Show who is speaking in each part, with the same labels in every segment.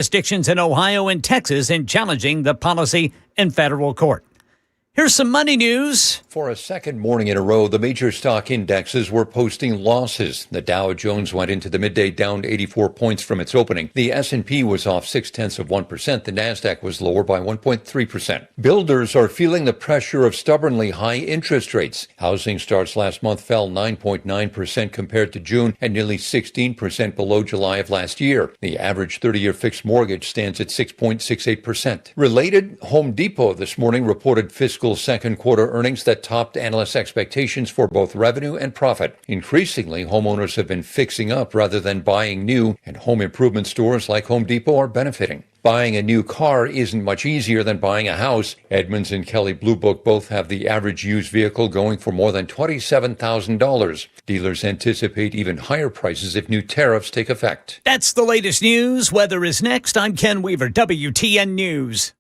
Speaker 1: jurisdictions in Ohio and Texas in challenging the policy in federal court. Here's some money news.
Speaker 2: For a second morning in a row, the major stock indexes were posting losses. The Dow Jones went into the midday down 84 points from its opening. The S&P was off 0.6%. The Nasdaq was lower by 1.3%. Builders are feeling the pressure of stubbornly high interest rates. Housing starts last month fell 9.9% compared to June and nearly 16% below July of last year. The average 30-year fixed mortgage stands at 6.68%. Related, Home Depot this morning reported fiscal second quarter earnings that topped analysts' expectations for both revenue and profit. Increasingly, homeowners have been fixing up rather than buying new, and home improvement stores like Home Depot are benefiting. Buying a new car isn't much easier than buying a house. Edmunds and Kelley Blue Book both have the average used vehicle going for more than $27,000. Dealers anticipate even higher prices if new tariffs take effect.
Speaker 1: That's the latest news. Weather is next. I'm Ken Weaver, WTN News.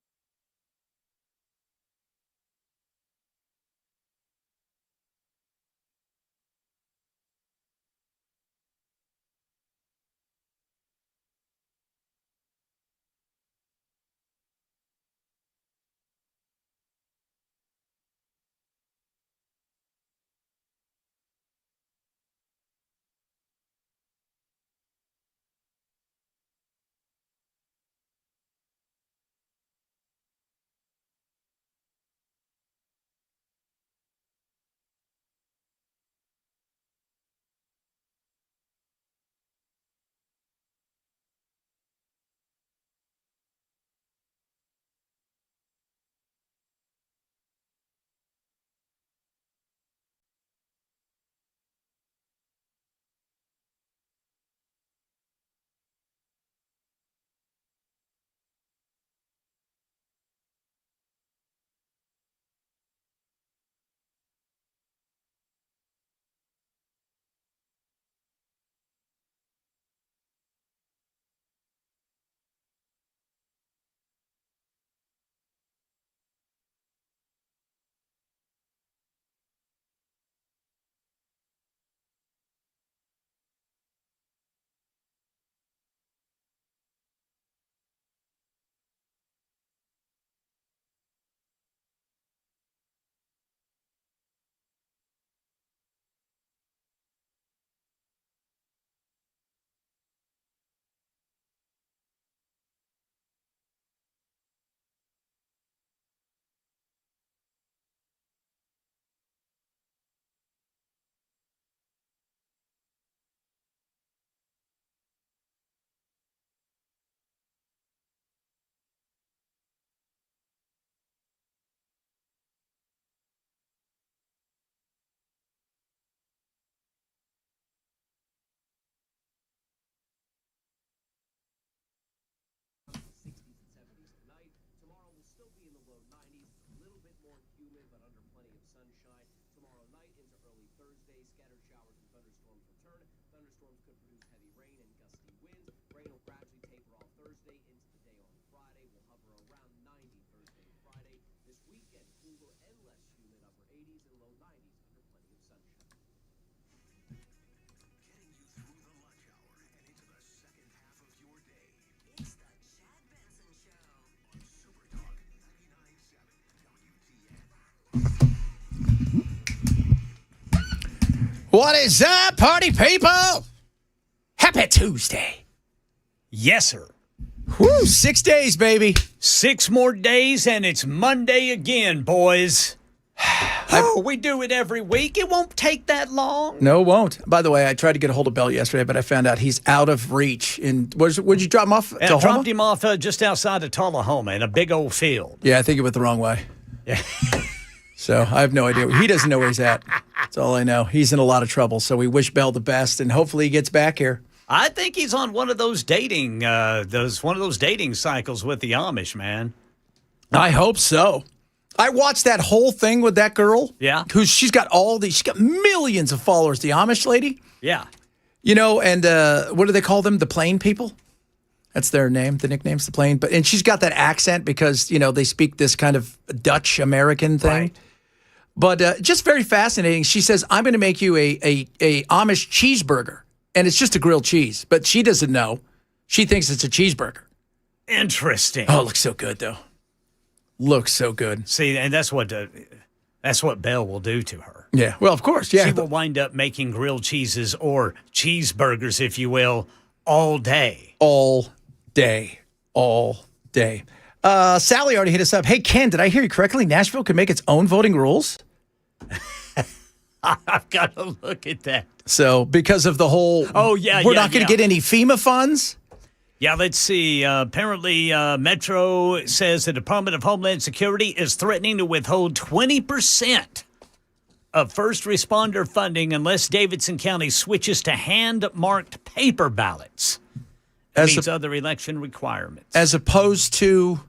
Speaker 3: What is up, party people? Happy Tuesday.
Speaker 1: Yes, sir.
Speaker 3: Woo, 6 days, baby.
Speaker 1: 6 more days and it's Monday again, boys. Oh, we do it every week. It won't take that long.
Speaker 3: No, it won't. By the way, I tried to get a hold of Bell yesterday, but I found out he's out of reach. Where'd you drop him off?
Speaker 1: I dropped him off just outside of Tullahoma in a big old field.
Speaker 3: Yeah, I think it went the wrong way.
Speaker 1: Yeah.
Speaker 3: So I have no idea. He doesn't know where he's at. That's all I know. He's in a lot of trouble, so we wish Bell the best, and hopefully he gets back here.
Speaker 1: I think he's on one of those dating cycles with the Amish, man.
Speaker 3: I hope so. I watched that whole thing with that girl.
Speaker 1: Yeah.
Speaker 3: She's got millions of followers, the Amish lady.
Speaker 1: Yeah.
Speaker 3: You know, and what do they call them? The Plain people? That's their name. The nickname's the Plain. And she's got that accent because, you know, they speak this kind of Dutch American thing.
Speaker 1: Right.
Speaker 3: But just very fascinating. She says, I'm going to make you a Amish cheeseburger. And it's just a grilled cheese. But she doesn't know. She thinks it's a cheeseburger.
Speaker 1: Interesting.
Speaker 3: Oh, it looks so good, though. Looks so good.
Speaker 1: See, and that's what Belle will do to her.
Speaker 3: Yeah, well, of course, yeah.
Speaker 1: She will wind up making grilled cheeses or cheeseburgers, if you will, all day.
Speaker 3: All day. All day. Sally already hit us up. Hey, Ken, did I hear you correctly? Nashville could make its own voting rules?
Speaker 1: I've got to look at that.
Speaker 3: So, because of the whole...
Speaker 1: Oh, yeah,
Speaker 3: we're not going to get any FEMA funds?
Speaker 1: Yeah, let's see. Apparently, Metro says the Department of Homeland Security is threatening to withhold 20% of first responder funding unless Davidson County switches to hand-marked paper ballots. Meets other election requirements.
Speaker 3: As opposed to...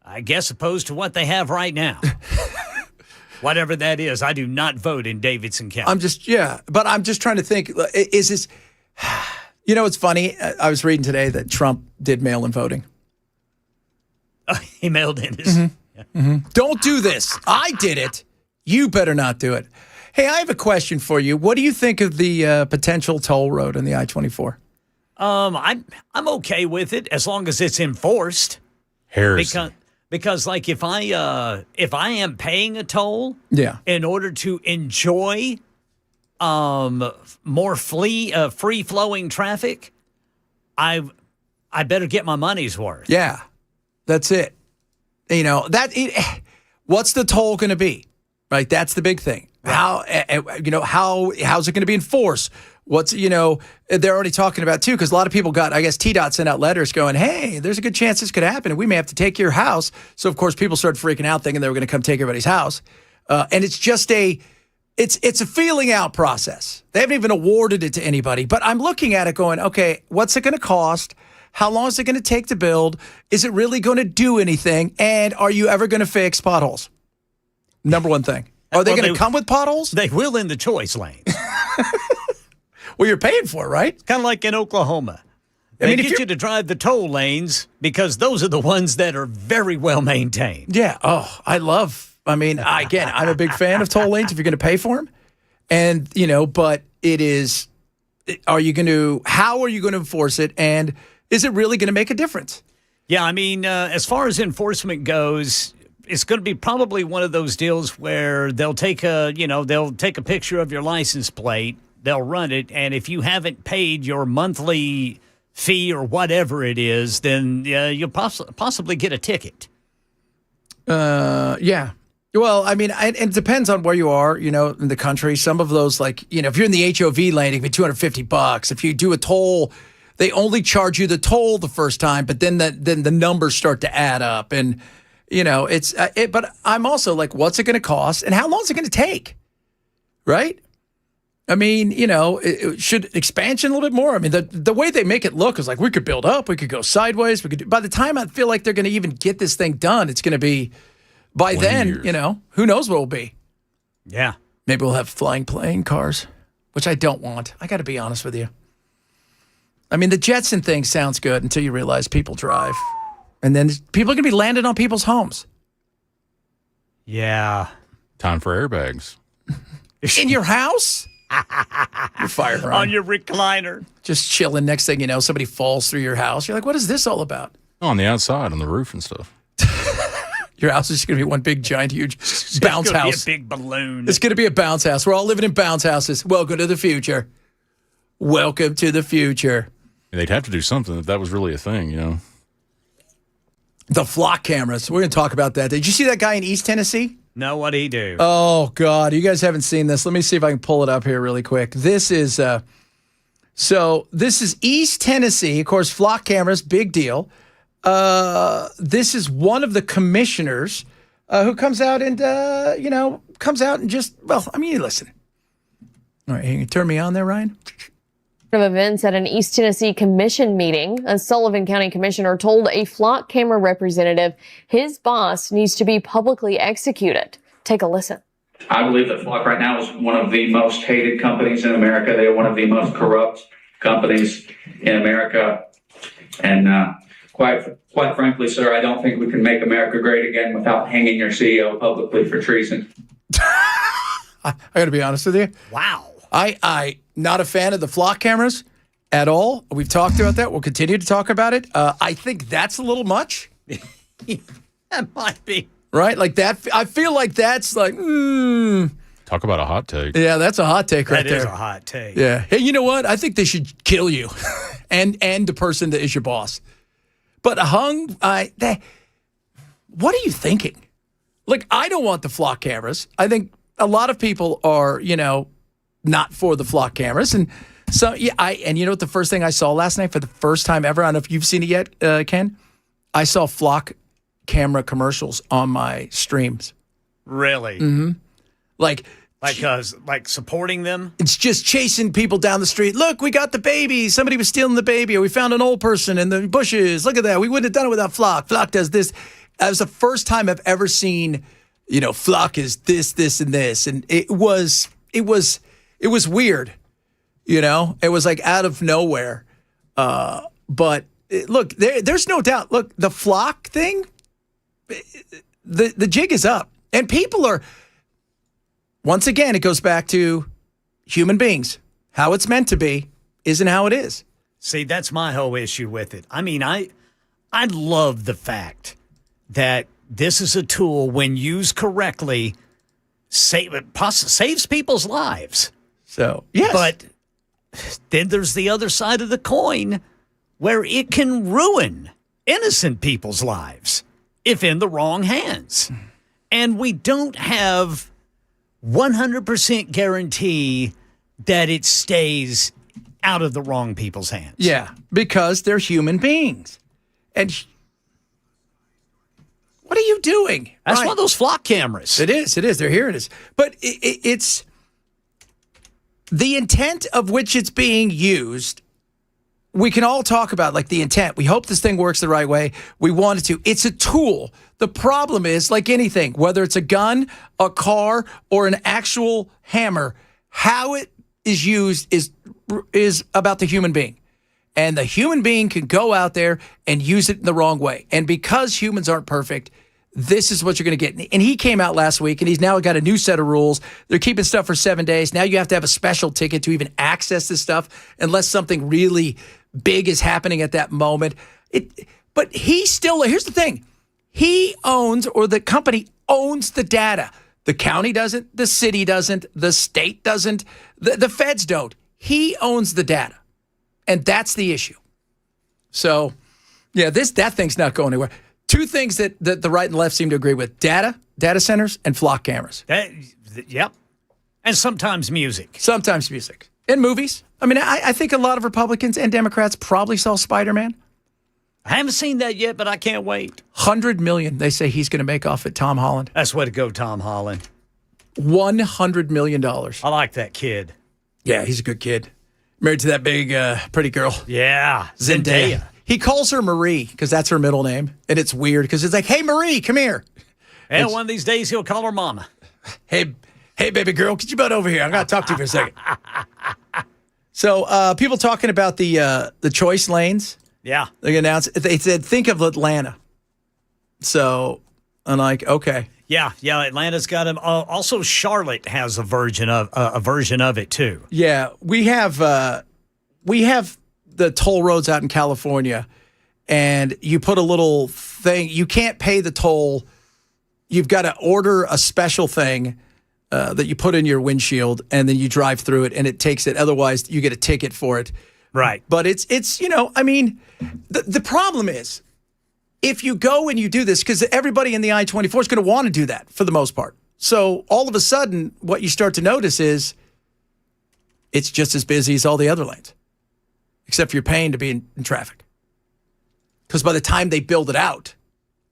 Speaker 1: I guess opposed to what they have right now. Whatever that is, I do not vote in Davidson County.
Speaker 3: But I'm just trying to think, is this... You know, it's funny. I was reading today that Trump did mail-in voting.
Speaker 1: He mailed in his...
Speaker 3: Mm-hmm. Yeah. Mm-hmm. Don't do this. I did it. You better not do it. Hey, I have a question for you. What do you think of the potential toll road on the I-24?
Speaker 1: I'm okay with it as long as it's enforced.
Speaker 2: Harrison.
Speaker 1: Because like if I am paying a toll, in order to enjoy more free flowing traffic, I better get my money's worth.
Speaker 3: Yeah, that's it. You know what's the toll going to be? Right, that's the big thing. Right. How's it going to be enforced? They're already talking about too, because a lot of people got, I guess TDOT sent out letters going, hey, there's a good chance this could happen and we may have to take your house. So of course people started freaking out thinking they were going to come take everybody's house. And it's just it's a feeling out process. They haven't even awarded it to anybody, but I'm looking at it going, okay, what's it going to cost? How long is it going to take to build? Is it really going to do anything? And are you ever going to fix potholes? Number one thing. Are they going to come with potholes?
Speaker 1: They will in the choice lanes.
Speaker 3: Well, you're paying for it, right?
Speaker 1: Kind of like in Oklahoma. They get you to drive the toll lanes because those are the ones that are very well maintained.
Speaker 3: Yeah. Oh, I'm a big fan of toll lanes if you're going to pay for them. And, but it is, how are you going to enforce it? And is it really going to make a difference?
Speaker 1: Yeah. As far as enforcement goes, it's going to be probably one of those deals where they'll take a picture of your license plate. They'll run it, and if you haven't paid your monthly fee or whatever it is, then you'll possibly get a ticket.
Speaker 3: Yeah. Well, it depends on where you are, in the country. Some of those, if you're in the HOV lane, it can be $250. If you do a toll, they only charge you the toll the first time, but then the numbers start to add up, and But I'm also like, what's it going to cost, and how long is it going to take? Right. It should expansion a little bit more. The way they make it look is like we could build up, we could go sideways, by the time I feel like they're going to even get this thing done, it's going to be, by then, years. Who knows what it'll be.
Speaker 1: Yeah.
Speaker 3: Maybe we'll have flying plane cars, which I don't want. I got to be honest with you. The Jetson thing sounds good until you realize people drive. And then people are going to be landing on people's homes.
Speaker 1: Yeah.
Speaker 4: Time for airbags.
Speaker 3: In your house? You're fired, Ryan.
Speaker 1: On your recliner.
Speaker 3: Just chilling. Next thing you know, somebody falls through your house. You're like, what is this all about?
Speaker 4: On the outside, on the roof and stuff.
Speaker 3: Your house is going to be one big, giant, huge bounce house.
Speaker 1: It's going to be a big balloon.
Speaker 3: It's going to be a bounce house. We're all living in bounce houses. Welcome to the future. Welcome to the future.
Speaker 4: They'd have to do something if that was really a thing,
Speaker 3: The flock cameras. We're going to talk about that. Did you see that guy in East Tennessee?
Speaker 1: No, what'd he do?
Speaker 3: Oh, God. You guys haven't seen this. Let me see if I can pull it up here really quick. This is East Tennessee. Of course, flock cameras, big deal. This is one of the commissioners who comes out and, listen. All right, you can turn me on there, Ryan?
Speaker 5: Of events at an East Tennessee commission meeting, a Sullivan County commissioner told a flock camera representative his boss needs to be publicly executed. Take a listen.
Speaker 6: I believe that Flock right now is one of the most hated companies in America. They are one of the most corrupt companies in America. And quite frankly, sir, I don't think we can make America great again without hanging your CEO publicly for treason.
Speaker 3: I got to be honest with you.
Speaker 1: Wow.
Speaker 3: I not a fan of the flock cameras, at all. We've talked about that. We'll continue to talk about it. I think that's a little much.
Speaker 1: That might be.
Speaker 3: Right? Like that. I feel like that's like,
Speaker 4: Talk about a hot take.
Speaker 3: yeah, that's a hot take right
Speaker 1: That
Speaker 3: there.
Speaker 1: is a hot take.
Speaker 3: Yeah. Hey, you know what? I think they should kill you and the person that is your boss. But what are you thinking? Like, I don't want the flock cameras. I think a lot of people are, not for the flock cameras. And so, yeah, and you know what the first thing I saw last night for the first time ever? I don't know if you've seen it yet, Ken. I saw flock camera commercials on my streams.
Speaker 1: Really?
Speaker 3: Mm-hmm. Like
Speaker 1: supporting them?
Speaker 3: It's just chasing people down the street. Look, we got the baby. Somebody was stealing the baby, or we found an old person in the bushes. Look at that. We wouldn't have done it without Flock. Flock does this. That was the first time I've ever seen, Flock is this, and this. And it was weird. It was like out of nowhere. But look, there's no doubt. Look, the Flock thing, the jig is up. And people are, once again, it goes back to human beings. How it's meant to be isn't how it is.
Speaker 1: See, that's my whole issue with it. I mean, I love the fact that this is a tool, when used correctly, saves people's lives.
Speaker 3: So, yes.
Speaker 1: But then there's the other side of the coin where it can ruin innocent people's lives if in the wrong hands. And we don't have 100% guarantee that it stays out of the wrong people's hands.
Speaker 3: Yeah, because they're human beings. And what are you doing?
Speaker 1: That's
Speaker 3: Right.
Speaker 1: one of those flock cameras.
Speaker 3: It is. They're hearing us. But it's the intent of which it's being used. We can all talk about, like, the intent. We hope this thing works the right way. We want it to. It's a tool. The problem is, like anything, whether it's a gun, a car, or an actual hammer, how it is used is about the human being. And the human being can go out there and use it in the wrong way. And because humans aren't perfect, this is what you're going to get. And he came out last week, and he's now got a new set of rules. They're keeping stuff for 7 days. Now you have to have a special ticket to even access this stuff unless something really big is happening at that moment. But he still, here's the thing. He owns, or the company owns, the data. The county doesn't, the city doesn't, the state doesn't, the feds don't. He owns the data. And that's the issue. So, yeah, that thing's not going anywhere. Two things that the right and left seem to agree with: data centers, and flock cameras.
Speaker 1: Yep. And sometimes music.
Speaker 3: Sometimes music. And movies. I mean, I think a lot of Republicans and Democrats probably saw Spider-Man.
Speaker 1: I haven't seen that yet, but I can't wait.
Speaker 3: $100 million they say he's going to make off it, Tom Holland.
Speaker 1: That's way to go, Tom Holland.
Speaker 3: $100 million.
Speaker 1: I like that kid.
Speaker 3: Yeah, he's a good kid. Married to that big, pretty girl.
Speaker 1: Yeah. Zendaya.
Speaker 3: He calls her Marie because that's her middle name. And it's weird because it's like, hey, Marie, come here.
Speaker 1: And one of these days he'll call her mama.
Speaker 3: Hey, baby girl, could you butt over here? I got to talk to you for a second. So people talking about the choice lanes.
Speaker 1: Yeah.
Speaker 3: They announced, they said, think of Atlanta. So I'm like, okay.
Speaker 1: Yeah. Atlanta's got him. Also, Charlotte has a version of it too.
Speaker 3: Yeah, we have the toll roads out in California, and you put a little thing. You can't pay the toll. You've got to order a special thing that you put in your windshield, and then you drive through it, and it takes it. Otherwise, you get a ticket for it.
Speaker 1: Right.
Speaker 3: But it's I mean, the problem is, if you go and you do this, because everybody in the I-24 is going to want to do that for the most part. So all of a sudden, what you start to notice is it's just as busy as all the other lanes, except for you're paying to be in traffic. Because by the time they build it out,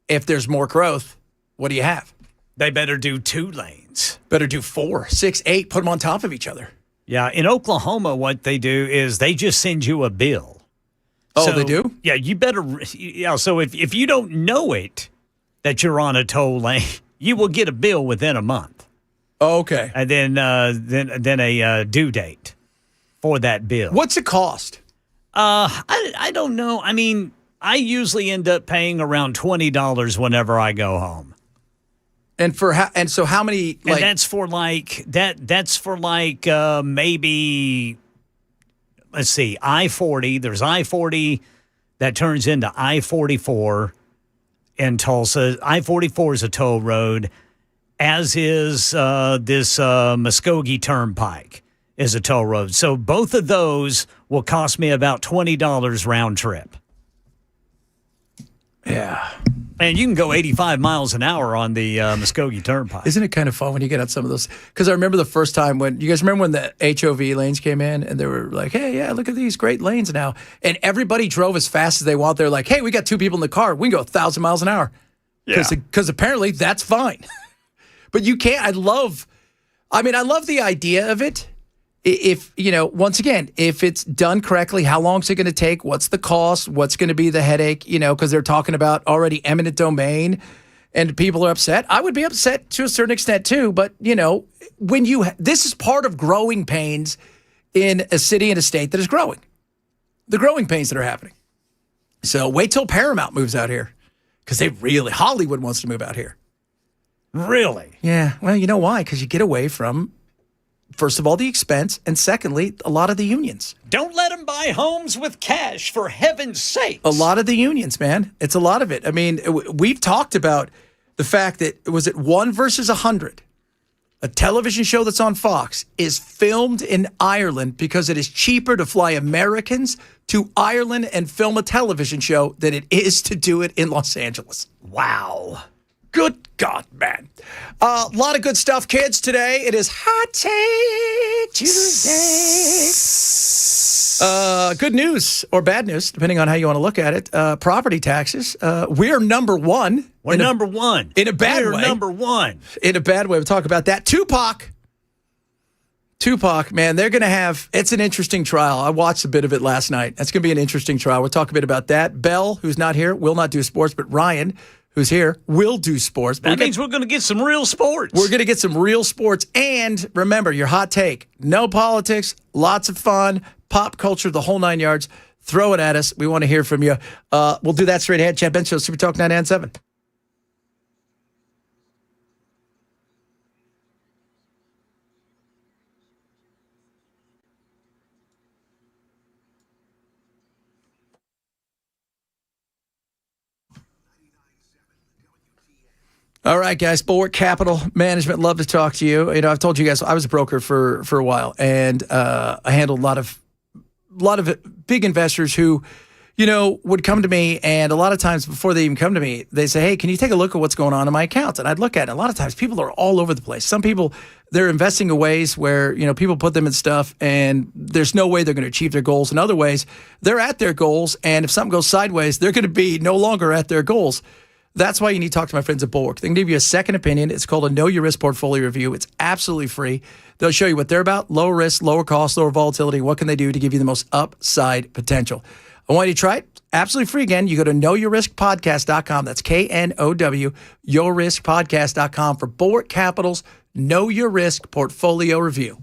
Speaker 3: if there's more growth, what do you have?
Speaker 1: They better do 2 lanes.
Speaker 3: Better do 4, 6, 8, put them on top of each other.
Speaker 1: Yeah, in Oklahoma, what they do is they just send you a bill.
Speaker 3: Oh,
Speaker 1: So,
Speaker 3: they do?
Speaker 1: Yeah, you better. Yeah, so if you don't know it that you're on a toll lane, you will get a bill within a month,
Speaker 3: Oh, okay.
Speaker 1: and then a due date for that bill.
Speaker 3: What's it cost?
Speaker 1: I don't know. I mean, I usually end up paying around $20 whenever I go home.
Speaker 3: And so how many?
Speaker 1: And that's for maybe let's see, I-40. There's I-40 that turns into I-44 in Tulsa. I-44 is a toll road, as is this Muskogee Turnpike is a toll road. So both of those will cost me about $20 round trip.
Speaker 3: Yeah.
Speaker 1: And you can go 85 miles an hour on the Muskogee Turnpike.
Speaker 3: Isn't it kind of fun when you get on some of those? Because I remember the first time when you guys remember when the HOV lanes came in and they were like, hey, yeah, look at these great lanes now. And everybody drove as fast as they want. They're like, hey, we got two people in the car. We can go 1,000 miles an hour. Because apparently that's fine. But you can't. I love the idea of it. If, once again, if it's done correctly, how long is it going to take? What's the cost? What's going to be the headache? Because they're talking about already eminent domain and people are upset. I would be upset to a certain extent too. But, this is part of growing pains in a city and a state that is growing. The growing pains that are happening. So wait till Paramount moves out here because Hollywood wants to move out here.
Speaker 1: Really?
Speaker 3: Yeah. Well, you know why? Because you get away from, first of all, the expense, and secondly, a lot of the unions.
Speaker 1: Don't let them buy homes with cash, for heaven's sake.
Speaker 3: A lot of the unions, man. It's a lot of it. I mean, we've talked about the fact that, was it 1 versus 100? A television show that's on Fox is filmed in Ireland because it is cheaper to fly Americans to Ireland and film a television show than it is to do it in Los Angeles.
Speaker 1: Wow.
Speaker 3: Good God, man. A lot of good stuff, kids, today. It is Hot Take Tuesday. Good news or bad news, depending on how you want to look at it. Property taxes. We're number one.
Speaker 1: We're number one.
Speaker 3: In a bad way.
Speaker 1: We're number one.
Speaker 3: In a bad way. We'll talk about that. Tupac, man, they're going to have, it's an interesting trial. I watched a bit of it last night. That's going to be an interesting trial. We'll talk a bit about that. Bell, who's not here, will not do sports, but Ryan, who's here, will do sports.
Speaker 1: That means we're going to get some real sports.
Speaker 3: We're going to get some real sports. And remember, your hot take, no politics, lots of fun, pop culture, the whole 9 yards. Throw it at us. We want to hear from you. We'll do that straight ahead. Chad Ben Show, Super Talk 997. All right, guys. Bulwark Capital Management. Love to talk to you. I've told you guys I was a broker for a while, and I handled a lot of big investors who, would come to me, and a lot of times before they even come to me, they say, "Hey, can you take a look at what's going on in my accounts?" And I'd look at it. A lot of times, people are all over the place. Some people, they're investing in ways where people put them in stuff, and there's no way they're going to achieve their goals. In other ways, they're at their goals, and if something goes sideways, they're going to be no longer at their goals. That's why you need to talk to my friends at Bulwark. They can give you a second opinion. It's called a Know Your Risk Portfolio Review. It's absolutely free. They'll show you what they're about: low risk, lower cost, lower volatility. What can they do to give you the most upside potential? I want you to try it. Absolutely free. Again, you go to knowyourriskpodcast.com. That's KNOW, yourriskpodcast.com for Bulwark Capital's Know Your Risk Portfolio Review.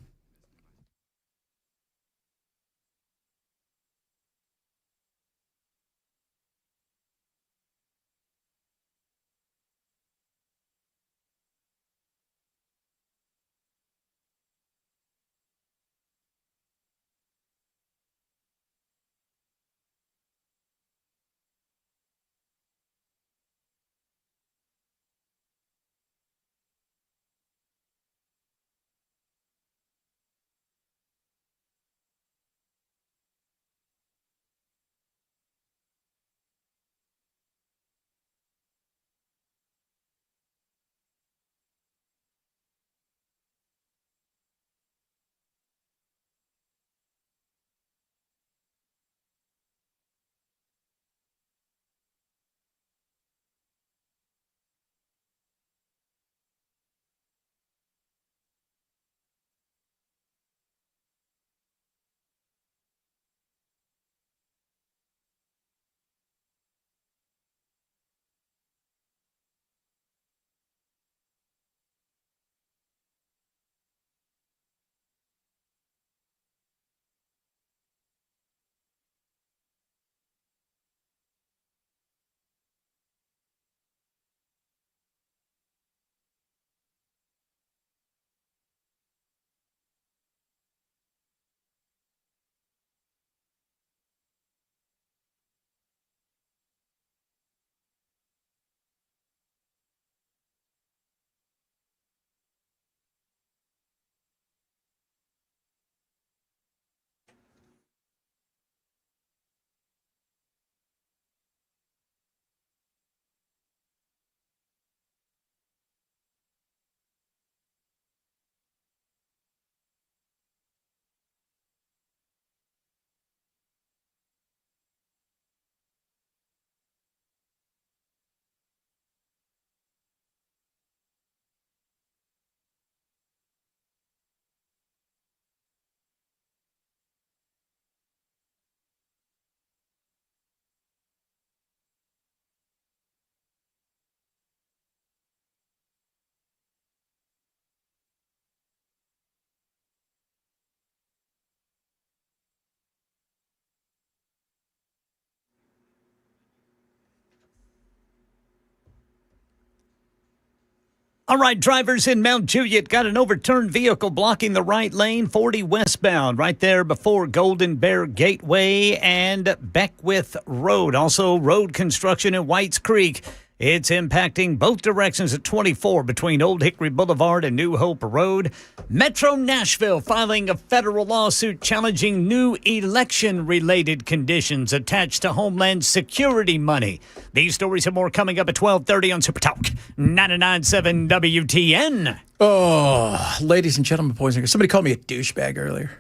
Speaker 1: All right, drivers in Mount Juliet got an overturned vehicle blocking the right lane, 40 westbound, right there before Golden Bear Gateway and Beckwith Road. Also, road construction in Whites Creek. It's impacting both directions at 24 between Old Hickory Boulevard and New Hope Road. Metro Nashville filing a federal lawsuit challenging new election-related conditions attached to Homeland Security money. These stories and more coming up at 12:30 on Super Talk 99.7 WTN.
Speaker 3: Oh, ladies and gentlemen, boys and girls, somebody called me a douchebag earlier.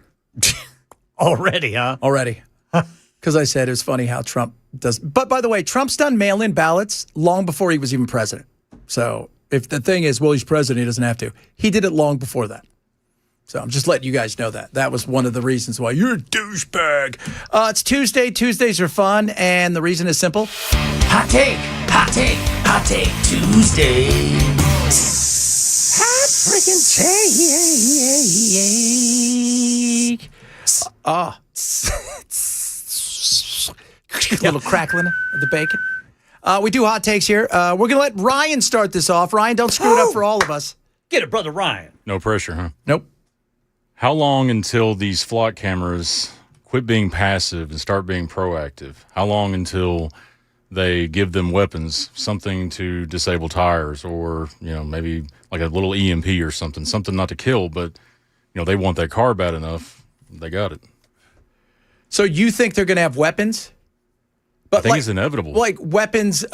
Speaker 1: Already, huh?
Speaker 3: Already. Because I said it was funny how Trump does. But by the way, Trump's done mail-in ballots long before he was even president. So if the thing is, well, he's president, he doesn't have to. He did it long before that. So I'm just letting you guys know that. That was one of the reasons why you're a douchebag. It's Tuesday. Tuesdays are fun, and the reason is simple. Hot take, hot take, hot take Tuesday. Hot freaking take. A little crackling of the bacon. We do hot takes here. We're going to let Ryan start this off. Ryan, don't screw it up for all of us.
Speaker 1: Get it, Brother Ryan.
Speaker 4: No pressure, huh?
Speaker 3: Nope.
Speaker 4: How long until these flock cameras quit being passive and start being proactive? How long until they give them weapons, something to disable tires, or maybe like a little EMP or something not to kill, but they want that car bad enough, they got it.
Speaker 3: So you think they're going to have weapons? But
Speaker 4: I think it's inevitable.
Speaker 3: Like weapons to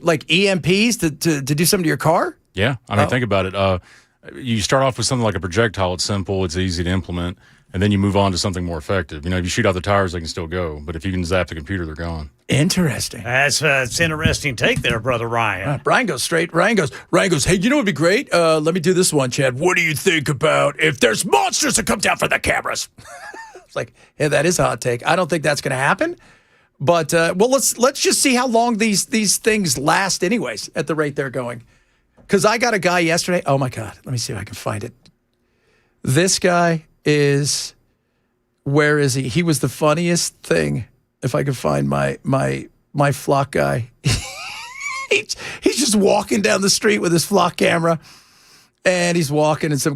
Speaker 3: like EMPs to do something to your car?
Speaker 4: Yeah. I mean, think about it. You start off with something like a projectile. It's simple. It's easy to implement. And then you move on to something more effective. If you shoot out the tires, they can still go. But if you can zap the computer, they're gone.
Speaker 3: Interesting.
Speaker 1: That's interesting take there, Brother Ryan.
Speaker 3: Brian goes straight. Ryan goes, hey, you know what would be great? Let me do this one, Chad. What do you think about if there's monsters that come down for the cameras? It's like, yeah, that is a hot take. I don't think that's going to happen. But, let's just see how long these things last anyways at the rate they're going. Because I got a guy yesterday. Oh, my God. Let me see if I can find it. This guy is, where is he? He was the funniest thing. If I could find my flock guy. He's just walking down the street with his flock camera. And he's walking, and some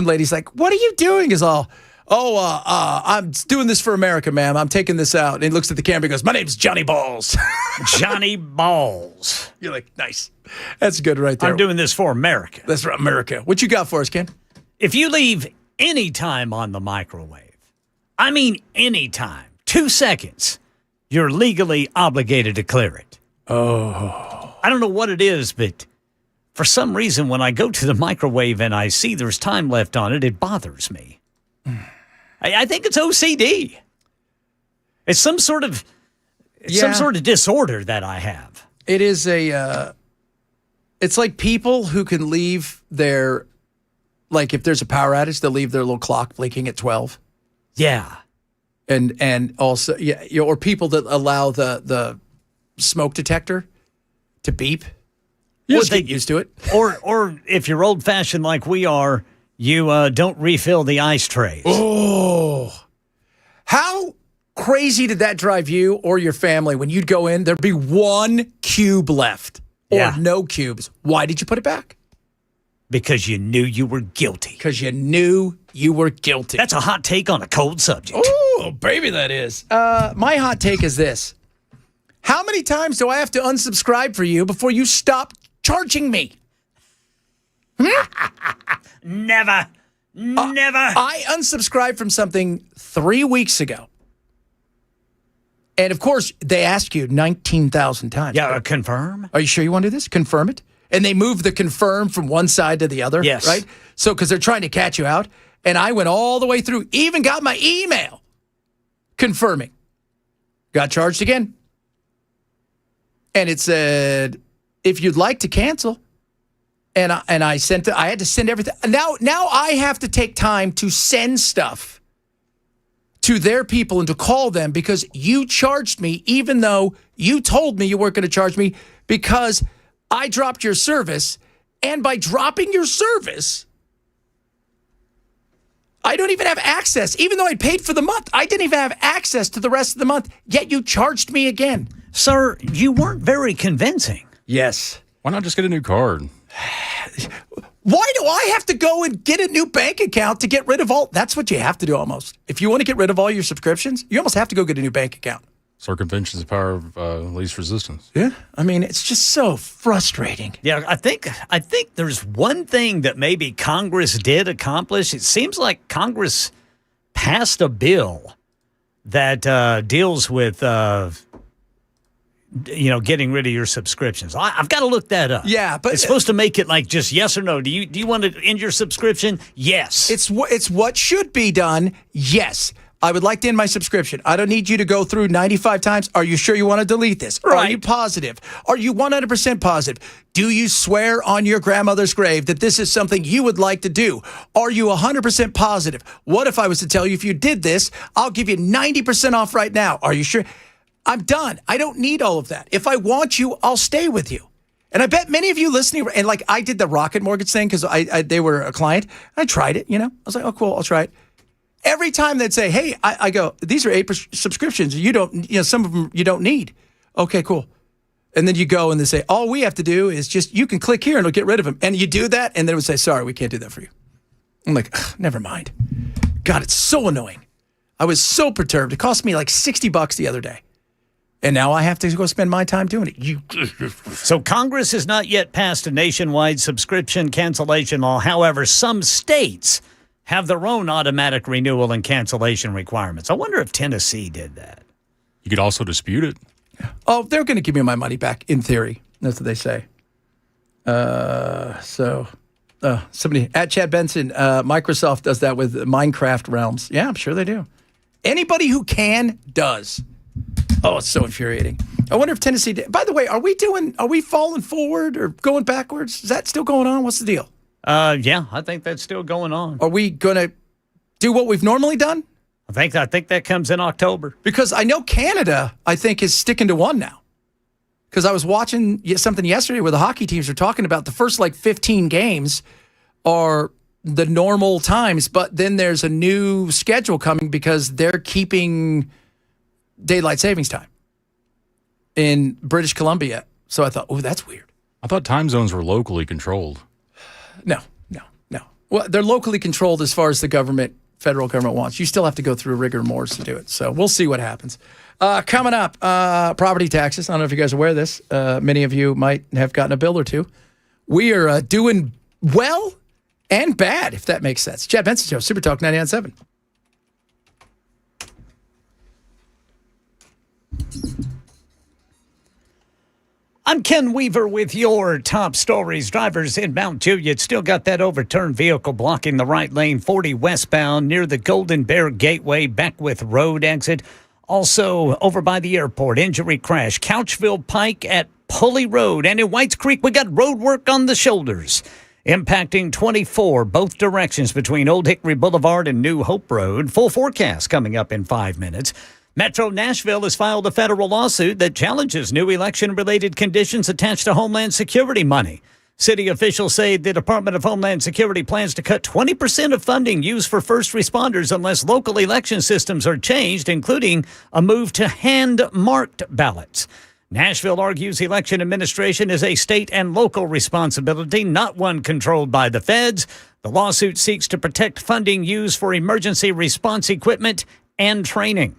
Speaker 3: lady's like, what are you doing? He's all, I'm doing this for America, ma'am. I'm taking this out. And he looks at the camera and goes, my name's Johnny Balls.
Speaker 1: Johnny Balls.
Speaker 3: You're like, nice. That's good right there.
Speaker 1: I'm doing this for America.
Speaker 3: That's for America. What you got for us, Ken?
Speaker 1: If you leave any time on the microwave, I mean any time, 2 seconds, you're legally obligated to clear it.
Speaker 3: Oh.
Speaker 1: I don't know what it is, but for some reason, when I go to the microwave and I see there's time left on it, it bothers me. I think it's OCD. It's some sort of disorder that I have.
Speaker 3: It is it's like people who can leave their, like if there's a power outage, they'll leave their little clock blinking at 12.
Speaker 1: Yeah.
Speaker 3: And also, or people that allow the smoke detector to beep. You just get used to it.
Speaker 1: Or if you're old-fashioned like we are, you don't refill the ice trays.
Speaker 3: Oh. How crazy did that drive you or your family when you'd go in, there'd be one cube left or no cubes? Why did you put it back?
Speaker 1: Because you knew you were guilty.
Speaker 3: Because you knew you were guilty.
Speaker 1: That's a hot take on a cold subject.
Speaker 3: Oh, baby, that is. My hot take is this. How many times do I have to unsubscribe for you before you stop charging me?
Speaker 1: Never.
Speaker 3: I unsubscribed from something 3 weeks ago. And, of course, they ask you 19,000 times.
Speaker 1: Yeah, confirm.
Speaker 3: Are you sure you want to do this? Confirm it. And they move the confirm from one side to the other.
Speaker 1: Yes.
Speaker 3: Right? So, because they're trying to catch you out. And I went all the way through, even got my email confirming. Got charged again. And it said, if you'd like to cancel. And I sent it. I had to send everything. Now I have to take time to send stuff to their people and to call them because you charged me, even though you told me you weren't going to charge me because I dropped your service. And by dropping your service, I don't even have access. Even though I paid for the month, I didn't even have access to the rest of the month. Yet you charged me again.
Speaker 1: Sir, you weren't very convincing.
Speaker 3: Yes.
Speaker 4: Why not just get a new card?
Speaker 3: Why do I have to go and get a new bank account to get rid of all? That's what you have to do almost. If you want to get rid of all your subscriptions, you almost have to go get a new bank account.
Speaker 4: Circumvention is the power of least resistance.
Speaker 3: Yeah. I mean, it's just so frustrating.
Speaker 1: Yeah, I think there's one thing that maybe Congress did accomplish. It seems like Congress passed a bill that deals with getting rid of your subscriptions. I've got to look that up.
Speaker 3: Yeah, but
Speaker 1: it's supposed to make it like just yes or no. Do you want to end your subscription? Yes.
Speaker 3: It's what should be done. Yes. I would like to end my subscription. I don't need you to go through 95 times. Are you sure you want to delete this?
Speaker 1: Right.
Speaker 3: Are you positive? Are you 100% positive? Do you swear on your grandmother's grave that this is something you would like to do? Are you 100% positive? What if I was to tell you if you did this, I'll give you 90% off right now? Are you sure? I'm done. I don't need all of that. If I want you, I'll stay with you. And I bet many of you listening, and like I did the Rocket Mortgage thing because they were a client. I tried it, I was like, oh, cool, I'll try it. Every time they'd say, hey, I go, these are 8 subscriptions. You don't, some of them you don't need. Okay, cool. And then you go and they say, all we have to do is just, you can click here and it'll get rid of them. And you do that and they would say, sorry, we can't do that for you. I'm like, never mind. God, it's so annoying. I was so perturbed. It cost me like $60 the other day. And now I have to go spend my time doing it.
Speaker 1: So Congress has not yet passed a nationwide subscription cancellation law. However, some states have their own automatic renewal and cancellation requirements. I wonder if Tennessee did that.
Speaker 4: You could also dispute it.
Speaker 3: Oh, they're going to give me my money back, in theory. That's what they say. Somebody, at Chad Benson, Microsoft does that with Minecraft Realms. Yeah, I'm sure they do. Anybody who can, does. Oh, it's so infuriating. I wonder if Tennessee did. By the way, are we falling forward or going backwards? Is that still going on? What's the deal?
Speaker 1: Yeah, I think that's still going on.
Speaker 3: Are we going to do what we've normally done?
Speaker 1: I think that comes in October.
Speaker 3: Because I know Canada, I think, is sticking to one now. Because I was watching something yesterday where the hockey teams were talking about the first 15 games are the normal times, but then there's a new schedule coming because they're keeping daylight savings time in British Columbia. So I thought, oh, that's weird.
Speaker 4: I thought time zones were locally controlled.
Speaker 3: No. Well, they're locally controlled as far as the federal government wants. You still have to go through rigor mortis to do it. So we'll see what happens. Coming up, property taxes. I don't know if you guys are aware of this. Many of you might have gotten a bill or two. We are doing well and bad, if that makes sense. Chad Benson Show, Super Talk 99.7.
Speaker 1: I'm Ken Weaver with your top stories. Drivers in Mount Juliet still got that overturned vehicle blocking the right lane 40 westbound near the Golden Bear Gateway, Beckwith Road exit. Also over by the airport, injury crash, Couchville Pike at Pulley Road. And in Whites Creek, we got road work on the shoulders, impacting 24 both directions between Old Hickory Boulevard and New Hope Road. Full forecast coming up in 5 minutes. Metro Nashville has filed a federal lawsuit that challenges new election-related conditions attached to Homeland Security money. City officials say the Department of Homeland Security plans to cut 20% of funding used for first responders unless local election systems are changed, including a move to hand-marked ballots. Nashville argues election administration is a state and local responsibility, not one controlled by the feds. The lawsuit seeks to protect funding used for emergency response equipment and training.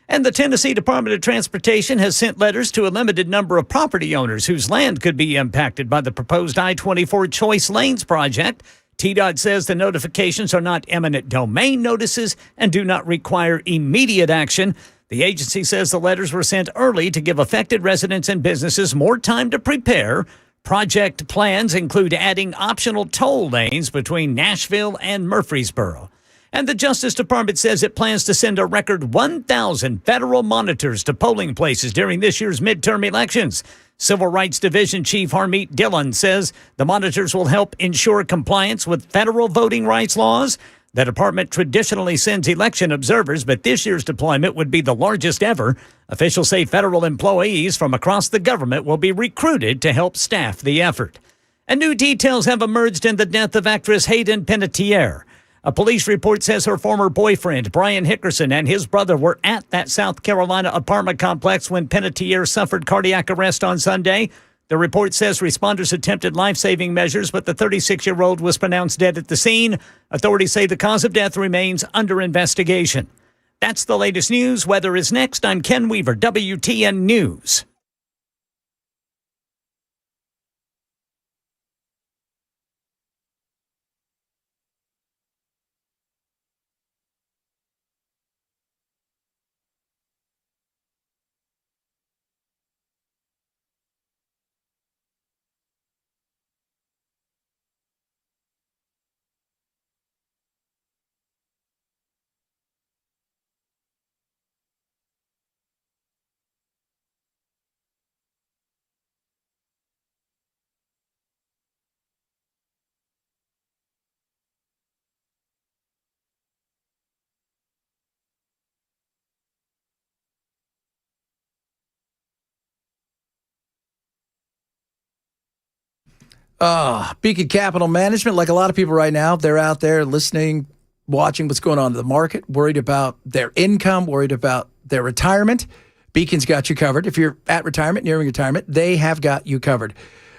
Speaker 1: And the Tennessee Department of Transportation has sent letters to a limited number of property owners whose land could be impacted by the proposed I-24 Choice Lanes project. TDOT says the notifications are not eminent domain notices and do not require immediate action. The agency says the letters were sent early to give affected residents and businesses more time to prepare. Project plans include adding optional toll lanes between Nashville and Murfreesboro. And the Justice Department says it plans to send a record 1,000 federal monitors to polling places during this year's midterm elections. Civil Rights Division Chief Harmeet Dillon says the monitors will help ensure compliance with federal voting rights laws. The department traditionally sends election observers, but this year's deployment would be the largest ever. Officials say federal employees from across the government will be recruited to help staff the effort. And new details have emerged in the death of actress Hayden Panettiere. A police report says her former boyfriend, Brian Hickerson, and his brother were at that South Carolina apartment complex when Panettiere suffered cardiac arrest on Sunday. The report says responders attempted life-saving measures, but the 36-year-old was pronounced dead at the scene. Authorities say the cause of death remains under investigation. That's the latest news. Weather is next. I'm Ken Weaver, WTN News.
Speaker 3: Beacon Capital Management, like a lot of people right now, they're out there listening, watching what's going on in the market, worried about their income, worried about their retirement. Beacon's got you covered. If you're at retirement, nearing retirement, they have got you covered.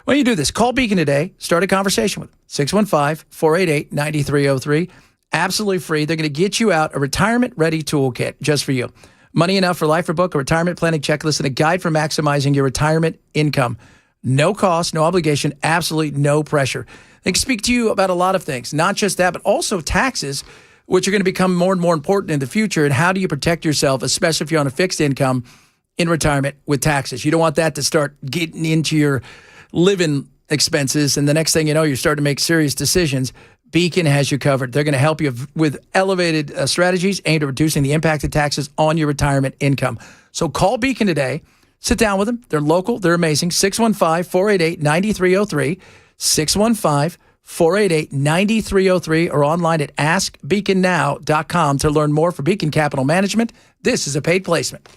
Speaker 3: When you do this, call Beacon today. Start a conversation with them. 615-488-9303. Absolutely free. They're going to get you out a retirement-ready toolkit just for you. Money Enough for Life or Book, a retirement planning checklist, and a guide for maximizing your retirement income. No cost, no obligation, absolutely no pressure. They can speak to you about a lot of things, not just that, but also taxes, which are going to become more and more important in the future. And how do you protect yourself, especially if you're on a fixed income in retirement with taxes? You don't want that to start getting into your living expenses. And the next thing you know, you're starting to make serious decisions. Beacon has you covered. They're going to help you with elevated strategies aimed at reducing the impact of taxes on your retirement income. So call Beacon today. Sit down with them. They're local. They're amazing. 615-488-9303. 615-488-9303 or online at askbeaconnow.com to learn more for Beacon Capital Management. This is a paid placement.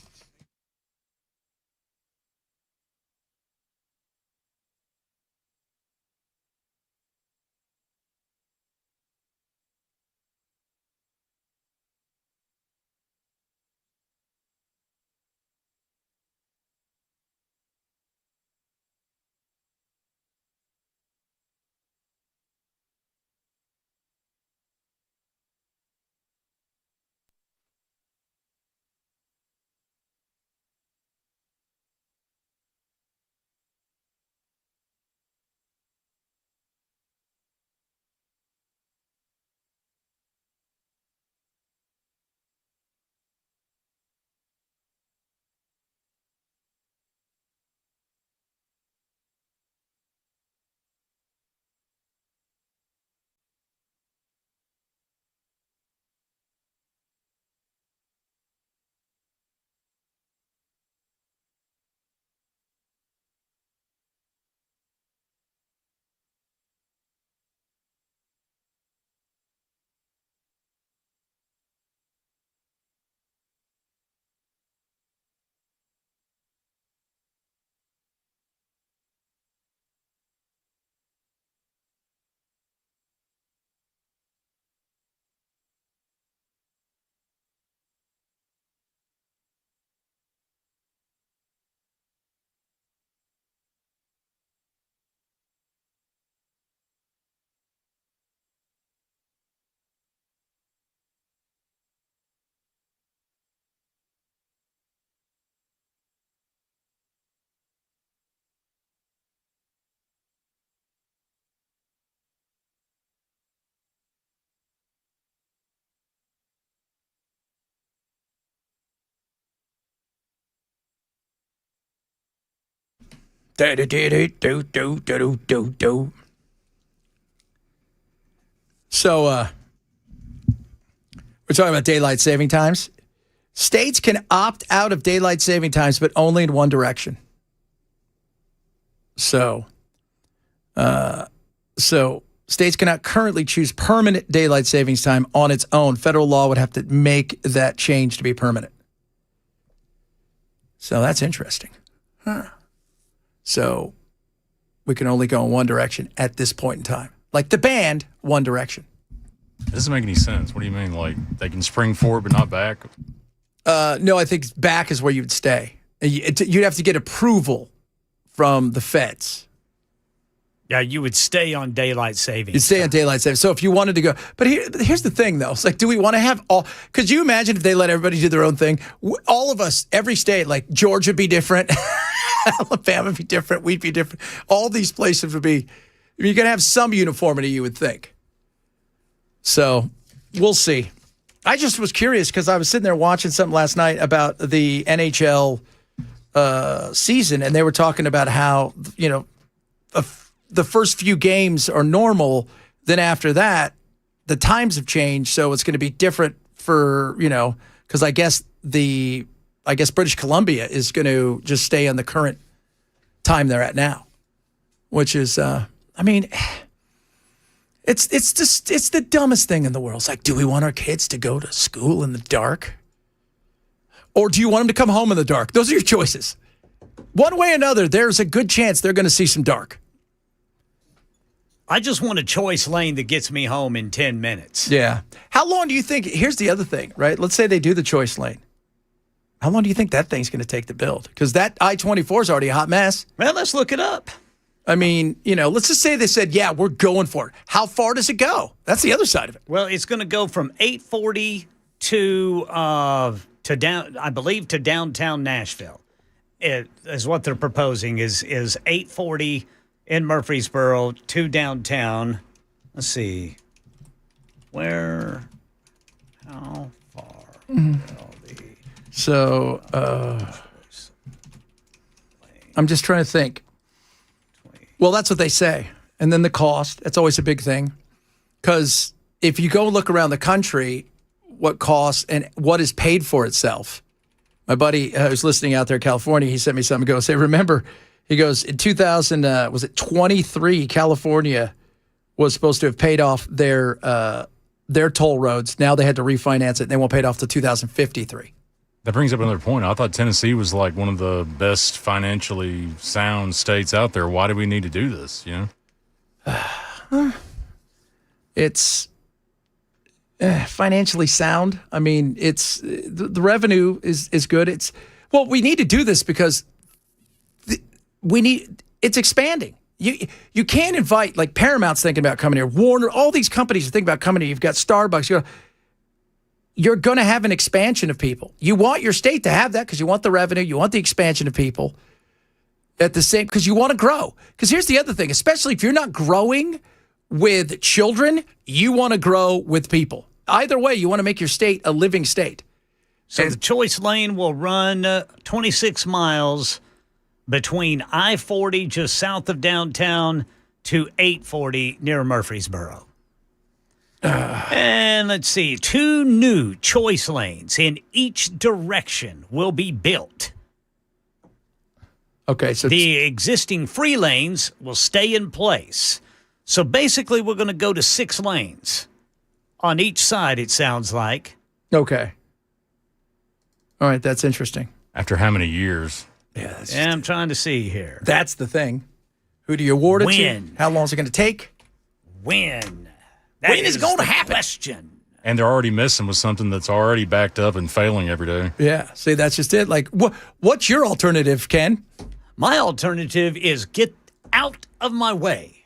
Speaker 3: So, we're talking about daylight saving times. States can opt out of daylight saving times, but only in one direction. So states cannot currently choose permanent daylight savings time on its own. Federal law would have to make that change to be permanent. So that's interesting. So we can only go in one direction at this point in time. Like the band, One Direction.
Speaker 4: It doesn't make any sense. What do you mean? Like they can spring forward but not back?
Speaker 3: No, I think back is where you would stay. You'd have to get approval from the feds.
Speaker 1: Yeah, you would stay on daylight savings.
Speaker 3: You'd stay on daylight savings. So if you wanted to go, but here's the thing, though. It's like, do we want to have all? Could you imagine if they let everybody do their own thing? All of us, every state, like Georgia, be different, Alabama be different, we'd be different. All these places would be. You're gonna have some uniformity, you would think. So we'll see. I just was curious because I was sitting there watching something last night about the NHL season, and they were talking about how the first few games are normal. Then after that, the times have changed, so it's going to be different for because I guess British Columbia is going to just stay on the current time they're at now, which is it's the dumbest thing in the world. It's like, do we want our kids to go to school in the dark, or do you want them to come home in the dark? Those are your choices. One way or another, there's a good chance they're going to see some dark.
Speaker 1: I just want a choice lane that gets me home in 10 minutes.
Speaker 3: Yeah. How long do you think? Here's the other thing, right? Let's say they do the choice lane. How long do you think that thing's going to take to build? Because that I-24 is already a hot mess.
Speaker 1: Well, let's look it up.
Speaker 3: I mean, let's just say they said, yeah, we're going for it. How far does it go? That's the other side of it.
Speaker 1: Well, it's going to go from 840 to downtown Nashville. It is what they're proposing is 840 in Murfreesboro to downtown. Let's see. How far will the...
Speaker 3: So, I'm just trying to think. Well, that's what they say. And then the cost, that's always a big thing. Because if you go look around the country, what costs and what is paid for itself. My buddy who's listening out there in California, he sent me something. Say, remember, he goes, in 2023, California was supposed to have paid off their toll roads. Now they had to refinance it, and they won't pay it off till 2053.
Speaker 4: That brings up another point. I thought Tennessee was like one of the best financially sound states out there. Why do we need to do this?
Speaker 3: It's financially sound. I mean, it's the revenue is good. We need to do this because it's expanding. You can't invite, like Paramount's thinking about coming here, Warner, all these companies are thinking about coming here. You've got Starbucks. You're going to have an expansion of people. You want your state to have that because you want the revenue, you want the expansion of people at the same, because you want to grow. Because here's the other thing, especially if you're not growing with children, you want to grow with people. Either way, you want to make your state a living state.
Speaker 1: So the choice lane will run 26 miles between I-40 just south of downtown to 840 near Murfreesboro. And let's see, 2 new choice lanes in each direction will be built.
Speaker 3: Okay, so
Speaker 1: the existing free lanes will stay in place. So basically, we're going to go to 6 lanes on each side, it sounds like.
Speaker 3: Okay. All right, that's interesting.
Speaker 4: After how many years?
Speaker 3: Yeah,
Speaker 1: I'm trying to see here.
Speaker 3: That's the thing. Who do you award it
Speaker 1: when?
Speaker 3: to? How long is it going to take?
Speaker 1: When?
Speaker 3: When is it going to happen?
Speaker 1: Question.
Speaker 4: And they're already messing with something that's already backed up and failing every day.
Speaker 3: Yeah, see, that's just it. Like, what's your alternative, Ken?
Speaker 1: My alternative is get out of my way.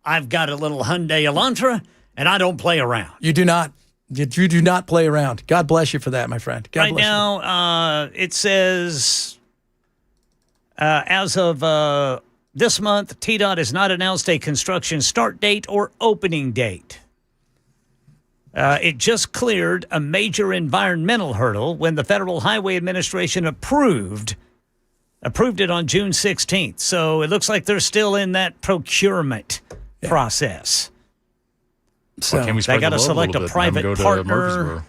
Speaker 1: I've got a little Hyundai Elantra, and I don't play around.
Speaker 3: You do not. You do not play around. God bless you for that, my friend. God
Speaker 1: right
Speaker 3: bless
Speaker 1: now, it says as of this month, TDOT has not announced a construction start date or opening date. It just cleared a major environmental hurdle when the Federal Highway Administration approved it on June 16th. So it looks like they're still in that procurement process.
Speaker 3: So
Speaker 4: can we
Speaker 1: they got to select a private partner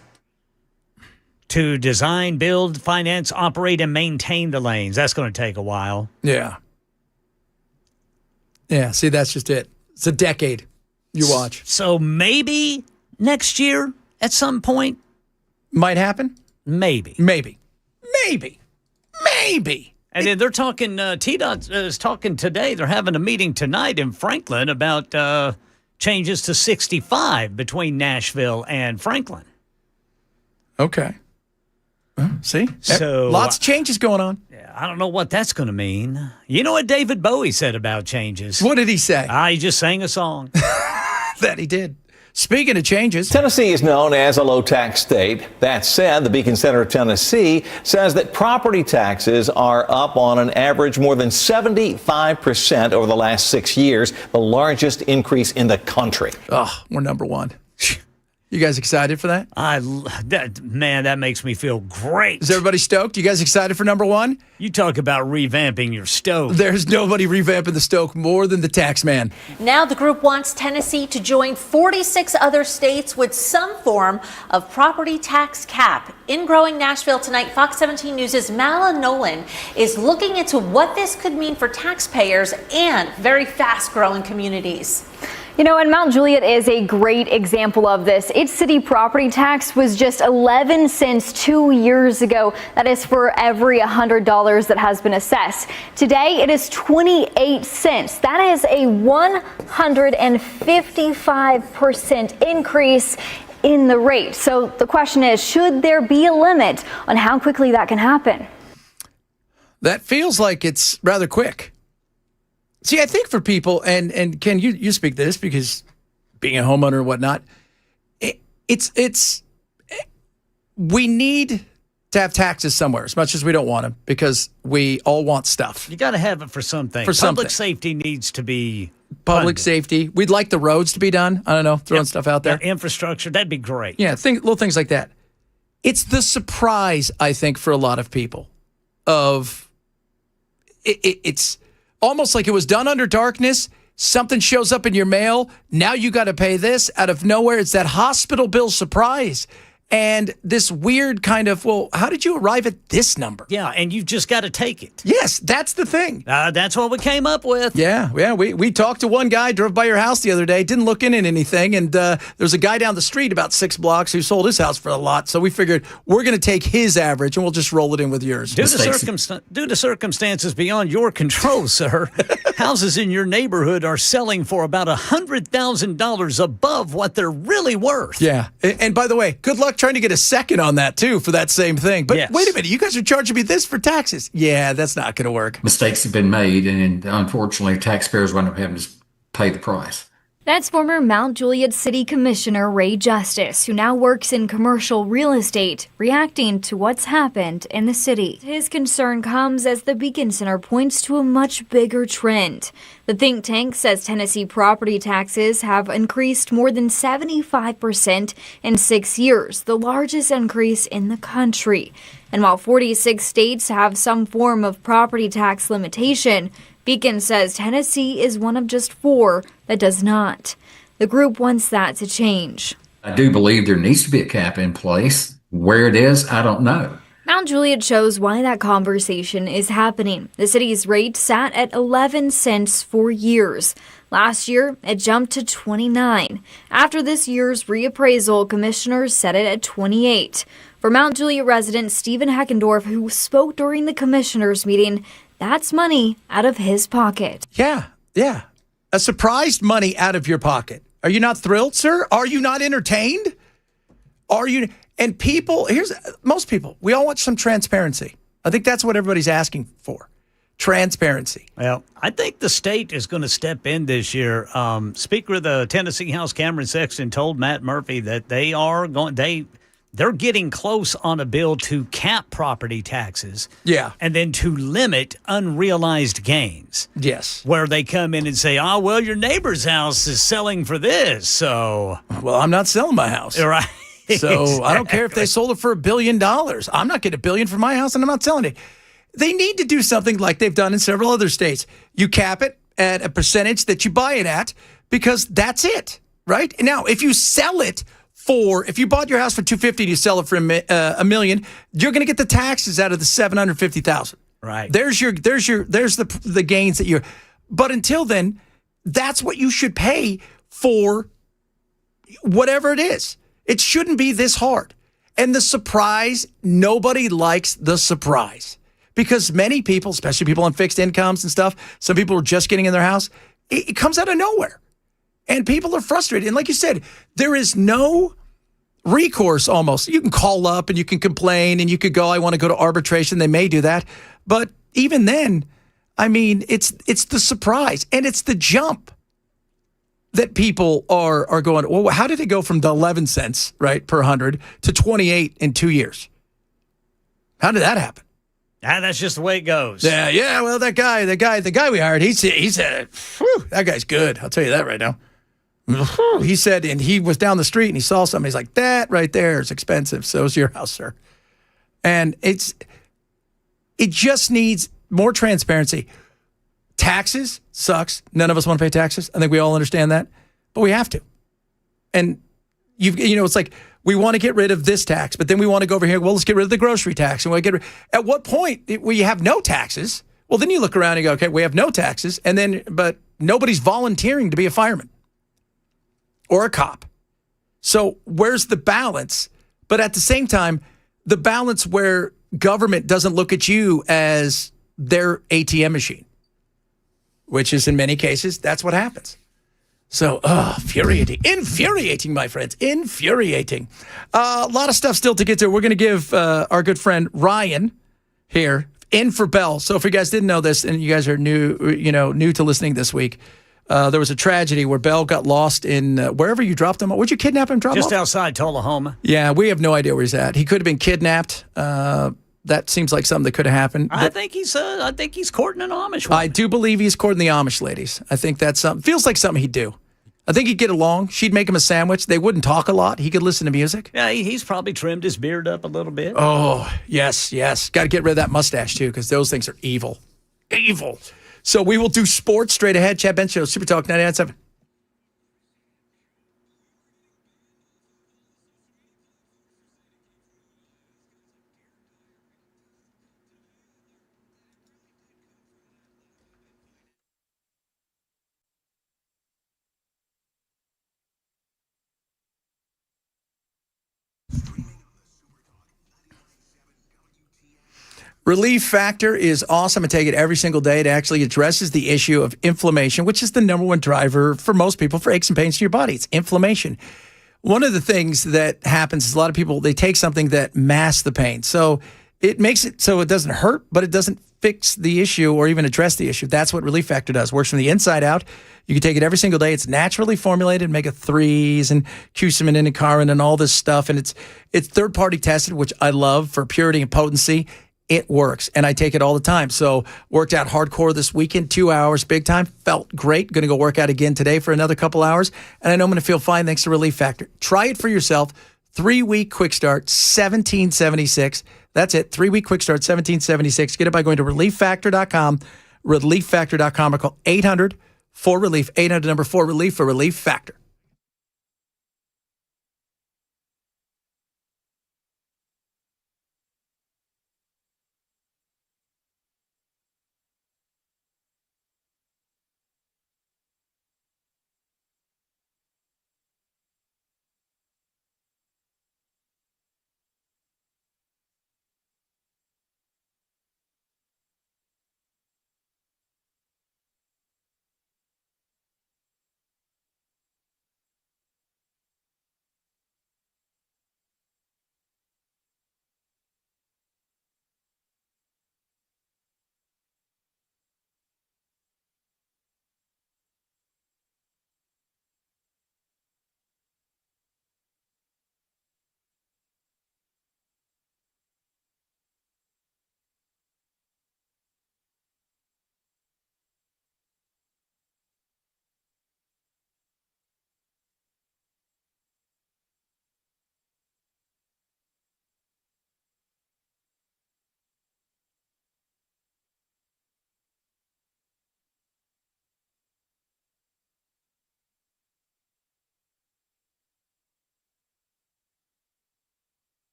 Speaker 1: to design, build, finance, operate, and maintain the lanes. That's going to take a while.
Speaker 3: Yeah. Yeah, see, that's just it. It's a decade. You watch.
Speaker 1: So maybe next year at some point.
Speaker 3: Might happen?
Speaker 1: Maybe. And then they're talking, TDOT is talking today. They're having a meeting tonight in Franklin about changes to 65 between Nashville and Franklin.
Speaker 3: Okay. See?
Speaker 1: So
Speaker 3: Lots of changes going on.
Speaker 1: I don't know what that's going to mean. You know what David Bowie said about changes?
Speaker 3: What did he say?
Speaker 1: He just sang a song.
Speaker 3: That he did. Speaking of changes.
Speaker 7: Tennessee is known as a low-tax state. That said, the Beacon Center of Tennessee says that property taxes are up on an average more than 75% over the last 6 years, the largest increase in the country.
Speaker 3: Oh, we're number one. You guys excited for that?
Speaker 1: That makes me feel great.
Speaker 3: Is everybody stoked? You guys excited for number one?
Speaker 1: You talk about revamping your stove.
Speaker 3: There's nobody revamping the stove more than the tax man.
Speaker 8: Now the group wants Tennessee to join 46 other states with some form of property tax cap. In Growing Nashville tonight, Fox 17 News' Mala Nolan is looking into what this could mean for taxpayers and very fast-growing communities.
Speaker 9: You know, and Mount Juliet is a great example of this. Its city property tax was just 11 cents 2 years ago. That is for every $100 that has been assessed. Today, it is 28 cents. That is a 155% increase in the rate. So the question is, should there be a limit on how quickly that can happen?
Speaker 3: That feels like it's rather quick. See, I think for people, and Ken, you speak to this because being a homeowner and whatnot, we need to have taxes somewhere as much as we don't want them because we all want stuff.
Speaker 1: You got to have it for something. Public safety needs to be
Speaker 3: public
Speaker 1: funded.
Speaker 3: safety. We'd like the roads to be done. I don't know, throwing stuff out there.
Speaker 1: Infrastructure, that'd be great.
Speaker 3: Yeah, little things like that. It's the surprise, I think, for a lot of people of it's almost like it was done under darkness. Something shows up in your mail. Now you got to pay this out of nowhere. It's that hospital bill surprise. And this weird kind of, well, how did you arrive at this number?
Speaker 1: Yeah, and you've just got to take it.
Speaker 3: Yes, that's the thing.
Speaker 1: That's what we came up with.
Speaker 3: Yeah. We talked to one guy, drove by your house the other day, didn't look in at anything. And there's a guy down the street about 6 blocks who sold his house for a lot. So we figured we're going to take his average and we'll just roll it in with yours.
Speaker 1: Due to circumstances beyond your control, sir, houses in your neighborhood are selling for about $100,000 above what they're really worth.
Speaker 3: Yeah. And by the way, good luck trying to get a second on that, too, for that same thing. But Wait a minute, you guys are charging me this for taxes. Yeah, that's not going to work.
Speaker 10: Mistakes have been made, and unfortunately, taxpayers wind up having to pay the price.
Speaker 9: That's former Mount Juliet City Commissioner Ray Justice, who now works in commercial real estate, reacting to what's happened in the city. His concern comes as the Beacon Center points to a much bigger trend. The think tank says Tennessee property taxes have increased more than 75% in 6 years, the largest increase in the country. And while 46 states have some form of property tax limitation, Beacon says Tennessee is one of just 4 that does not. The group wants that to change.
Speaker 10: I do believe there needs to be a cap in place. Where it is, I don't know.
Speaker 9: Mount Juliet shows why that conversation is happening. The city's rate sat at 11 cents for years. Last year, it jumped to 29. After this year's reappraisal, commissioners set it at 28. For Mount Juliet resident Stephen Heckendorf, who spoke during the commissioners' meeting, that's money out of his pocket.
Speaker 3: Yeah. A surprised money out of your pocket. Are you not thrilled, sir? Are you not entertained? Are you? And people, most people, we all want some transparency. I think that's what everybody's asking for. Transparency.
Speaker 1: Well, I think the state is going to step in this year. Speaker of the Tennessee House, Cameron Sexton, told Matt Murphy that they're getting close on a bill to cap property taxes.
Speaker 3: Yeah.
Speaker 1: And then to limit unrealized gains.
Speaker 3: Yes.
Speaker 1: Where they come in and say, oh, well, your neighbor's house is selling for this, so.
Speaker 3: Well, I'm not selling my house.
Speaker 1: Right.
Speaker 3: So
Speaker 1: Exactly.
Speaker 3: I don't care if they sold it for $1 billion. I'm not getting $1 billion for my house and I'm not selling it. They need to do something like they've done in several other states. You cap it at a percentage that you buy it at because that's it, right? Now, if you sell it if you bought your house for $250 and you sell it for $1 million, you're going to get the taxes out of the $750,000.
Speaker 1: Right.
Speaker 3: There's the gains that you're. But until then, that's what you should pay for whatever it is. It shouldn't be this hard. And the surprise, nobody likes the surprise because many people, especially people on fixed incomes and stuff, some people are just getting in their house. It comes out of nowhere. And people are frustrated. And like you said, there is no recourse almost. You can call up and you can complain and you could go, I want to go to arbitration. They may do that. But even then, I mean, it's the surprise and it's the jump that people are going, well, how did it go from the 11 cents, right, per 100 to 28 in 2 years? How did that happen?
Speaker 1: That's just the way it goes.
Speaker 3: Yeah. Well, the guy we hired, he said, whew, that guy's good. I'll tell you that right now. He said, and he was down the street and he saw something. He's like, that right there is expensive. So is your house, sir. And it just needs more transparency. Taxes sucks. None of us want to pay taxes. I think we all understand that, but we have to. And it's like we want to get rid of this tax, but then we want to go over here. Well, let's get rid of the grocery tax. And at what point we have no taxes? Well, then you look around and you go, okay, we have no taxes, but nobody's volunteering to be a fireman or a cop. So where's the balance? But at the same time, the balance where government doesn't look at you as their ATM machine, which is in many cases, that's what happens. So, infuriating, my friends, infuriating. A lot of stuff still to get to. We're going to give our good friend Ryan here in for Bell. So if you guys didn't know this and you guys are new to listening this week, there was a tragedy where Bell got lost in wherever you dropped him. Would you kidnap him?
Speaker 1: Just outside Tullahoma.
Speaker 3: Yeah, we have no idea where he's at. He could have been kidnapped. That seems like something that could have happened.
Speaker 1: I think he's courting an Amish woman.
Speaker 3: I do believe he's courting the Amish ladies. I think that's something. Feels like something he'd do. I think he'd get along. She'd make him a sandwich. They wouldn't talk a lot. He could listen to music.
Speaker 1: Yeah, he's probably trimmed his beard up a little bit.
Speaker 3: Oh, yes. Got to get rid of that mustache, too, because those things are evil. Evil. So we will do sports straight ahead. Chad Ben Show, Super Talk 99.7. Relief Factor is awesome. I take it every single day. It actually addresses the issue of inflammation, which is the number one driver for most people for aches and pains in your body. It's inflammation. One of the things that happens is a lot of people, they take something that masks the pain. So it makes it so it doesn't hurt, but it doesn't fix the issue or even address the issue. That's what Relief Factor does. Works from the inside out. You can take it every single day. It's naturally formulated, omega-3s and cusamine and ikarin and all this stuff. And it's third-party tested, which I love for purity and potency. It works, and I take it all the time. So worked out hardcore this weekend, 2 hours, big time. Felt great. Going to go work out again today for another couple hours, and I know I'm going to feel fine thanks to Relief Factor. Try it for yourself. 3-week quick start, $17.76. That's it. 3-week quick start, $17.76. Get it by going to relieffactor.com, relieffactor.com, or call 800-4RELIEF, 800-4RELIEF for Relief Factor.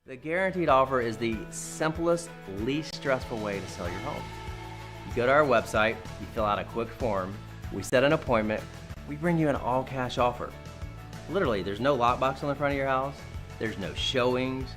Speaker 11: The guaranteed offer is the simplest, least stressful way to sell your home. You go to our website, you fill out a quick form, we set an appointment, we bring you an all-cash offer. Literally, there's no lockbox on the front of your house, there's no showings,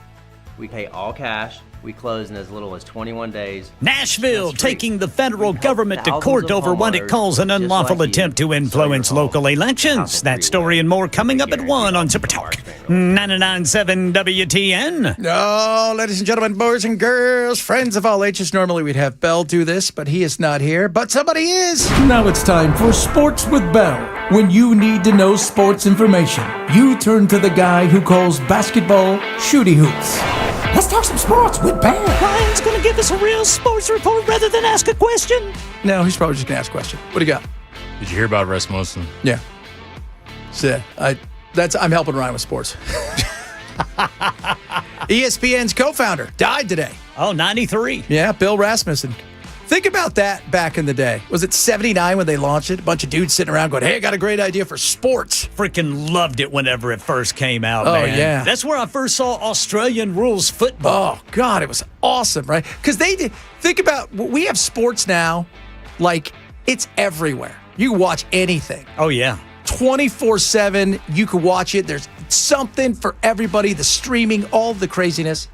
Speaker 11: we pay all cash, we close in as little as 21 days.
Speaker 1: Nashville taking the federal government to court over what it calls an unlawful attempt to influence local elections. That story and more coming up at 1 on Super Talk 99.7 WTN.
Speaker 3: Oh, ladies and gentlemen, boys and girls, friends of all ages. Normally we'd have Bell do this, but he is not here. But somebody is.
Speaker 12: Now it's time for Sports with Bell. When you need to know sports information, you turn to the guy who calls basketball shooty hoops. Let's talk some sports with Bell.
Speaker 1: Ryan's going to give us a real sports report rather than ask a question.
Speaker 3: No, he's probably just going to ask a question. What do you got?
Speaker 4: Did you hear about Rasmussen?
Speaker 3: Yeah. So, I'm helping Ryan with sports. ESPN's co-founder died today.
Speaker 1: Oh, 93.
Speaker 3: Yeah, Bill Rasmussen. Think about that back in the day. Was it 79 when they launched it? A bunch of dudes sitting around going, hey, I got a great idea for sports.
Speaker 1: Freaking loved it whenever it first came out,
Speaker 3: man.
Speaker 1: Oh, yeah. That's where I first saw Australian rules football.
Speaker 3: Oh, God, it was awesome, right? Because they did. Think about, we have sports now, like, it's everywhere. You can watch anything.
Speaker 1: Oh, yeah.
Speaker 3: 24/7, you can watch it. There's something for everybody, the streaming, all the craziness.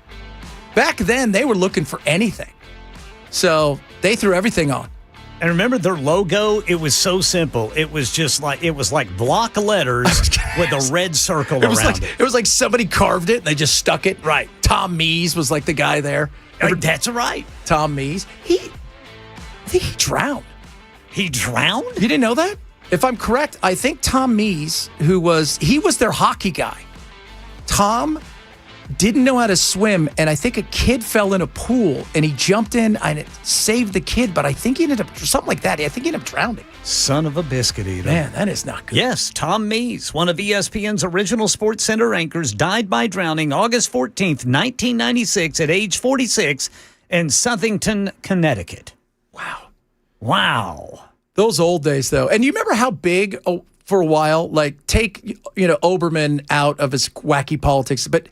Speaker 3: Back then, they were looking for anything. So they threw everything on.
Speaker 1: And remember their logo? It was so simple. It was just like, it was like block letters with a red circle around it.
Speaker 3: It was like somebody carved it and they just stuck it.
Speaker 1: Right.
Speaker 3: Tom Mees was like the guy there.
Speaker 1: That's right.
Speaker 3: Tom Mees. I think he drowned.
Speaker 1: He drowned?
Speaker 3: You didn't know that? If I'm correct, I think Tom Mees, he was their hockey guy. Tom didn't know how to swim, and I think a kid fell in a pool, and he jumped in and it saved the kid, but I think he ended up, something like that. I think he ended up drowning.
Speaker 1: Son of a biscuit eater.
Speaker 3: Man, that is not good.
Speaker 1: Yes, Tom Mees, one of ESPN's original Sports Center anchors, died by drowning August 14th, 1996, at age 46 in Southington, Connecticut. Wow.
Speaker 3: Those old days, though. And you remember how big, for a while, like, take, Oberman out of his wacky politics, but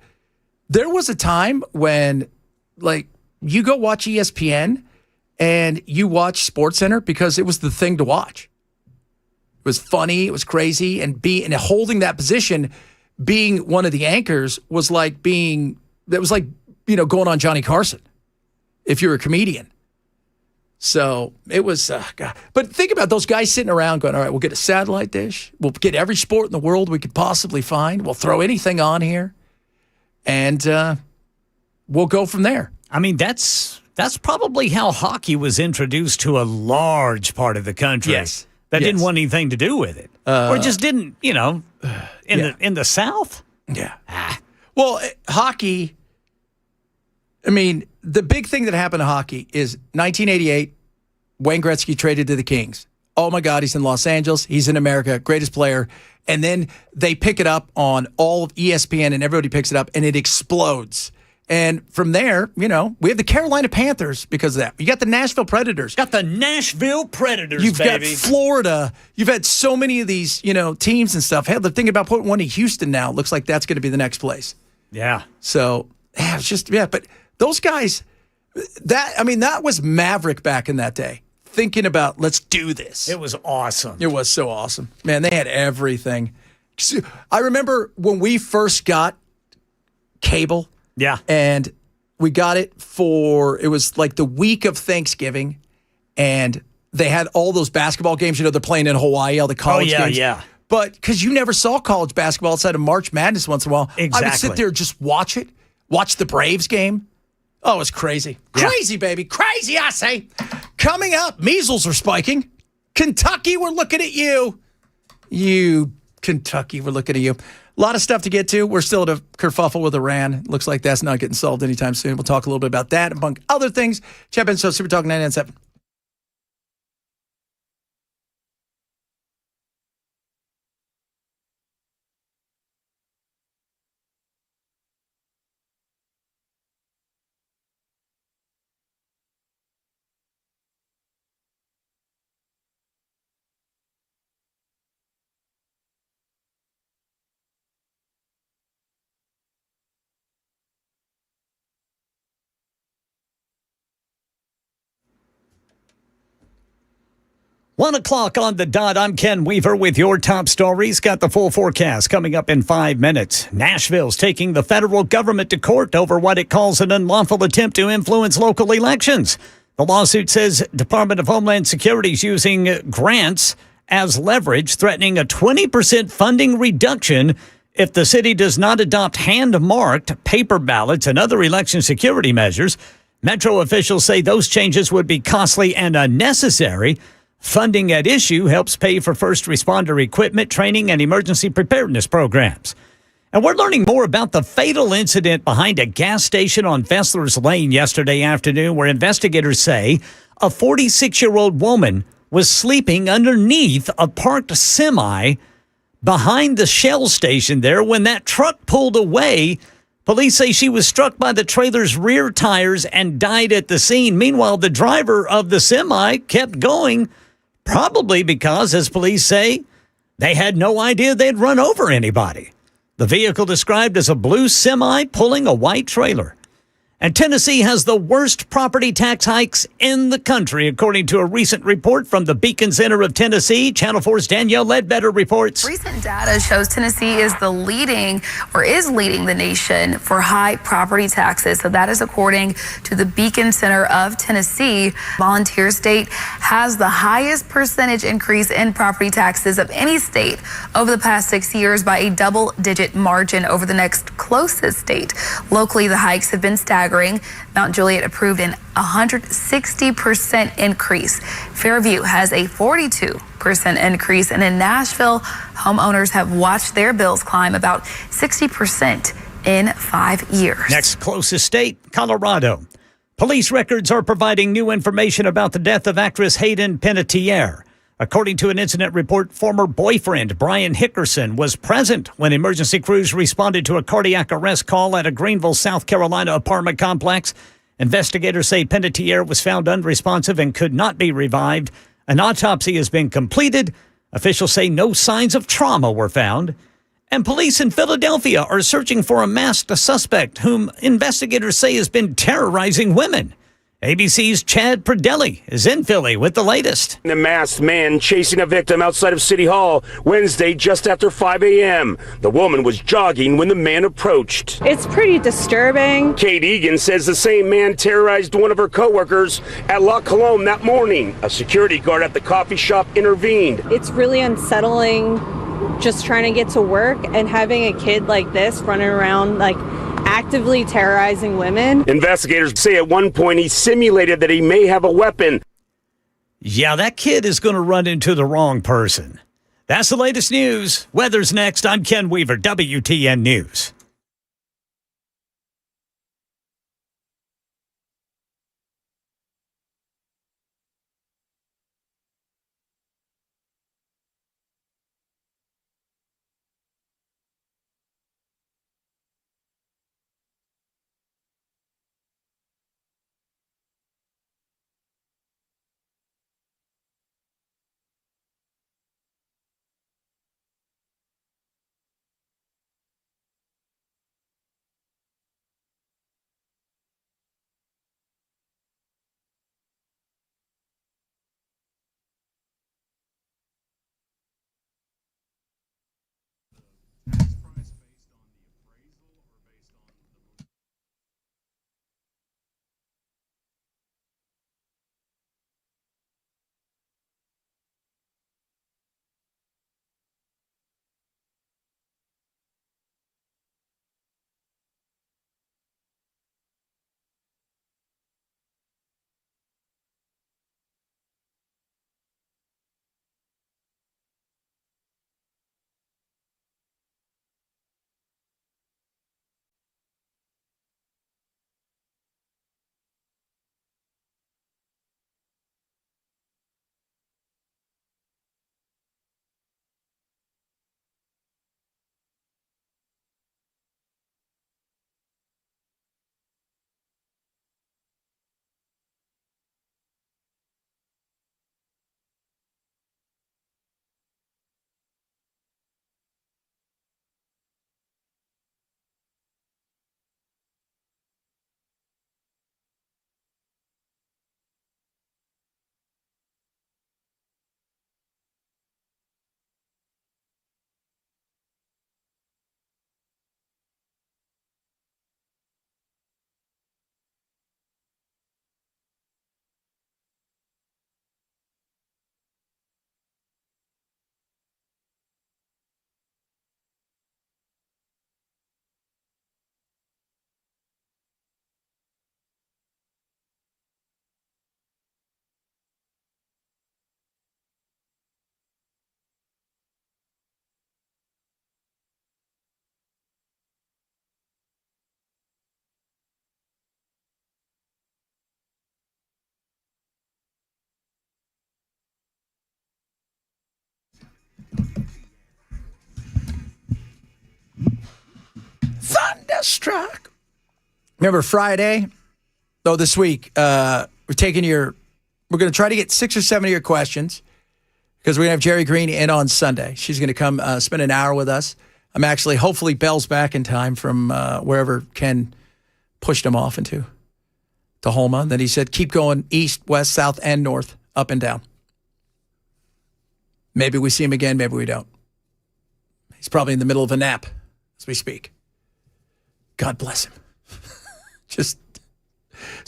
Speaker 3: there was a time when, like, you go watch ESPN and you watch SportsCenter because it was the thing to watch. It was funny, it was crazy, and holding that position, being one of the anchors was like going on Johnny Carson if you're a comedian. So it was, God. But think about those guys sitting around going, all right, we'll get a satellite dish. We'll get every sport in the world we could possibly find. We'll throw anything on here. And we'll go from there.
Speaker 1: I mean, that's probably how hockey was introduced to a large part of the country.
Speaker 3: Yes.
Speaker 1: That didn't want anything to do with it. Or just didn't, in the South.
Speaker 3: Yeah. Well, hockey, I mean, the big thing that happened to hockey is 1988, Wayne Gretzky traded to the Kings. Oh, my God, he's in Los Angeles. He's in America. Greatest player. And then they pick it up on all of ESPN, and everybody picks it up, and it explodes. And from there, we have the Carolina Panthers because of that. You got the Nashville Predators.
Speaker 1: Got the Nashville Predators,
Speaker 3: You've
Speaker 1: baby.
Speaker 3: got Florida. You've had so many of these, teams and stuff. Hell, they're thinking about putting one in Houston now. Looks like that's going to be the next place.
Speaker 1: Yeah.
Speaker 3: So, it's just, but those guys, that was Maverick back in that day. Thinking about, let's do this.
Speaker 1: It was awesome.
Speaker 3: It was so awesome. Man, they had everything. I remember when we first got cable.
Speaker 1: Yeah.
Speaker 3: And we got it it was like the week of Thanksgiving, and they had all those basketball games. They're playing in Hawaii, all the college games.
Speaker 1: Yeah.
Speaker 3: But because you never saw college basketball outside of March Madness once in a while,
Speaker 1: exactly.
Speaker 3: I would sit there and just watch it, watch the Braves game. Oh, it was crazy.
Speaker 1: Yeah.
Speaker 3: Crazy, baby. Crazy, I say. Coming up, measles are spiking. Kentucky, we're looking at you. Kentucky, we're looking at you. A lot of stuff to get to. We're still at a kerfuffle with Iran. Looks like that's not getting solved anytime soon. We'll talk a little bit about that, among other things. Chap in, so Super Talk 997.
Speaker 1: 1 o'clock on the dot. I'm Ken Weaver with your top stories. Got the full forecast coming up in 5 minutes. Nashville's taking the federal government to court over what it calls an unlawful attempt to influence local elections. The lawsuit says Department of Homeland Security is using grants as leverage, threatening a 20% funding reduction if the city does not adopt hand-marked paper ballots and other election security measures. Metro officials say those changes would be costly and unnecessary. Funding at issue helps pay for first responder equipment, training, and emergency preparedness programs. And we're learning more about the fatal incident behind a gas station on Fessler's Lane yesterday afternoon, where investigators say a 46-year-old woman was sleeping underneath a parked semi behind the Shell station there when that truck pulled away. Police say she was struck by the trailer's rear tires and died at the scene. Meanwhile, the driver of the semi kept going, probably because, as police say, they had no idea they'd run over anybody. The vehicle described as a blue semi pulling a white trailer. And Tennessee has the worst property tax hikes in the country, according to a recent report from the Beacon Center of Tennessee. Channel 4's Danielle Ledbetter reports.
Speaker 13: Recent data shows Tennessee is leading the nation for high property taxes. So that is according to the Beacon Center of Tennessee. Volunteer state has the highest percentage increase in property taxes of any state over the past 6 years by a double-digit margin over the next closest state. Locally, the hikes have been staggering. Mount Juliet approved an 160% increase. Fairview has a 42% increase. And in Nashville, homeowners have watched their bills climb about 60% in 5 years.
Speaker 1: Next closest state, Colorado. Police records are providing new information about the death of actress Hayden Panettiere. According to an incident report, former boyfriend Brian Hickerson was present when emergency crews responded to a cardiac arrest call at a Greenville, South Carolina apartment complex. Investigators say Panettiere was found unresponsive and could not be revived. An autopsy has been completed. Officials say no signs of trauma were found. And police in Philadelphia are searching for a masked suspect whom investigators say has been terrorizing women. ABC's Chad Pradelli is in Philly with the latest.
Speaker 14: The masked man chasing a victim outside of City Hall Wednesday just after 5 a.m. The woman was jogging when the man approached.
Speaker 15: It's pretty disturbing.
Speaker 14: Kate Egan says the same man terrorized one of her coworkers at La Colombe that morning. A security guard at the coffee shop intervened.
Speaker 15: It's really unsettling just trying to get to work and having a kid like this running around actively terrorizing women.
Speaker 14: Investigators say at one point he simulated that he may have a weapon.
Speaker 1: Yeah, that kid is going to run into the wrong person. That's the latest news. Weather's next. I'm Ken Weaver, WTN News.
Speaker 3: Fast track. Remember Friday? Oh, this week, we're going to try to get 6 or 7 of your questions because we're going to have Jerry Green in on Sunday. She's going to come spend an hour with us. I'm actually, hopefully, Bell's back in time from wherever Ken pushed him off into Homa. Then he said, keep going east, west, south, and north, up and down. Maybe we see him again, maybe we don't. He's probably in the middle of a nap as we speak. God bless him.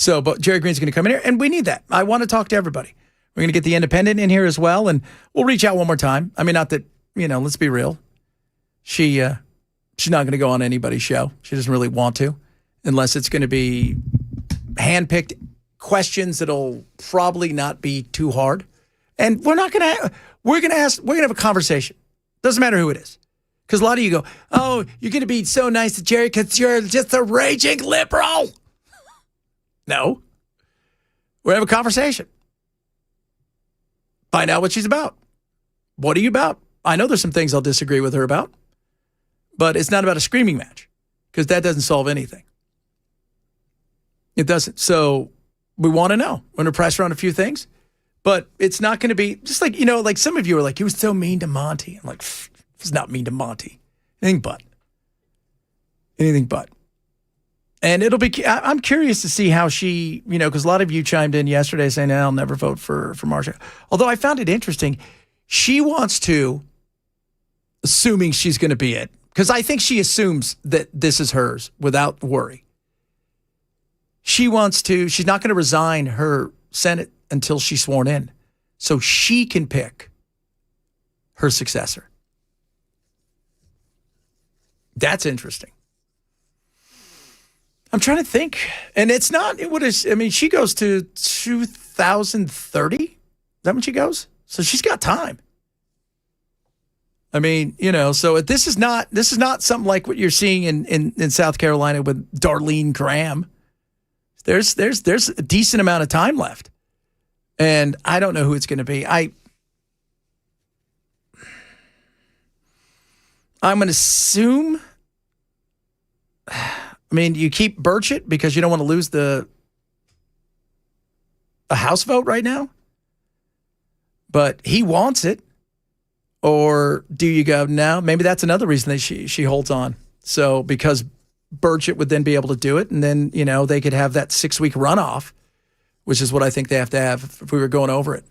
Speaker 3: But Jerry Green's going to come in here, and we need that. I want to talk to everybody. We're going to get the independent in here as well, and we'll reach out one more time. I mean, not that, let's be real. She's not going to go on anybody's show. She doesn't really want to, unless it's going to be handpicked questions that'll probably not be too hard. And we're going to have a conversation. Doesn't matter who it is. Because a lot of you go, oh, you're going to be so nice to Jerry because you're just a raging liberal. No. We're going to have a conversation. Find out what she's about. What are you about? I know there's some things I'll disagree with her about. But it's not about a screaming match. Because that doesn't solve anything. It doesn't. So we want to know. We're going to press her on a few things. But it's not going to be, just like, like some of you are like, he was so mean to Monty. I'm like, he's not mean to Monty. Anything but. And it'll be, I'm curious to see how she, because a lot of you chimed in yesterday saying, I'll never vote for Marsha. Although I found it interesting. She wants to, assuming she's going to be it, because I think she assumes that this is hers without worry. She's not going to resign her Senate until she's sworn in. So she can pick her successor. That's interesting. I'm trying to think. And it's not, she goes to 2030. Is that when she goes? So she's got time. So this is not something like what you're seeing in South Carolina with Darlene Graham. There's a decent amount of time left. And I don't know who it's going to be. I'm going to assume, you keep Burchett because you don't want to lose a House vote right now. But he wants it. Or do you go, no? Maybe that's another reason that she holds on. So because Burchett would then be able to do it, and then, they could have that 6-week runoff, which is what I think they have to have if we were going over it.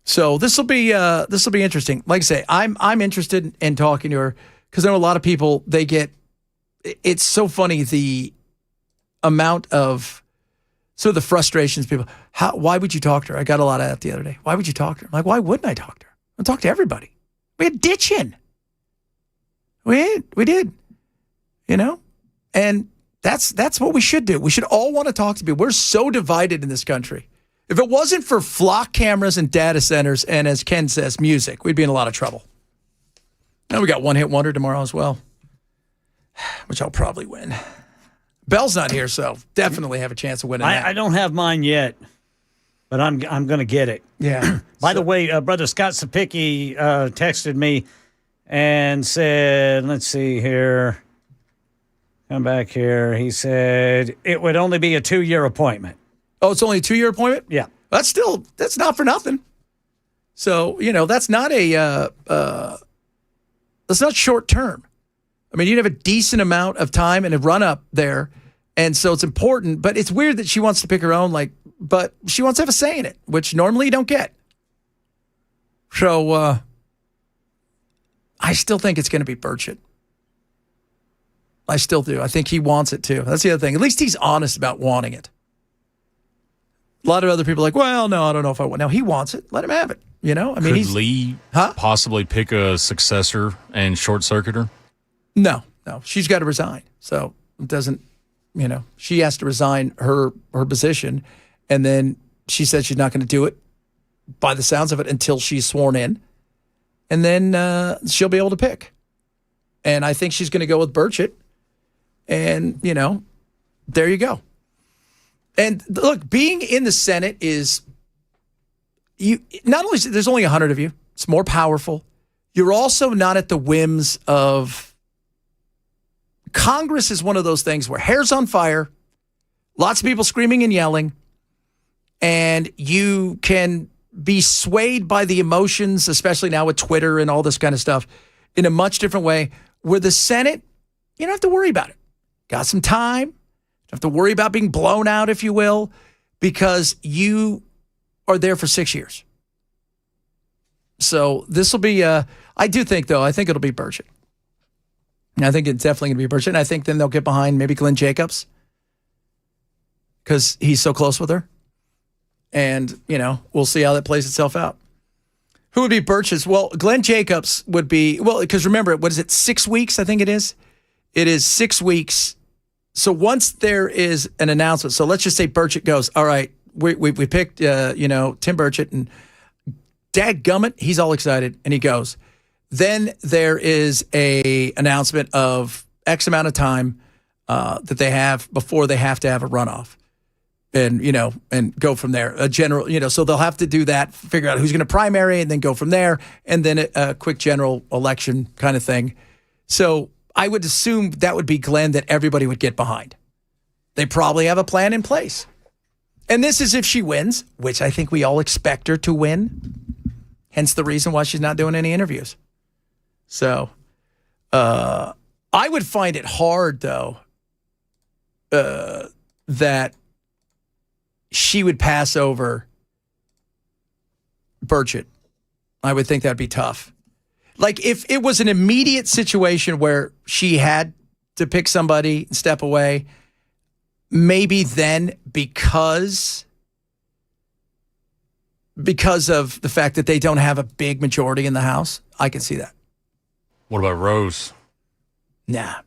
Speaker 3: So this will be interesting. Like I say, I'm interested in talking to her because I know a lot of people, it's so funny the amount of the frustrations people. Why would you talk to her? I got a lot of that the other day. Why would you talk to her? I'm like, why wouldn't I talk to her? I'll talk to everybody. We had ditching. We did. And that's what we should do. We should all want to talk to people. We're so divided in this country. If it wasn't for flock cameras and data centers, and as Ken says, music, we'd be in a lot of trouble. Now we got One Hit Wonder tomorrow as well, which I'll probably win. Bell's not here, so definitely have a chance of winning that.
Speaker 1: I don't have mine yet, but I'm going to get it.
Speaker 3: Yeah.
Speaker 1: By the way, Brother Scott Sapicki texted me and said, let's see here. Come back here. He said it would only be a 2-year appointment.
Speaker 3: Oh, it's only a 2-year appointment?
Speaker 1: Yeah.
Speaker 3: That's not for nothing. So, that's not that's not short term. You'd have a decent amount of time and a run up there. And so it's important, but it's weird that she wants to pick her own, but she wants to have a say in it, which normally you don't get. So, I still think it's going to be Burchett. I still do. I think he wants it too. That's the other thing. At least he's honest about wanting it. A lot of other people are like, well, no, I don't know if I want. No, he wants it. Let him have it.
Speaker 4: Could Lee possibly pick a successor and short circuit her?
Speaker 3: No. She's got to resign. So it doesn't, she has to resign her position. And then she said she's not going to do it by the sounds of it until she's sworn in. And then she'll be able to pick. And I think she's going to go with Burchett. And, there you go. And look, being in the Senate is, not only there's only 100 of you, it's more powerful. You're also not at the whims of Congress is one of those things where hair's on fire, lots of people screaming and yelling, and you can be swayed by the emotions, especially now with Twitter and all this kind of stuff, in a much different way. Where the Senate, you don't have to worry about it. Got some time. Don't have to worry about being blown out, if you will, because you are there for 6 years. So this will be, I do think, though, I think it'll be Burchett. I think it's definitely going to be Burchett. And I think then they'll get behind maybe Glenn Jacobs because he's so close with her. And, we'll see how that plays itself out. Who would be Burchett's? Well, Glenn Jacobs would be, because remember, what is it, 6 weeks, I think it is? It is 6 weeks. So once there is an announcement, so let's just say Burchett goes, all right, we picked, Tim Burchett, and dadgummit, he's all excited, and he goes. Then there is a announcement of X amount of time that they have before they have to have a runoff. And, and go from there. A general, so they'll have to do that, figure out who's going to primary and then go from there. And then a quick general election kind of thing. So I would assume that would be Glenn that everybody would get behind. They probably have a plan in place. And this is if she wins, which I think we all expect her to win. Hence the reason why she's not doing any interviews. So I would find it hard, though, that she would pass over Burchett. I would think that'd be tough. Like if it was an immediate situation where she had to pick somebody and step away, maybe then because of the fact that they don't have a big majority in the House, I can see that.
Speaker 4: What about Rose?
Speaker 3: Nah.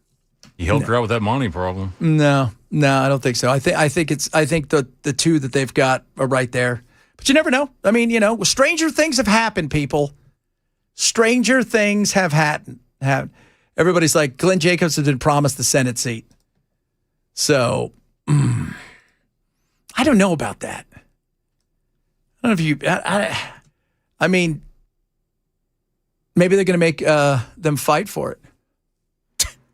Speaker 4: You helped her out with that money problem.
Speaker 3: No, I don't think so. I think the two that they've got are right there. But you never know. I mean, stranger things have happened, people. Stranger things have happened. Everybody's like, Glenn Jacobs has been promised the Senate seat. So, I don't know about that. I don't know if you, I mean, maybe they're going to make them fight for it.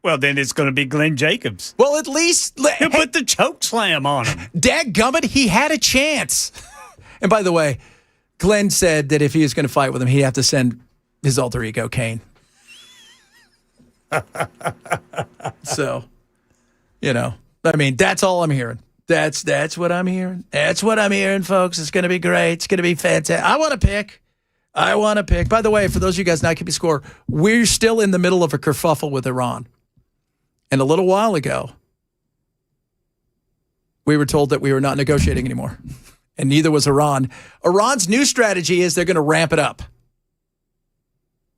Speaker 1: Well, then it's going to be Glenn Jacobs.
Speaker 3: Well, at least
Speaker 1: he'll put the choke slam on him.
Speaker 3: Dadgummit, he had a chance. And by the way, Glenn said that if he was going to fight with him, he'd have to send his alter ego, Kane. So, I mean, that's all I'm hearing. That's what I'm hearing. That's what I'm hearing, folks. It's going to be great. It's going to be fantastic. I want to pick. By the way, for those of you guys not keeping score, we're still in the middle of a kerfuffle with Iran. And a little while ago, we were told that we were not negotiating anymore. And neither was Iran. Iran's new strategy is they're going to ramp it up.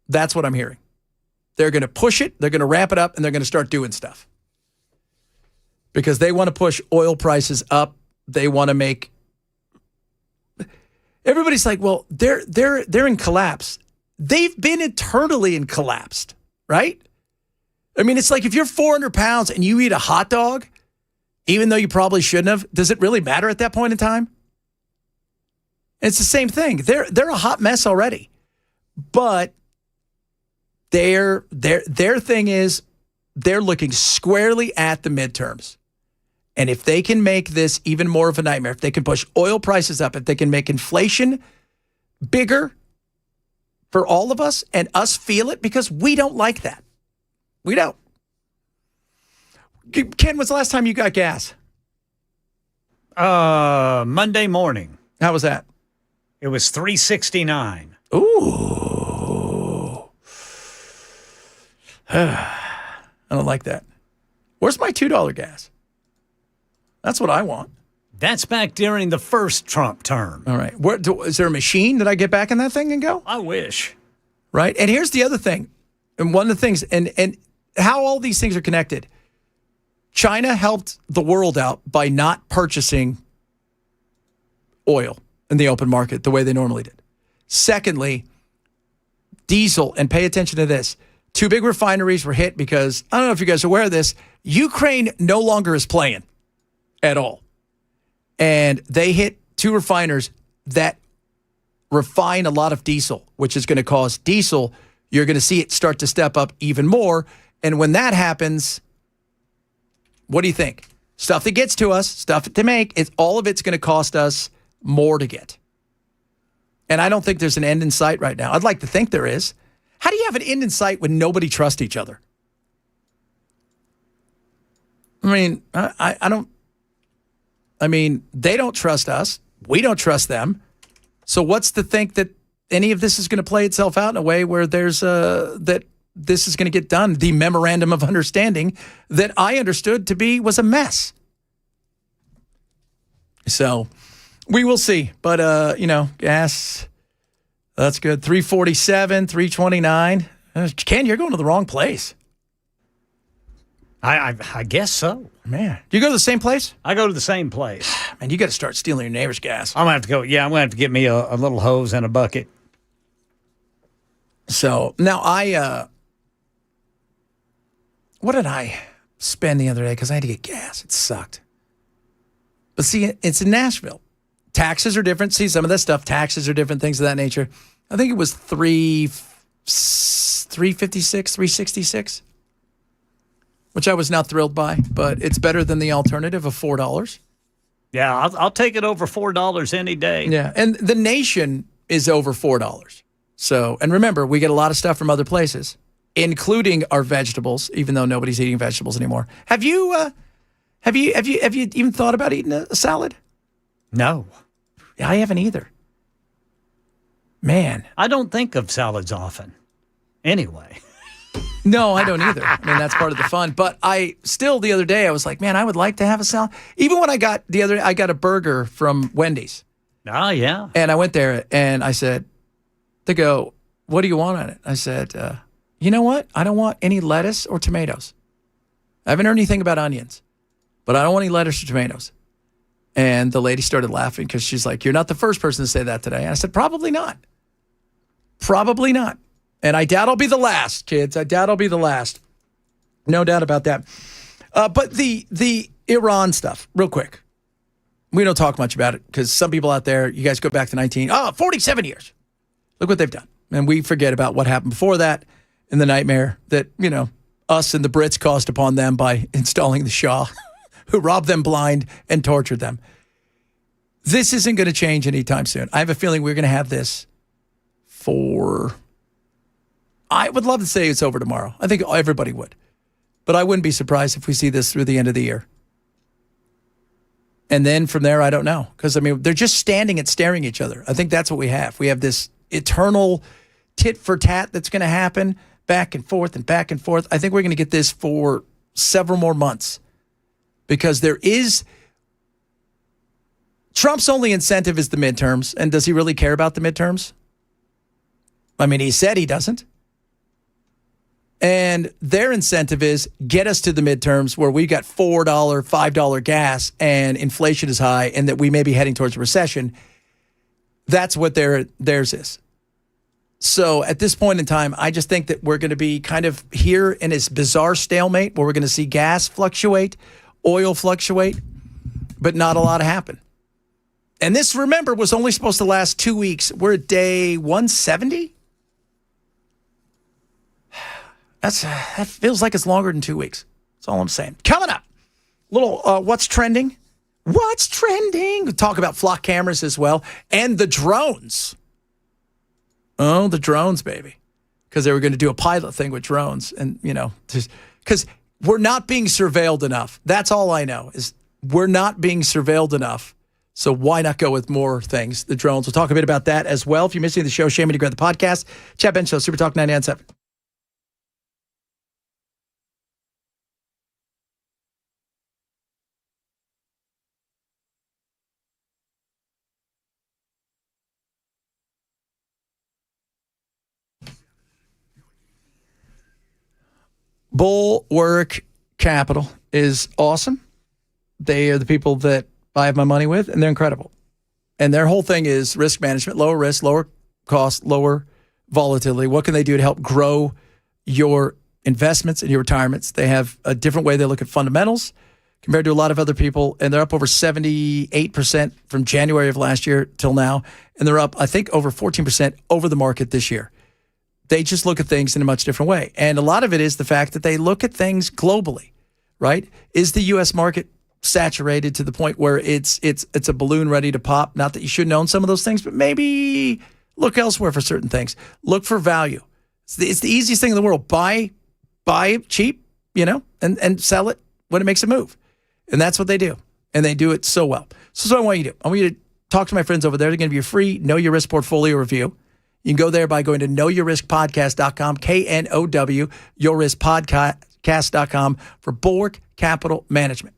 Speaker 3: That's what I'm hearing. They're going to push it, they're going to ramp it up, and they're going to start doing stuff. Because they want to push oil prices up. They want to make... Everybody's like, well, they're in collapse. They've been eternally in collapsed, right? I mean, it's like if you're 400 pounds and you eat a hot dog, even though you probably shouldn't have, does it really matter at that point in time? It's the same thing. They're a hot mess already. But their thing is they're looking squarely at the midterms. And if they can make this even more of a nightmare, if they can push oil prices up, if they can make inflation bigger for all of us and us feel it, because we don't like that. We don't. Ken, when's the last time you got gas?
Speaker 1: Monday morning.
Speaker 3: How was that?
Speaker 1: It was $3.69.
Speaker 3: Ooh. I don't like that. Where's my $2 gas? That's what I want.
Speaker 1: That's back during the first Trump term.
Speaker 3: All right. Is there a machine that I get back in that thing and go?
Speaker 1: I wish.
Speaker 3: Right. And here's the other thing. And one of the things, and how all these things are connected. China helped the world out by not purchasing oil in the open market the way they normally did. Secondly, diesel, and pay attention to this. 2 big refineries were hit because, I don't know if you guys are aware of this, Ukraine no longer is playing at all. And they hit 2 refiners that refine a lot of diesel, which is going to cause diesel. You're going to see it start to step up even more. And when that happens, What do you think? Stuff that gets to us, stuff to make, all of it's going to cost us more to get. And I don't think there's an end in sight right now. I'd like to think there is. How do you have an end in sight when nobody trusts each other? I mean, I don't. I mean, they don't trust us. We don't trust them. So what's to think that any of this is going to play itself out in a way where there's that this is going to get done? The memorandum of understanding that I understood to be was a mess. So we will see. But, gas, that's good. 347, 329. Ken, you're going to the wrong place.
Speaker 1: I guess so.
Speaker 3: Man, do you go to the same place?
Speaker 1: I go to the same place.
Speaker 3: Man, you got to start stealing your neighbor's gas.
Speaker 1: I'm going to have to go. Yeah, I'm going to have to get me a little hose and a bucket.
Speaker 3: So now what did I spend the other day? Because I had to get gas. It sucked. But see, it's in Nashville. Taxes are different. See, some of that stuff, taxes are different, things of that nature. I think it was $356, $366. Which I was not thrilled by, but it's better than the alternative of $4.
Speaker 1: Yeah, I'll take it over $4 any day.
Speaker 3: Yeah, and the nation is over $4. So, and remember, we get a lot of stuff from other places, including our vegetables, even though nobody's eating vegetables anymore. Have you even thought about eating a salad?
Speaker 1: No.
Speaker 3: Yeah, I haven't either. Man.
Speaker 1: I don't think of salads often. Anyway.
Speaker 3: No, I don't either. I mean, that's part of the fun. But the other day, I was like, man, I would like to have a salad. Even when I got a burger from Wendy's.
Speaker 1: Oh, yeah.
Speaker 3: And I went there and I said, they go, what do you want on it? I said, you know what? I don't want any lettuce or tomatoes. I haven't heard anything about onions, but I don't want any lettuce or tomatoes. And the lady started laughing because she's like, you're not the first person to say that today. And I said, probably not. Probably not. And I doubt I'll be the last, kids. I doubt I'll be the last. No doubt about that. But the Iran stuff, real quick. We don't talk much about it because some people out there, you guys go back to 47 years. Look what they've done. And we forget about what happened before that and the nightmare that, us and the Brits caused upon them by installing the Shah, who robbed them blind and tortured them. This isn't going to change anytime soon. I have a feeling we're going to have this I would love to say it's over tomorrow. I think everybody would. But I wouldn't be surprised if we see this through the end of the year. And then from there, I don't know. Because, they're just standing and staring at each other. I think that's what we have. We have this eternal tit for tat that's going to happen back and forth and back and forth. I think we're going to get this for several more months. Because Trump's only incentive is the midterms. And does he really care about the midterms? He said he doesn't. And their incentive is get us to the midterms where we got $4, $5 gas and inflation is high and that we may be heading towards a recession. That's what theirs is. So at this point in time, I just think that we're going to be kind of here in this bizarre stalemate where we're going to see gas fluctuate, oil fluctuate, but not a lot happen. And this, remember, was only supposed to last 2 weeks. We're at day 170. That feels like it's longer than 2 weeks. That's all I'm saying. Coming up, little what's trending? What's trending? We'll talk about flock cameras as well. And the drones. Oh, the drones, baby. Because they were going to do a pilot thing with drones. And, because we're not being surveilled enough. That's all I know is we're not being surveilled enough. So why not go with more things? The drones. We'll talk a bit about that as well. If you're missing the show, shame me to grab the podcast. Chad Ben Show, Super Talk 99.7. Bulwark Capital is awesome. They are the people that I have my money with, and they're incredible. And their whole thing is risk management, lower risk, lower cost, lower volatility. What can they do to help grow your investments and your retirements? They have a different way they look at fundamentals compared to a lot of other people, and they're up over 78% from January of last year till now, and they're up, I think, over 14% over the market this year. They just look at things in a much different way. And a lot of it is the fact that they look at things globally. right? Is the U.S. market saturated to the point where it's a balloon ready to pop? Not that you shouldn't own some of those things, but maybe look elsewhere for certain things. Look for value. It's the easiest thing in the world. Buy cheap, and sell it when it makes a move. And that's what they do. And they do it so well. So what I want you to do. I want you to talk to my friends over there. They're going to give you a free Know Your Risk portfolio review. You can go there by going to knowyourriskpodcast.com, KNOW, yourriskpodcast.com for Borg Capital Management.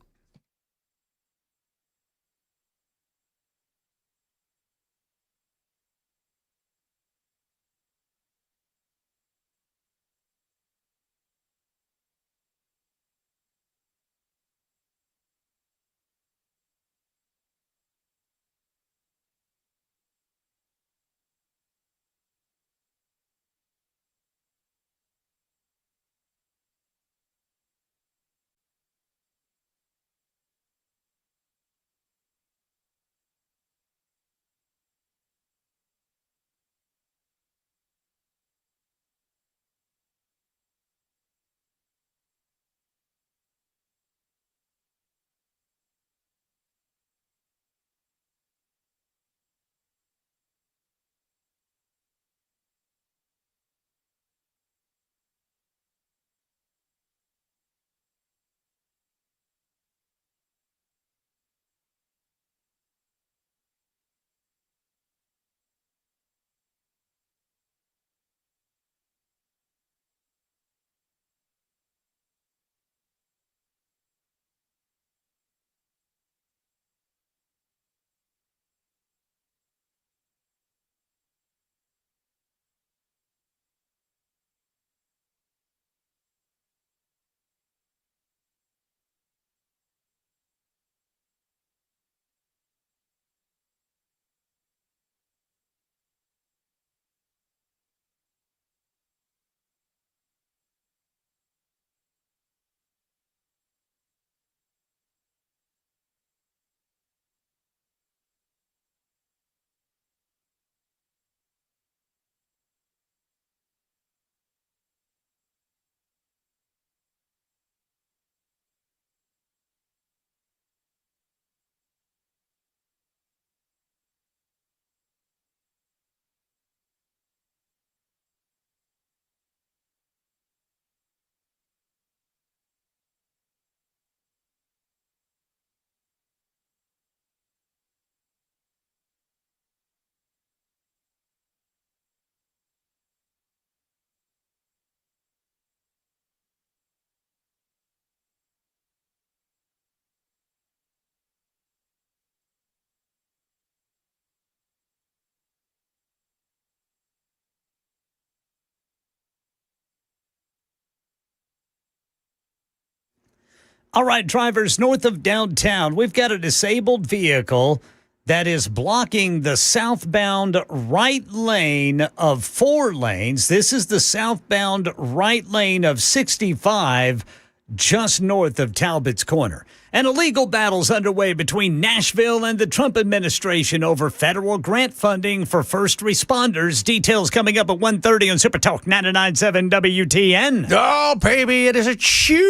Speaker 1: All right, drivers north of downtown, we've got a disabled vehicle that is blocking the southbound right lane of 4 lanes. This is the southbound right lane of 65, just north of Talbot's Corner. An illegal battle's underway between Nashville and the Trump administration over federal grant funding for first responders. Details coming up at 1:30 on Super Talk 99.7 WTN.
Speaker 3: Oh, baby, it is a Tuesday,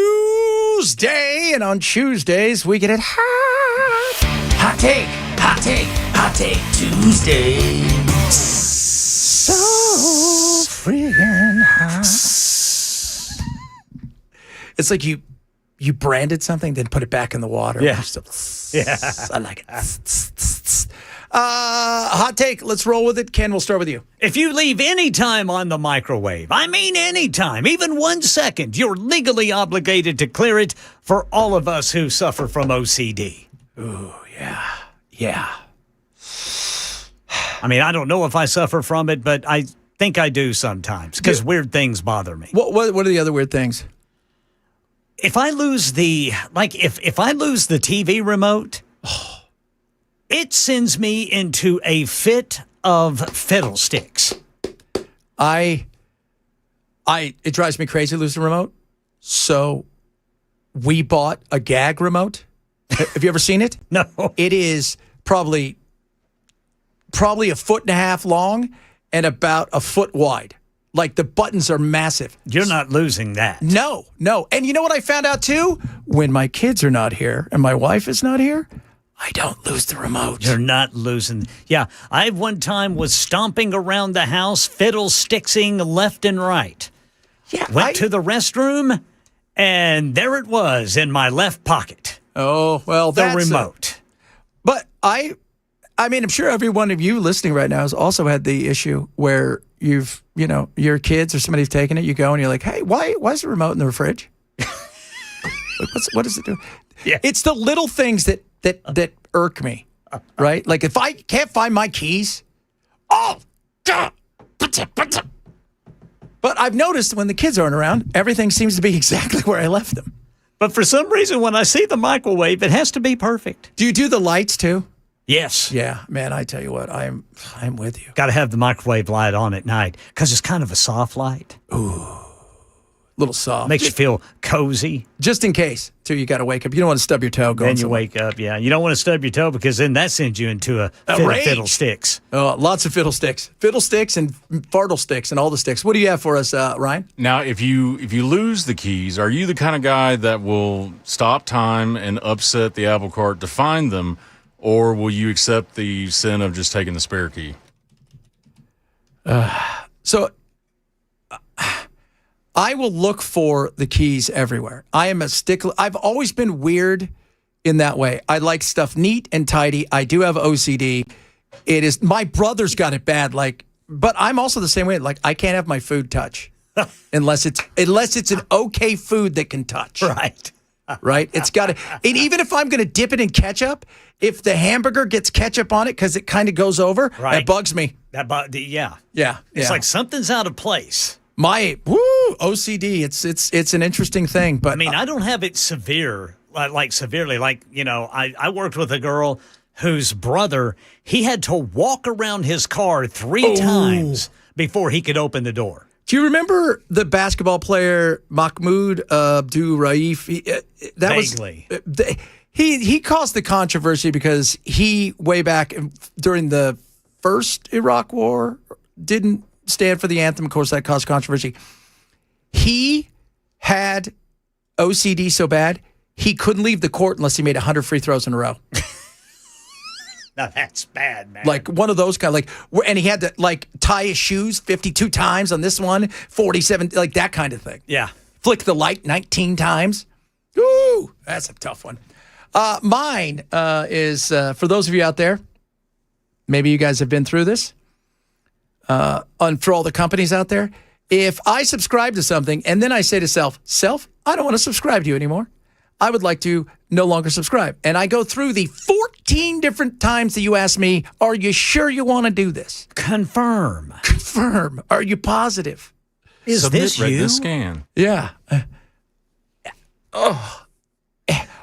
Speaker 3: and on Tuesdays, we get it hot. Hot take, hot take, hot take Tuesday. So freaking hot. It's like you branded something, then put it back in the water.
Speaker 1: Yeah.
Speaker 3: Yeah. I like it. Hot take. Let's roll with it. Ken, we'll start with you.
Speaker 1: If you leave any time on the microwave, I mean any time, even 1 second, you're legally obligated to clear it for all of us who suffer from OCD.
Speaker 3: Ooh, yeah. Yeah.
Speaker 1: I mean, I don't know if I suffer from it, but I think I do sometimes because weird things bother me.
Speaker 3: What are the other weird things?
Speaker 1: If I lose the TV remote, it sends me into a fit of fiddlesticks.
Speaker 3: It drives me crazy to lose the remote. So we bought a gag remote. Have you ever seen it?
Speaker 1: No.
Speaker 3: It is probably 1.5 feet long and about 1 foot wide. Like the buttons are massive.
Speaker 1: You're not losing that.
Speaker 3: No. And you know what I found out too? When my kids are not here and my wife is not here, I don't lose the remote.
Speaker 1: You're not losing. Yeah, I one time was stomping around the house, fiddlesticksing left and right.
Speaker 3: Yeah,
Speaker 1: Went to the restroom, and there it was in my left pocket.
Speaker 3: Oh, well,
Speaker 1: the
Speaker 3: that's
Speaker 1: remote.
Speaker 3: But I mean, I'm sure every one of you listening right now has also had the issue where you've, your kids or somebody's taken it, you go and you're like, hey, why is the remote in the fridge? What does it do?
Speaker 1: Yeah.
Speaker 3: It's the little things that irk me, right? Like if I can't find my keys, but I've noticed when the kids aren't around, everything seems to be exactly where I left them.
Speaker 1: But for some reason, when I see the microwave, it has to be perfect.
Speaker 3: Do you do the lights too?
Speaker 1: Yes.
Speaker 3: Yeah, man, I tell you what, I'm with you.
Speaker 1: Got to have the microwave light on at night because it's kind of a soft light.
Speaker 3: Ooh. Little soft.
Speaker 1: Makes you feel cozy.
Speaker 3: Just in case, too, you got to wake up. You don't want to stub your toe going
Speaker 1: Then you wake up, yeah. You don't want to stub your toe because then that sends you into a fit of fiddlesticks.
Speaker 3: Oh, lots of fiddlesticks. Fiddlesticks and fartlesticks and all the sticks. What do you have for us, Ryan?
Speaker 4: Now, if you lose the keys, are you the kind of guy that will stop time and upset the apple cart to find them, or will you accept the sin of just taking the spare key?
Speaker 3: I will look for the keys everywhere. I am a stickler. I've always been weird in that way. I like stuff neat and tidy. I do have OCD. It is my brother's got it bad. But I'm also the same way. Like I can't have my food touch unless it's an okay food that can touch. Right. It's got to. And even if I'm going to dip it in ketchup, if the hamburger gets ketchup on it because it kind of goes over, that bugs me.
Speaker 1: Yeah.
Speaker 3: It's
Speaker 1: like something's out of place.
Speaker 3: My OCD, it's an interesting thing, but
Speaker 1: I mean, I don't have it severely. I worked with a girl whose brother, he had to walk around his car 3 times before he could open the door.
Speaker 3: Do you remember the basketball player Mahmoud Abdul-Rauf?
Speaker 1: Vaguely.
Speaker 3: He caused the controversy because he, way back during the first Iraq War, didn't stand for the anthem. Of course, that caused controversy. He had OCD so bad, he couldn't leave the court unless he made 100 free throws in a row.
Speaker 1: Now that's bad, man.
Speaker 3: Like one of those kind of and he had to tie his shoes 52 times on this one, 47, like that kind of thing.
Speaker 1: Yeah.
Speaker 3: Flick the light 19 times. Ooh, that's a tough one. Mine is, for those of you out there, maybe you guys have been through this. For all the companies out there, if I subscribe to something and then I say to self, I don't want to subscribe to you anymore. I would like to no longer subscribe. And I go through the 14 different times that you ask me, are you sure you want to do this?
Speaker 1: Confirm.
Speaker 3: Are you positive?
Speaker 1: Is
Speaker 4: Submit
Speaker 1: this
Speaker 4: read
Speaker 1: you?
Speaker 4: this scan.
Speaker 3: Yeah.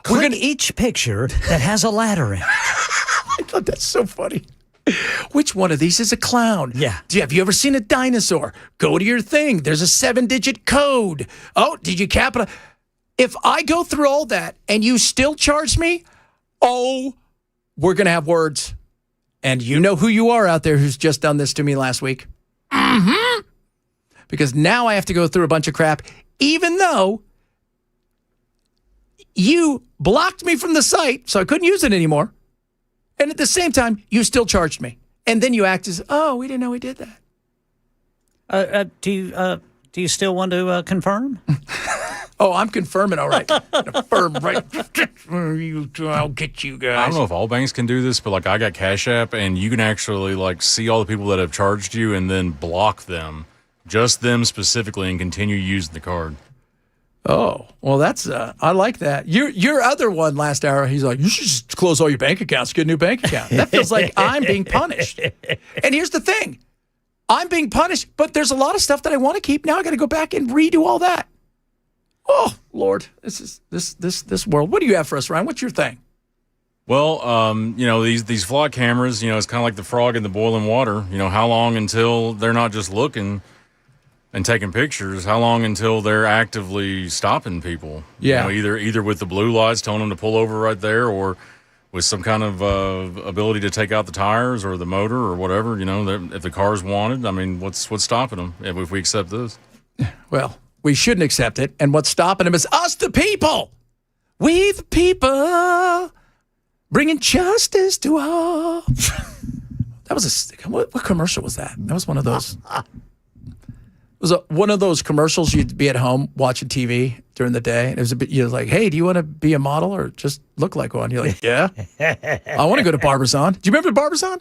Speaker 1: Click each picture that has a ladder in it.
Speaker 3: I thought that's so funny. Which one of these is a clown?
Speaker 1: Yeah.
Speaker 3: Have you ever seen a dinosaur? Go to your thing. There's a 7-digit code. Oh, did you capitalize? If I go through all that and you still charge me, we're going to have words. And you know who you are out there who's just done this to me last week. Mm-hmm. Because now I have to go through a bunch of crap, even though you blocked me from the site, so I couldn't use it anymore. And at the same time, you still charged me. And then you act as, we didn't know we did that.
Speaker 1: Do you still want to confirm?
Speaker 3: I'm confirming, all right. Confirm, right? I'll get you guys.
Speaker 4: I don't know if all banks can do this, but I got Cash App, and you can actually see all the people that have charged you and then block them, just them specifically, and continue using the card.
Speaker 3: Oh, well, that's, I like that. Your other one last hour, he's like, you should just close all your bank accounts, get a new bank account. That feels like I'm being punished. And here's the thing. I'm being punished, but there's a lot of stuff that I want to keep. Now I got to go back and redo all that. Oh, Lord, this world. What do you have for us, Ryan? What's your thing?
Speaker 4: Well, these flock cameras, it's kind of like the frog in the boiling water. How long until they're not just looking and taking pictures? How long until they're actively stopping people?
Speaker 3: Yeah.
Speaker 4: Either with the blue lights telling them to pull over right there, or with some kind of ability to take out the tires or the motor or whatever, if the car's wanted. I mean, what's stopping them if we accept this?
Speaker 3: Well, we shouldn't accept it. And what's stopping them is us, the people. We, the people, bringing justice to all. That was what commercial was that? That was one of those. It was one of those commercials you'd be at home watching TV during the day. And it was a bit, you're like, hey, do you want to be a model or just look like one? You're like, yeah. I want to go to Barbizon. Do you remember Barbizon?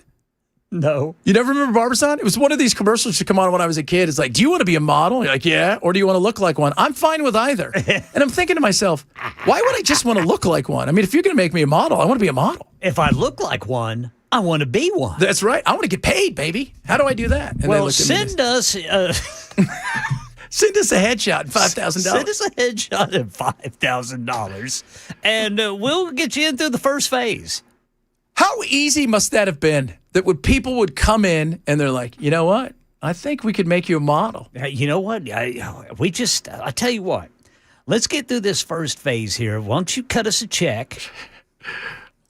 Speaker 1: No.
Speaker 3: You never remember Barbizon? It was one of these commercials to come on when I was a kid. It's like, do you want to be a model? You're like, yeah. Or do you want to look like one? I'm fine with either. And I'm thinking to myself, why would I just want to look like one? I mean, if you're going to make me a model, I want to be a model.
Speaker 1: If I look like one, I want to be one.
Speaker 3: That's right. I want to get paid, baby. How do I do that? And
Speaker 1: well, send us...
Speaker 3: Send us a headshot, $5,000.
Speaker 1: Send us a headshot at $5,000, and we'll get you in through the first phase.
Speaker 3: How easy must that have been? That when people would come in and they're like, you know what? I think we could make you a model.
Speaker 1: You know what? I tell you what. Let's get through this first phase here. Why don't you cut us a check?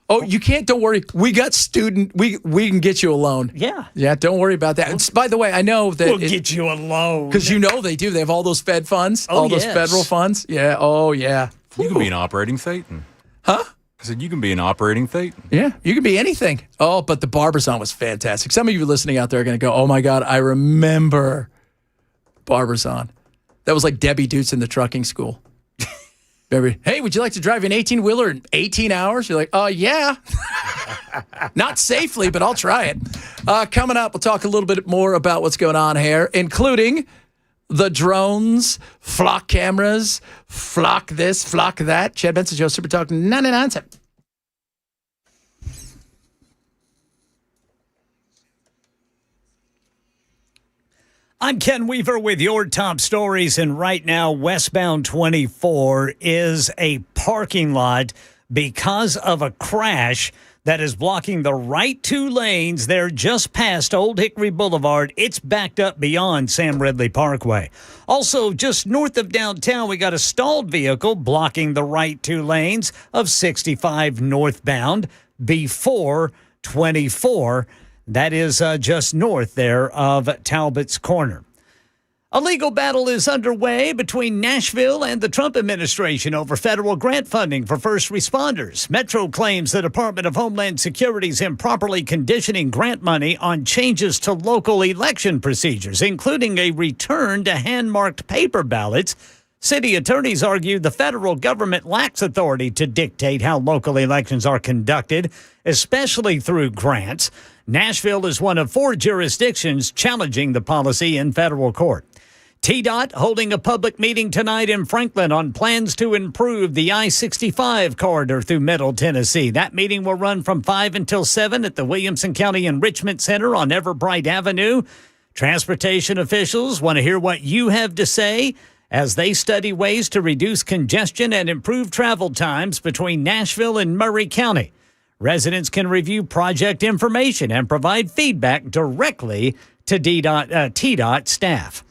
Speaker 3: Oh, you can't. Don't worry. We got we can get you a loan.
Speaker 1: Yeah.
Speaker 3: Yeah, don't worry about that. And by the way, I know that
Speaker 1: we'll get you a loan.
Speaker 3: Because they do. They have all those Fed funds, those federal funds. Yeah. Oh, yeah.
Speaker 4: You can be an operating Thetan.
Speaker 3: Huh?
Speaker 4: I said you can be an operating Thetan.
Speaker 3: Yeah, you can be anything. Oh, but the Barbizon was fantastic. Some of you listening out there are going to go, oh, my God, I remember Barbizon. That was like Debbie Dutes in the trucking school. Hey, would you like to drive an 18-wheeler in 18 hours? You're like, yeah. Not safely, but I'll try it. Coming up, we'll talk a little bit more about what's going on here, including the drones, flock cameras, flock this, flock that. Chad Benson Show, Super Talk 99.7.
Speaker 1: I'm Ken Weaver with your top stories, and right now, westbound 24 is a parking lot because of a crash that is blocking the right two lanes there just past Old Hickory Boulevard. It's backed up beyond Sam Ridley Parkway. Also, just north of downtown, we got a stalled vehicle blocking the right two lanes of 65 northbound before 24. That is just north there of Talbot's Corner. A legal battle is underway between Nashville and the Trump administration over federal grant funding for first responders. Metro claims the Department of Homeland Security is improperly conditioning grant money on changes to local election procedures, including a return to hand-marked paper ballots. City attorneys argue the federal government lacks authority to dictate how local elections are conducted, especially through grants. Nashville is one of 4 jurisdictions challenging the policy in federal court. TDOT holding a public meeting tonight in Franklin on plans to improve the I-65 corridor through Middle Tennessee. That meeting will run from 5 until 7 at the Williamson County Enrichment Center on Everbright Avenue. Transportation officials want to hear what you have to say as they study ways to reduce congestion and improve travel times between Nashville and Murray County. Residents can review project information and provide feedback directly to TDOT staff.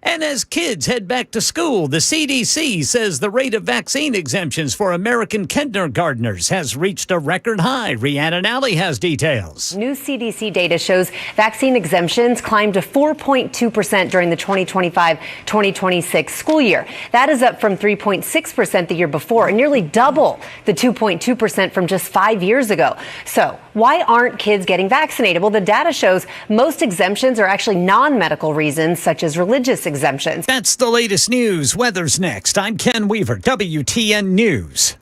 Speaker 1: And as kids head back to school, the CDC says the rate of vaccine exemptions for American kindergartners has reached a record high. Rhiannon Alley has details.
Speaker 16: New CDC data shows vaccine exemptions climbed to 4.2% during the 2025-2026 school year. That is up from 3.6% the year before, and nearly double the 2.2% from just 5 years ago. So why aren't kids getting vaccinated? Well, the data shows most exemptions are actually non-medical reasons, such as religious exemptions.
Speaker 1: That's the latest news. Weather's next. I'm Ken Weaver, WTN News.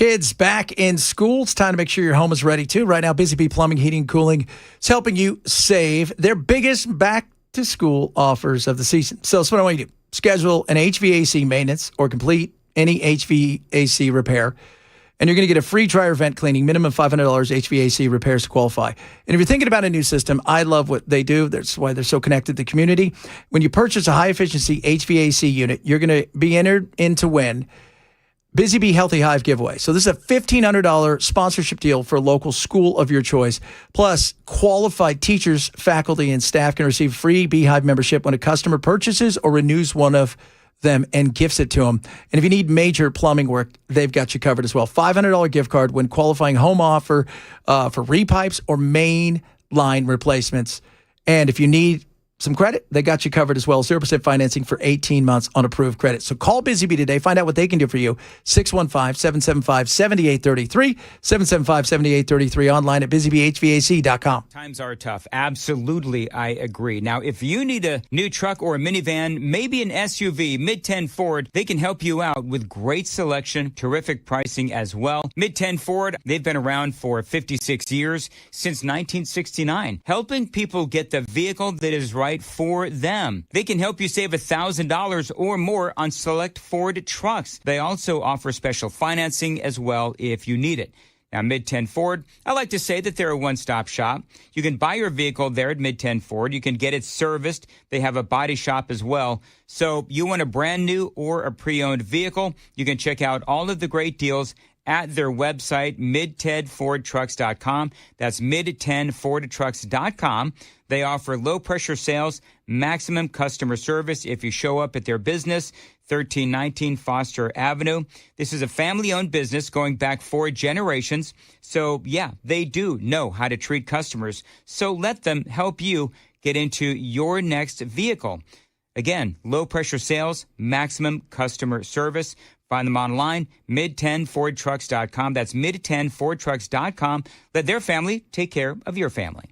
Speaker 3: Kids back in school. It's time to make sure your home is ready, too. Right now, Busy Bee Plumbing, Heating, and Cooling is helping you save their biggest back-to-school offers of the season. So that's what I want you to do. Schedule an HVAC maintenance or complete any HVAC repair, and you're going to get a free dryer vent cleaning, minimum $500 HVAC repairs to qualify. And if you're thinking about a new system, I love what they do. That's why they're so connected to the community. When you purchase a high-efficiency HVAC unit, you're going to be entered in to win Busy Bee Healthy Hive giveaway. So this is a $1,500 sponsorship deal for a local school of your choice. Plus, qualified teachers, faculty, and staff can receive free Beehive membership when a customer purchases or renews one of them and gifts it to them. And if you need major plumbing work, they've got you covered as well. $500 gift card when qualifying home offer for repipes or main line replacements. And if you need some credit, they got you covered as well. 0% financing for 18 months on approved credit. So call Busy Bee today. Find out what they can do for you. 615-775-7833. 775-7833 online at busybehvac.com.
Speaker 17: Times are tough. Absolutely, I agree. Now, if you need a new truck or a minivan, maybe an SUV, Mid-10 Ford, they can help you out with great selection, terrific pricing as well. Mid-10 Ford, they've been around for 56 years, since 1969, helping people get the vehicle that is right for them. They can help you save $1,000 or more on select Ford trucks. They also offer special financing as well if you need it. Now, Mid-10 Ford, I like to say that they're a one-stop shop. You can buy your vehicle there at Mid-10 Ford. You can get it serviced. They have a body shop as well. So you want a brand new or a pre-owned vehicle, you can check out all of the great deals at their website, mid10fordtrucks.com. That's mid10fordtrucks.com. They offer low-pressure sales, maximum customer service if you show up at their business, 1319 Foster Avenue. This is a family-owned business going back 4 generations. So, yeah, they do know how to treat customers. So let them help you get into your next vehicle. Again, low-pressure sales, maximum customer service. Find them online, mid10fordtrucks.com. That's mid10fordtrucks.com. Let their family take care of your family.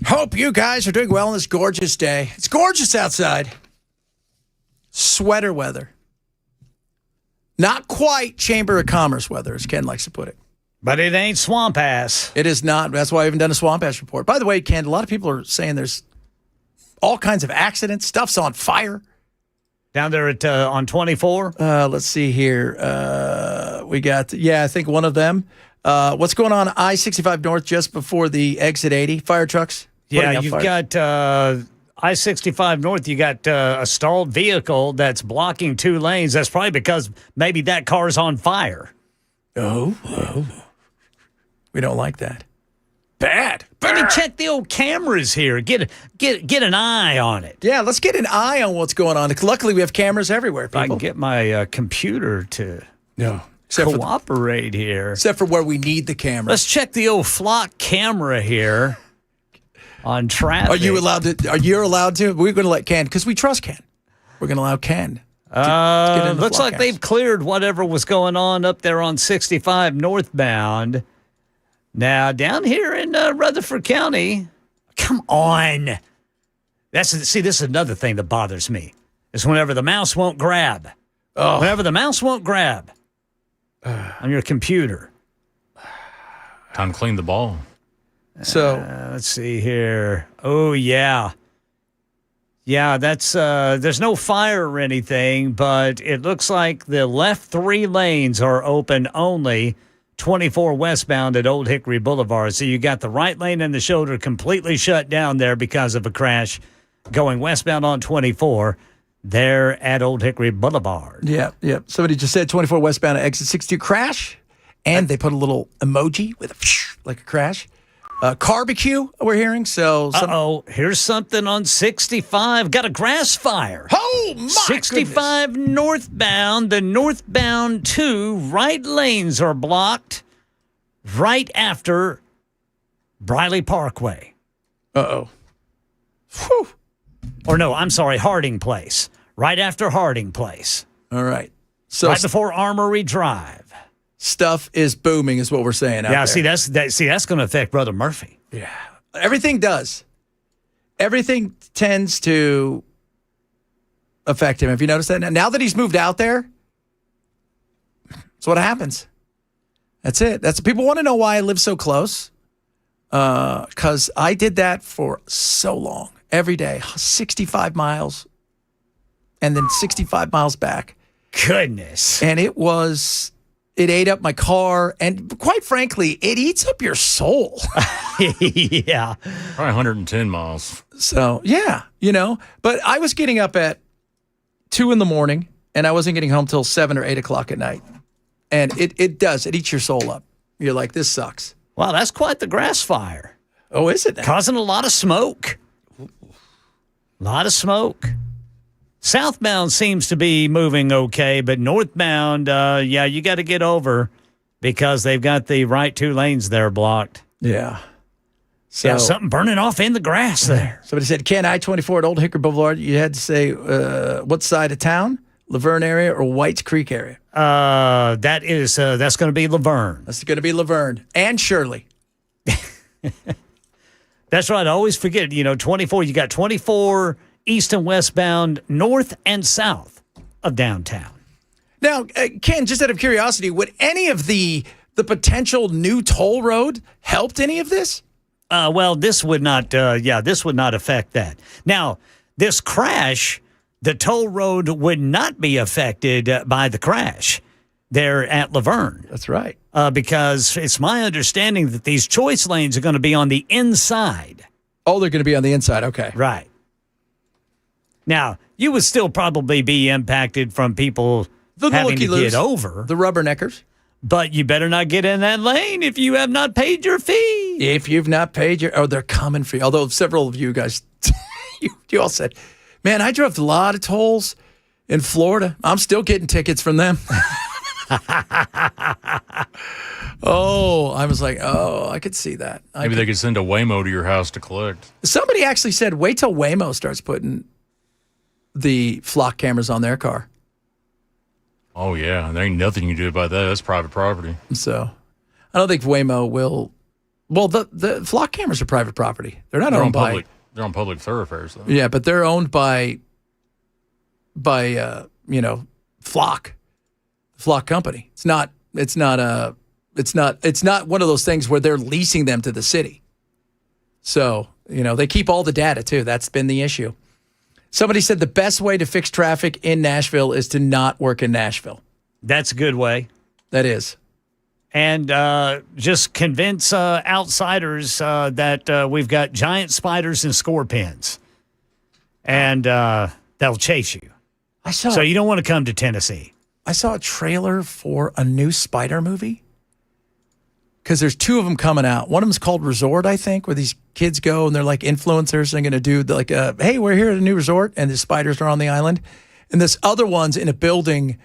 Speaker 3: Hope you guys are doing well on this gorgeous day. It's gorgeous outside. Sweater weather. Not quite Chamber of Commerce weather, as Ken likes to put it.
Speaker 1: But it ain't swamp ass.
Speaker 3: It is not. That's why I haven't done a swamp ass report. By the way, Ken, a lot of people are saying there's all kinds of accidents. Stuff's on fire.
Speaker 1: Down there at on 24?
Speaker 3: Let's see here. We got, I think one of them. What's going on I-65 North just before the exit 80? Fire trucks?
Speaker 1: Yeah, you've got I-65 North. You got a stalled vehicle that's blocking 2 lanes. That's probably because maybe that car's on fire.
Speaker 3: Oh. We don't like that.
Speaker 1: Bad. Let me check the old cameras here. Get an eye on it.
Speaker 3: Yeah, let's get an eye on what's going on. Luckily, we have cameras everywhere, people.
Speaker 1: I can get my computer to cooperate here.
Speaker 3: Except for where we need the camera.
Speaker 1: Let's check the old flock camera here on traffic.
Speaker 3: Are you allowed to? We're going to let Ken, because we trust Ken. We're going to allow Ken.
Speaker 1: Looks like they've cleared whatever was going on up there on 65 northbound. Now, down here in Rutherford County, come on. This is another thing that bothers me, is whenever the mouse won't grab. Whenever the mouse won't grab on your computer.
Speaker 4: Time to clean the ball.
Speaker 3: So
Speaker 1: let's see here. Oh, yeah. Yeah, that's there's no fire or anything, but it looks like the left 3 lanes are open only 24 westbound at Old Hickory Boulevard. So you got the right lane and the shoulder completely shut down there because of a crash going westbound on 24 there at Old Hickory Boulevard.
Speaker 3: Yeah. Somebody just said 24 westbound at exit 62 crash, and they put a little emoji with like a crash. Barbecue, we're hearing. So,
Speaker 1: here's something on 65. Got a grass fire.
Speaker 3: Oh, my
Speaker 1: 65 northbound. The northbound 2 right lanes are blocked right after Briley Parkway.
Speaker 3: Whew.
Speaker 1: Or no, I'm sorry, Harding Place. Right after Harding Place.
Speaker 3: All right. So
Speaker 1: right before Armory Drive.
Speaker 3: Stuff is booming, is what we're saying. Out
Speaker 1: Yeah,
Speaker 3: there.
Speaker 1: that's going to affect Brother Murphy.
Speaker 3: Yeah, everything does. Everything tends to affect him. Have you noticed that? Now that he's moved out there, that's what happens. That's it. People want to know why I live so close. Because I did that for so long, every day, 65 miles, and then 65 miles back.
Speaker 1: Goodness,
Speaker 3: and it ate up my car, and quite frankly, it eats up your soul.
Speaker 1: Yeah.
Speaker 4: Probably 110 miles.
Speaker 3: So, yeah, but I was getting up at 2 a.m, and I wasn't getting home till 7 or 8 o'clock at night. And it eats your soul up. You're like, this sucks.
Speaker 1: Wow, that's quite the grass fire.
Speaker 3: Oh, is it?
Speaker 1: Causing a lot of smoke. A lot of smoke. Southbound seems to be moving okay, but northbound, you got to get over because they've got the right 2 lanes there blocked.
Speaker 3: Yeah. So,
Speaker 1: yeah, something burning off in the grass there.
Speaker 3: Somebody said, Ken, I-24 at Old Hickory Boulevard, you had to say what side of town? Laverne area or Whites Creek area?
Speaker 1: That's going to be Laverne.
Speaker 3: That's going to be Laverne and Shirley.
Speaker 1: That's right. I always forget, 24, you got 24 east and westbound, north and south of downtown.
Speaker 3: Now, Ken, just out of curiosity, would any of the potential new toll road helped any of this?
Speaker 1: Well, this would not. This would not affect that. Now, this crash, the toll road would not be affected by the crash there at Laverne.
Speaker 3: That's right.
Speaker 1: Because it's my understanding that these choice lanes are going to be on the inside.
Speaker 3: Oh, they're going to be on the inside. Okay.
Speaker 1: Right. Now, you would still probably be impacted from people having to get over.
Speaker 3: The rubberneckers.
Speaker 1: But you better not get in that lane if you have not paid your fee.
Speaker 3: If you've not paid they're coming for you. Although several of you guys, you all said, man, I drove a lot of tolls in Florida. I'm still getting tickets from them. I was like, I could see that.
Speaker 4: Maybe they could send a Waymo to your house to collect.
Speaker 3: Somebody actually said, wait till Waymo starts putting the flock cameras on their car.
Speaker 4: Oh, yeah. There ain't nothing you can do about that. That's private property.
Speaker 3: So I don't think Waymo will. Well, the flock cameras are private property. They're not owned by.
Speaker 4: They're on public thoroughfares, though.
Speaker 3: Yeah, but they're owned by Flock company. It's not one of those things where they're leasing them to the city. So, they keep all the data too. That's been the issue. Somebody said the best way to fix traffic in Nashville is to not work in Nashville.
Speaker 1: That's a good way.
Speaker 3: That is.
Speaker 1: And just convince outsiders that we've got giant spiders and scorpions. And they'll chase you. So you don't want to come to Tennessee.
Speaker 3: I saw a trailer for a new spider movie. Because there's 2 of them coming out. One of them's called Resort, I think, where these kids go and they're like influencers and going to do hey, we're here at a new resort, and the spiders are on the island. And this other one's in a building,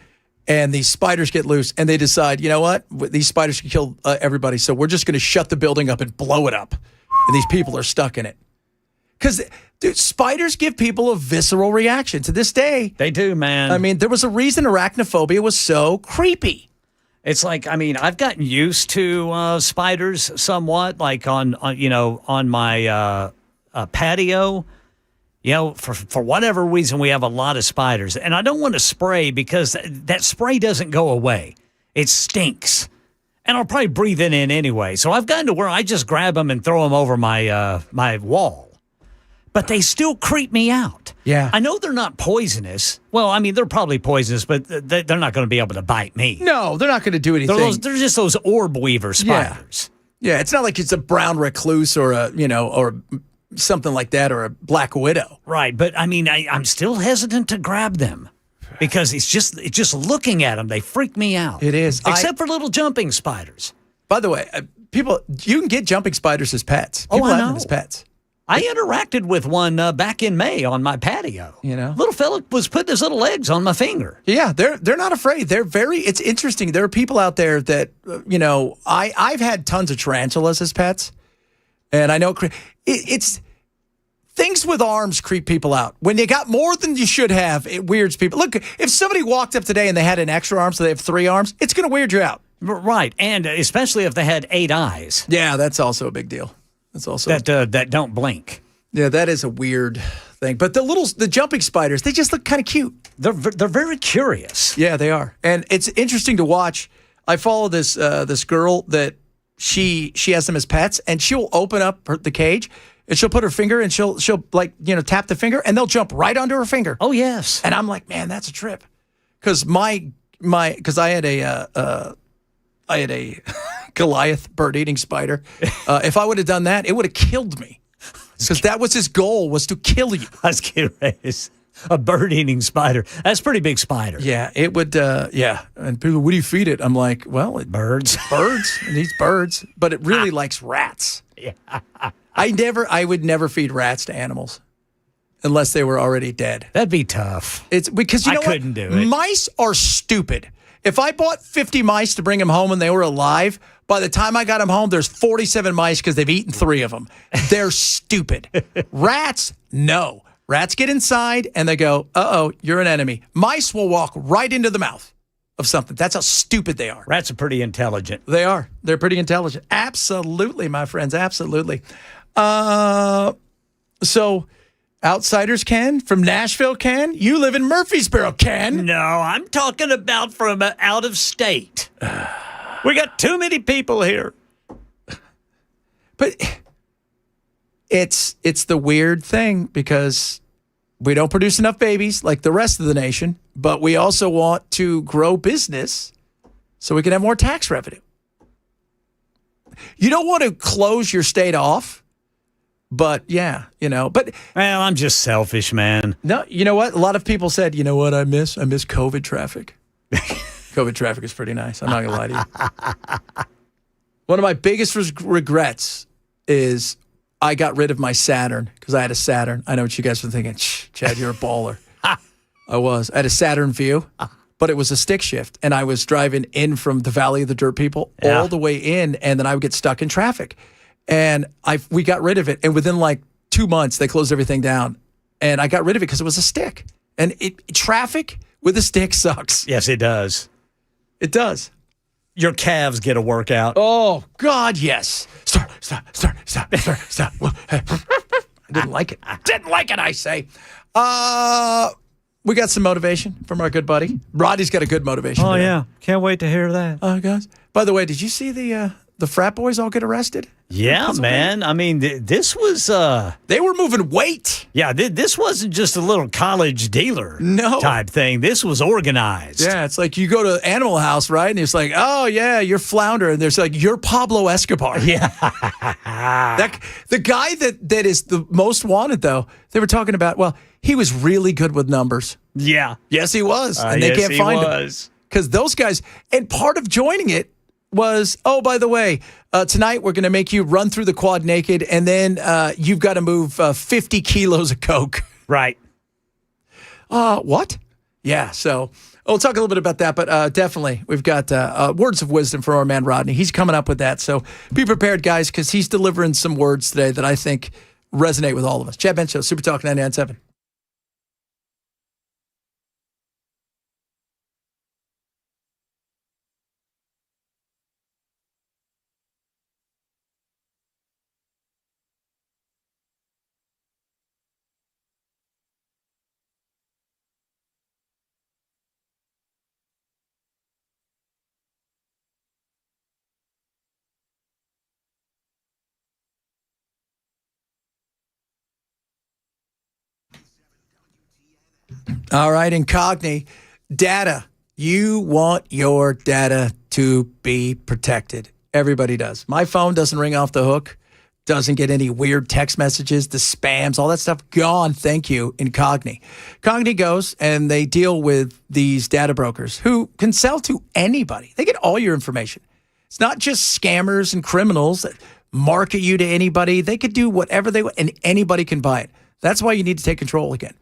Speaker 3: and these spiders get loose, and they decide, you know what? These spiders can kill everybody, so we're just going to shut the building up and blow it up. And these people are stuck in it. Because, dude, spiders give people a visceral reaction. To this day.
Speaker 1: They do, man.
Speaker 3: I mean, there was a reason arachnophobia was so creepy.
Speaker 1: It's like, I've gotten used to spiders somewhat, like on my patio. For whatever reason, we have a lot of spiders. And I don't want to spray because that spray doesn't go away. It stinks. And I'll probably breathe it in anyway. So I've gotten to where I just grab them and throw them over my wall. But they still creep me out.
Speaker 3: Yeah.
Speaker 1: I know they're not poisonous. Well, I mean, they're probably poisonous, but they're not going to be able to bite me.
Speaker 3: No, they're not going to do anything.
Speaker 1: They're just those orb weaver spiders.
Speaker 3: Yeah, it's not like it's a brown recluse or or something like that, or a black widow.
Speaker 1: Right, but I mean, I'm still hesitant to grab them because it's just looking at them, they freak me out.
Speaker 3: It is.
Speaker 1: Except for little jumping spiders.
Speaker 3: By the way, you can get jumping spiders as pets. People have them as pets.
Speaker 1: I interacted with one back in May on my patio. Little fella was putting his little legs on my finger.
Speaker 3: Yeah, they're not afraid. It's interesting. There are people out there that, I've had tons of tarantulas as pets. And I know it's things with arms creep people out. When you got more than you should have, it weirds people. Look, if somebody walked up today and they had an extra arm, so they have 3 arms, it's going to weird you out.
Speaker 1: Right, and especially if they had 8 eyes.
Speaker 3: Yeah, that's also a big deal. That's also
Speaker 1: that don't blink.
Speaker 3: Yeah, that is a weird thing. But the jumping spiders, they just look kind of cute.
Speaker 1: They're very curious.
Speaker 3: Yeah, they are, and it's interesting to watch. I follow this girl that she has them as pets, and she'll open up the cage and she'll put her finger and she'll tap the finger and they'll jump right onto her finger.
Speaker 1: Oh yes,
Speaker 3: and I'm like, man, that's a trip, because because I had a Goliath bird-eating spider. If I would have done that, it would have killed me, because that was his goal, was to kill you.
Speaker 1: I was kidding. A bird-eating spider. That's a pretty big spider.
Speaker 3: Yeah, it would. Yeah, and people, what do you feed it? I'm like, well,
Speaker 1: birds.
Speaker 3: It eats birds, but it really likes rats.
Speaker 1: Yeah.
Speaker 3: I would never feed rats to animals unless they were already dead.
Speaker 1: That'd be tough.
Speaker 3: It's because I
Speaker 1: couldn't do it.
Speaker 3: Mice are stupid. If I bought 50 mice to bring them home and they were alive, by the time I got them home, there's 47 mice because they've eaten 3 of them. They're stupid. Rats, no. Rats get inside and they go, uh-oh, you're an enemy. Mice will walk right into the mouth of something. That's how stupid they are.
Speaker 1: Rats are pretty intelligent.
Speaker 3: They are. They're pretty intelligent. Absolutely, my friends. Absolutely. So outsiders can, from Nashville can. You live in Murfreesboro, Ken.
Speaker 1: No, I'm talking about from out of state. We got too many people here.
Speaker 3: But it's the weird thing, because we don't produce enough babies like the rest of the nation, but we also want to grow business so we can have more tax revenue. You don't want to close your state off, but yeah, but
Speaker 1: well, I'm just selfish, man.
Speaker 3: No, you know what? A lot of people said, you know what I miss COVID traffic. COVID traffic is pretty nice. I'm not going to lie to you. One of my biggest regrets is I got rid of my Saturn, because I had a Saturn. I know what you guys were thinking. Chad, you're a baller. I was. I had a Saturn View, but it was a stick shift. And I was driving in from the Valley of the Dirt People all the way in, and then I would get stuck in traffic. And we got rid of it. And within like 2 months, they closed everything down. And I got rid of it because it was a stick. And traffic with a stick sucks.
Speaker 1: Yes, it does.
Speaker 3: It does.
Speaker 1: Your calves get a workout.
Speaker 3: Oh, God, yes. Start. I didn't like it. I say. We got some motivation from our good buddy. Roddy's got a good motivation.
Speaker 1: Oh,
Speaker 3: today.
Speaker 1: yeah. Can't wait to hear that.
Speaker 3: Oh, guys. By the way, did you see the frat boys all get arrested?
Speaker 1: Yeah, man. I mean, this was...
Speaker 3: They were moving weight.
Speaker 1: Yeah, this wasn't just a little college dealer type thing. This was organized.
Speaker 3: Yeah, it's like you go to Animal House, right? And it's like, oh, yeah, you're Flounder. And there's like, you're Pablo Escobar.
Speaker 1: Yeah.
Speaker 3: The guy that is the most wanted, though, they were talking about, well, he was really good with numbers.
Speaker 1: Yeah.
Speaker 3: Yes, he was. And they can't find him. Because those guys, and part of joining it was, oh, by the way, tonight we're going to make you run through the quad naked, and then you've got to move 50 kilos of coke.
Speaker 1: Right.
Speaker 3: What? Yeah, so we'll talk a little bit about that, but definitely we've got words of wisdom from our man Rodney. He's coming up with that, so be prepared, guys, because he's delivering some words today that I think resonate with all of us. Chad Ben Show, Super Talk 99.7. All right, Incogni. Data. You want your data to be protected. Everybody does. My phone doesn't ring off the hook. Doesn't get any weird text messages, the spams, all that stuff gone. Thank you, Incogni. Incogni goes and they deal with these data brokers who can sell to anybody. They get all your information. It's not just scammers and criminals that market you to anybody. They could do whatever they want and anybody can buy it. That's why you need to take control again.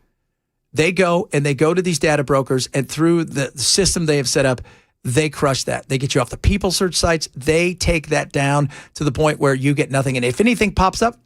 Speaker 3: They go to these data brokers, and through the system they have set up, they crush that. They get you off the people search sites. They take that down to the point where you get nothing. And if anything pops up,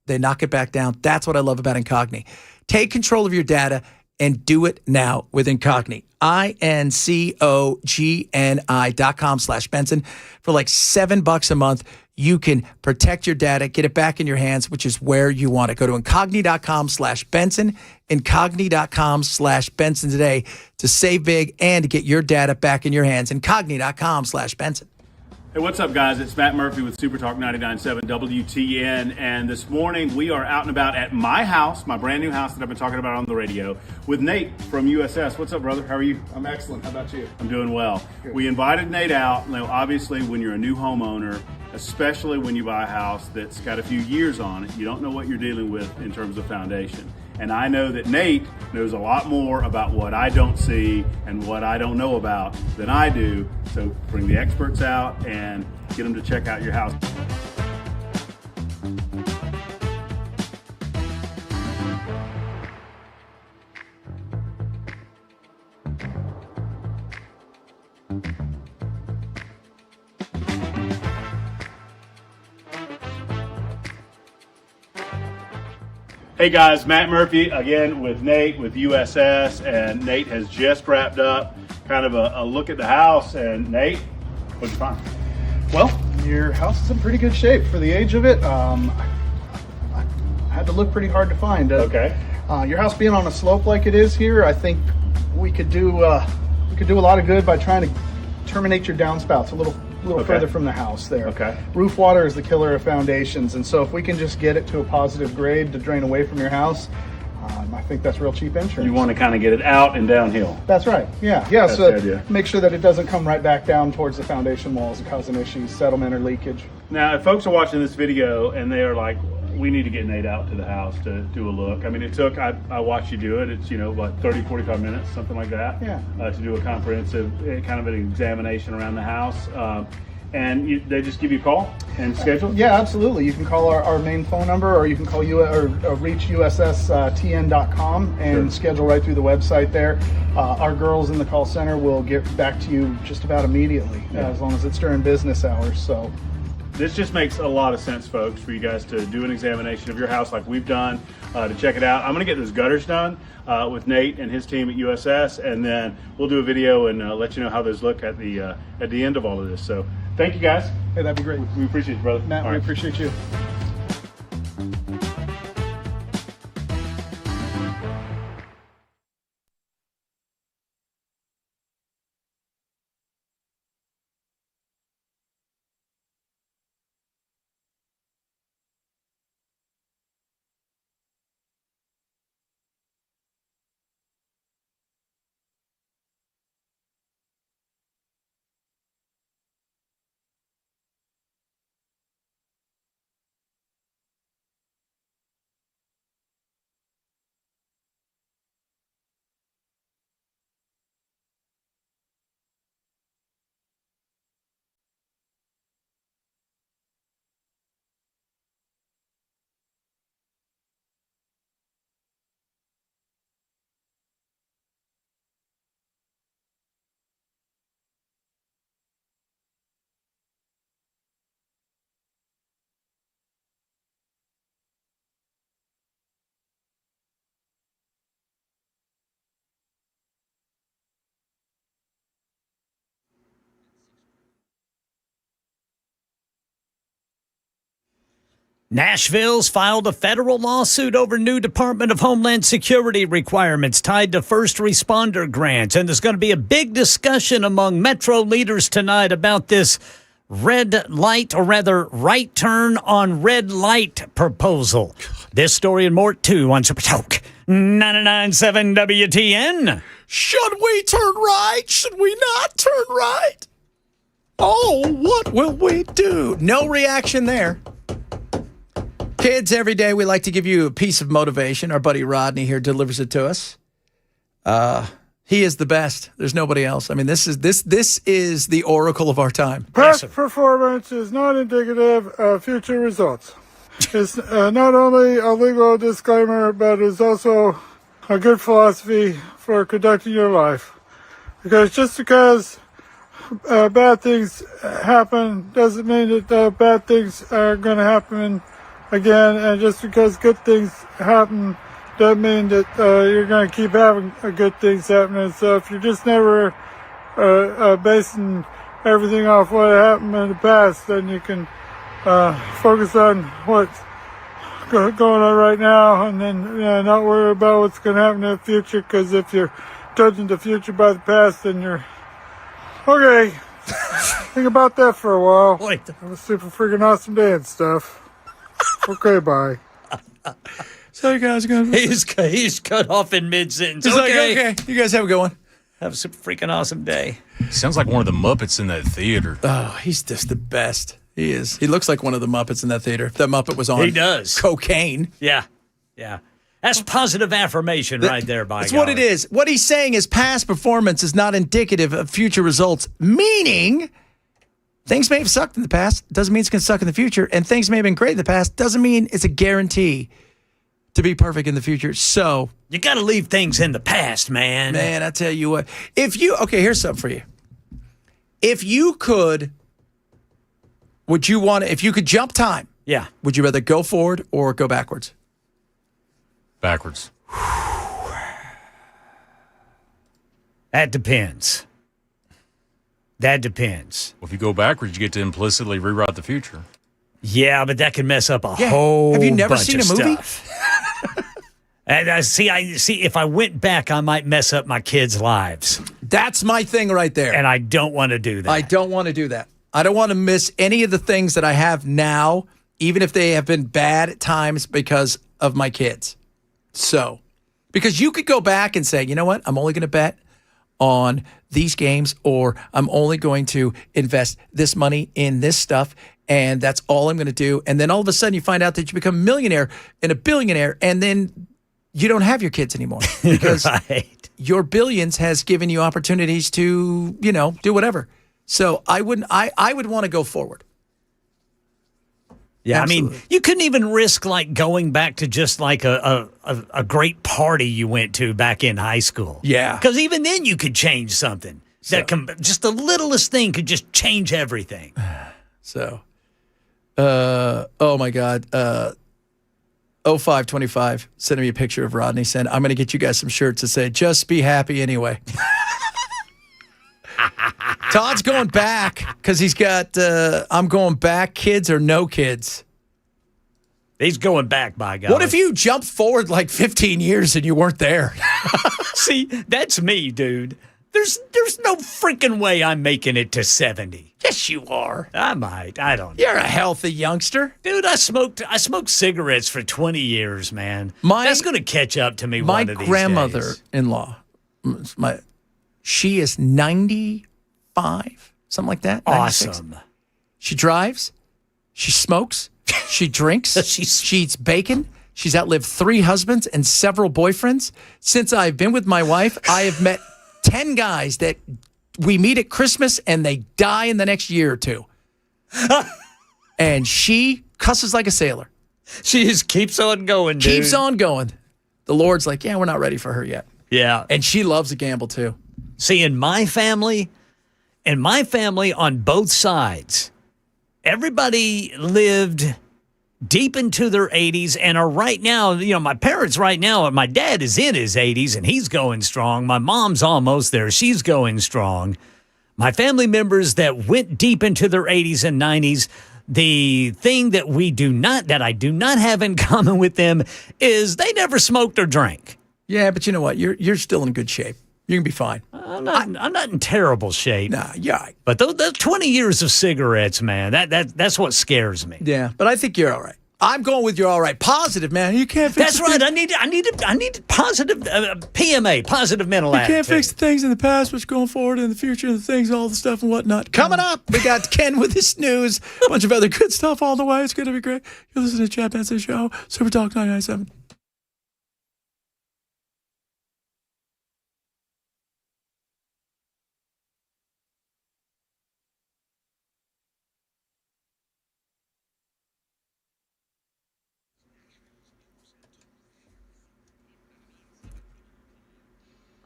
Speaker 3: they knock it back down. That's what I love about Incogni. Take control of your data and do it now with Incogni. INCOGNI.com/Benson. For like $7 a month, you can protect your data, get it back in your hands, which is where you want it. Go to Incogni.com/Benson, Incogni.com/Benson today to save big and to get your data back in your hands. Incogni.com/Benson.
Speaker 18: Hey, what's up, guys? It's Matt Murphy with Super Talk 99.7 WTN, and this morning we are out and about at my house, my brand new house that I've been talking about on the radio, with Nate from USS. What's up, brother? How are you?
Speaker 19: I'm excellent. How about you?
Speaker 18: I'm doing well. Good. We invited Nate out. Now, obviously, when you're a new homeowner, especially when you buy a house that's got a few years on it, you don't know what you're dealing with in terms of foundation. And I know that Nate knows a lot more about what I don't see and what I don't know about than I do. So bring the experts out and get them to check out your house. Hey guys, Matt Murphy again with Nate with USS, and Nate has just wrapped up kind of a look at the house. And Nate, what'd you find?
Speaker 19: Well, your house is in pretty good shape for the age of it. I had to look pretty hard to find.
Speaker 18: Okay.
Speaker 19: Your house being on a slope like it is here, I think we could do a lot of good by trying to terminate your downspouts a little further from the house there.
Speaker 18: Okay.
Speaker 19: Roof water is the killer of foundations, and so if we can just get it to a positive grade to drain away from your house, I think that's real cheap insurance.
Speaker 18: You want to kind of get it out and downhill.
Speaker 19: That's right. Yeah.
Speaker 18: That's
Speaker 19: So
Speaker 18: the idea.
Speaker 19: make sure that it doesn't come right back down towards the foundation walls and causing issues, settlement or leakage.
Speaker 18: Now, if folks are watching this video and they are like, we need to get Nate out to the house to do a look. I mean, it took, I watched you do it. It's, what, 30, 45 minutes, something like that.
Speaker 19: Yeah.
Speaker 18: To do a comprehensive kind of an examination around the house. And they just give you a call and schedule?
Speaker 19: Yeah, absolutely. You can call our main phone number, or you can call or reach USSTN.com and schedule right through the website there. Our girls in the call center will get back to you just about immediately, as long as it's during business hours. So
Speaker 18: this just makes a lot of sense, folks, for you guys to do an examination of your house like we've done, to check it out. I'm going to get those gutters done with Nate and his team at USS, and then we'll do a video and let you know how those look at the end of all of this. So thank you, guys.
Speaker 19: Hey, that'd be great.
Speaker 18: We appreciate you, brother.
Speaker 19: Matt, we appreciate you.
Speaker 1: Nashville's filed a federal lawsuit over new Department of Homeland Security requirements tied to first responder grants. And there's going to be a big discussion among Metro leaders tonight about this red light, or rather right turn on red light proposal. This story and more too on Super Talk 99.7 WTN.
Speaker 3: Should we turn right? Should we not turn right? Oh, what will we do? No reaction there. Kids, every day we like to give you a piece of motivation. Our buddy Rodney here delivers it to us. He is the best. There's nobody else. I mean, this is the oracle of our time.
Speaker 20: Past performance is not indicative of future results. It's not only a legal disclaimer, but it's also a good philosophy for conducting your life. Because just because bad things happen doesn't mean that bad things are going to happen again. And just because good things happen doesn't mean that you're going to keep having good things happening. So if you're just never basing everything off what happened in the past, then you can focus on what's going on right now, and then not worry about what's going to happen in the future. Because if you're judging the future by the past, then you're okay. Think about that for a while. Have a super freaking awesome day and stuff. Okay, bye.
Speaker 3: So you guys going?
Speaker 1: He's cut off in mid-sentence.
Speaker 3: He's like, okay, you guys have a good one.
Speaker 1: Have a super freaking awesome day.
Speaker 4: Sounds like one of the Muppets in that theater.
Speaker 3: Oh, he's just the best. He is. He looks like one of the Muppets in that theater. If that Muppet was on
Speaker 1: He does.
Speaker 3: cocaine.
Speaker 1: Yeah. That's positive affirmation right there, by
Speaker 3: That's what it is. What he's saying is past performance is not indicative of future results, meaning things may have sucked in the past. Doesn't mean it's going to suck in the future. And things may have been great in the past. Doesn't mean it's a guarantee to be perfect in the future. So
Speaker 1: you got to leave things in the past, man.
Speaker 3: Man, I tell you what. Okay, here's something for you. If you could, if you could jump time,
Speaker 1: yeah,
Speaker 3: would you rather go forward or go backwards?
Speaker 4: Backwards.
Speaker 1: That depends. Well,
Speaker 4: if you go backwards, you get to implicitly rewrite the future.
Speaker 1: Yeah, but that can mess up a whole
Speaker 3: Have you never
Speaker 1: bunch
Speaker 3: seen
Speaker 1: of
Speaker 3: a movie?
Speaker 1: Stuff. And I see. If I went back, I might mess up my kids' lives.
Speaker 3: That's my thing right there.
Speaker 1: And I don't want to do that.
Speaker 3: I don't want to do that. I don't want to miss any of the things that I have now, even if they have been bad at times because of my kids. So, because you could go back and say, you know what, I'm only going to bet on these games, or I'm only going to invest this money in this stuff, and that's all I'm going to do. And then all of a sudden you find out that you become a millionaire and a billionaire, and then you don't have your kids anymore because your billions has given you opportunities to, do whatever. So I would want to go forward.
Speaker 1: Yeah,
Speaker 3: Absolutely.
Speaker 1: I mean, you couldn't even risk going back to just like a great party you went to back in high school.
Speaker 3: Yeah.
Speaker 1: Because even then you could change something. Just the littlest thing could just change everything.
Speaker 3: So, oh my God. 0525 sending me a picture of Rodney saying, I'm going to get you guys some shirts that say, just be happy anyway. Todd's going back because he's got, I'm going back, kids or no kids.
Speaker 1: He's going back, by God.
Speaker 3: What if you jumped forward like 15 years and you weren't there?
Speaker 1: See, that's me, dude. There's no freaking way I'm making it to 70.
Speaker 3: Yes, you are.
Speaker 1: I might. I don't know.
Speaker 3: You're a healthy youngster.
Speaker 1: Dude, I smoked cigarettes for 20 years, man. That's going to catch up to me one of these days.
Speaker 3: My grandmother-in-law, she is 95, something like that. 96.
Speaker 1: Awesome.
Speaker 3: She drives. She smokes. She drinks. She eats bacon. She's outlived 3 husbands and several boyfriends. Since I've been with my wife, I have met 10 guys that we meet at Christmas and they die in the next year or two. And she cusses like a sailor.
Speaker 1: She just keeps on going, dude.
Speaker 3: Keeps on going. The Lord's like, yeah, we're not ready for her yet.
Speaker 1: Yeah.
Speaker 3: And she loves to gamble too.
Speaker 1: See, in my family on both sides, everybody lived deep into their 80s and are right now, my parents right now, my dad is in his 80s and he's going strong. My mom's almost there. She's going strong. My family members that went deep into their 80s and 90s, the thing that I do not have in common with them is they never smoked or drank.
Speaker 3: Yeah, but you know what? You're still in good shape. You can be fine.
Speaker 1: I'm not in terrible shape.
Speaker 3: Nah, yeah.
Speaker 1: But those 20 years of cigarettes, man, that's what scares me.
Speaker 3: Yeah, but I think you're all right. I'm going with you're all right. Positive, man. You can't fix
Speaker 1: That's right. I need positive PMA, positive mental attitude.
Speaker 3: You can't fix the things in the past, what's going forward in the future, and the things, all the stuff and whatnot. Coming up, we got Ken with his news. A bunch of other good stuff all the way. It's going to be great. You're listening to Chad Benson Show, Super Talk 99.7.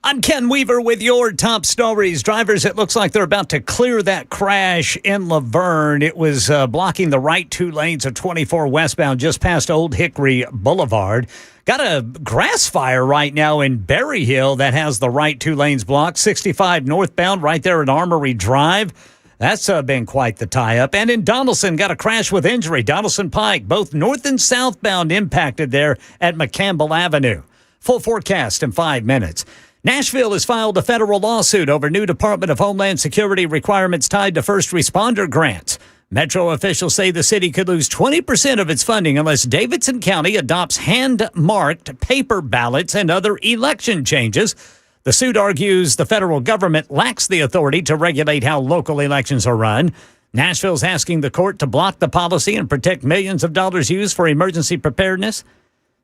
Speaker 1: I'm Ken Weaver with your top stories. Drivers, it looks like they're about to clear that crash in Laverne. It was blocking the right two lanes of 24 westbound just past Old Hickory Boulevard. Got a grass fire right now in Berry Hill that has the right two lanes blocked. 65 northbound right there at Armory Drive. That's been quite the tie-up. And in Donaldson, got a crash with injury. Donaldson Pike, both north and southbound impacted there at McCampbell Avenue. Full forecast in 5 minutes. Nashville has filed a federal lawsuit over new Department of Homeland Security requirements tied to first responder grants. Metro officials say the city could lose 20% of its funding unless Davidson County adopts hand-marked paper ballots and other election changes. The suit argues the federal government lacks the authority to regulate how local elections are run. Nashville's asking the court to block the policy and protect millions of dollars used for emergency preparedness.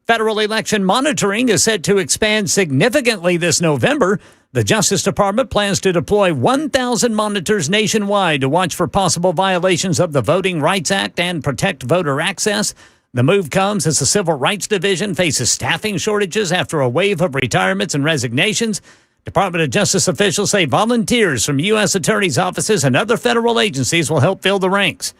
Speaker 1: Federal election monitoring is set to expand significantly this November. The Justice Department plans to deploy 1,000 monitors nationwide to watch for possible violations of the Voting Rights Act and protect voter access. The move comes as the Civil Rights Division faces staffing shortages after a wave of retirements and resignations. Department of Justice officials say volunteers from U.S. attorneys' offices and other federal agencies will help fill the ranks.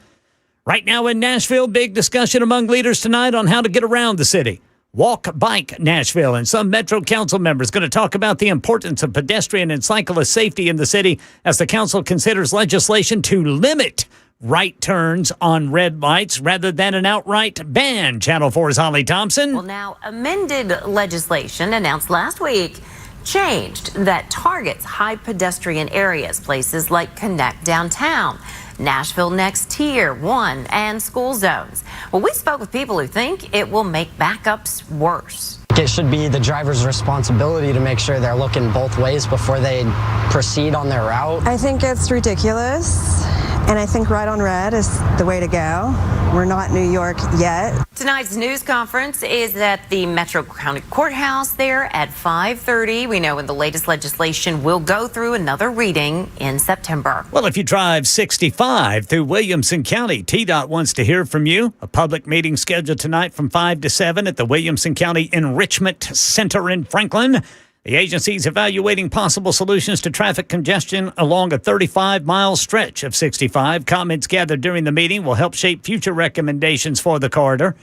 Speaker 1: Right now in Nashville, big discussion among leaders tonight on how to get around the city. Walk Bike Nashville, and some Metro Council members going to talk about the importance of pedestrian and cyclist safety in the city as the council considers legislation to limit right turns on red lights rather than an outright ban. Channel 4's Holly Thompson.
Speaker 21: Well, now, amended legislation announced last week changed that targets high pedestrian areas, places like Connect downtown, Nashville Next Tier 1, and school zones. Well, we spoke with people who think it will make backups worse.
Speaker 22: It should be the driver's responsibility to make sure they're looking both ways before they proceed on their route.
Speaker 23: I think it's ridiculous, and I think right on red is the way to go. We're not New York yet.
Speaker 21: Tonight's news conference is at the Metro County Courthouse there at 5:30. We know when the latest legislation will go through another reading in September.
Speaker 1: Well, if you drive 65 through Williamson County, TDOT wants to hear from you. A public meeting scheduled tonight from 5 to 7 at the Williamson County Enrichment Center in Franklin. The agency is evaluating possible solutions to traffic congestion along a 35-mile stretch of 65. Comments gathered during the meeting will help shape future recommendations for the corridor.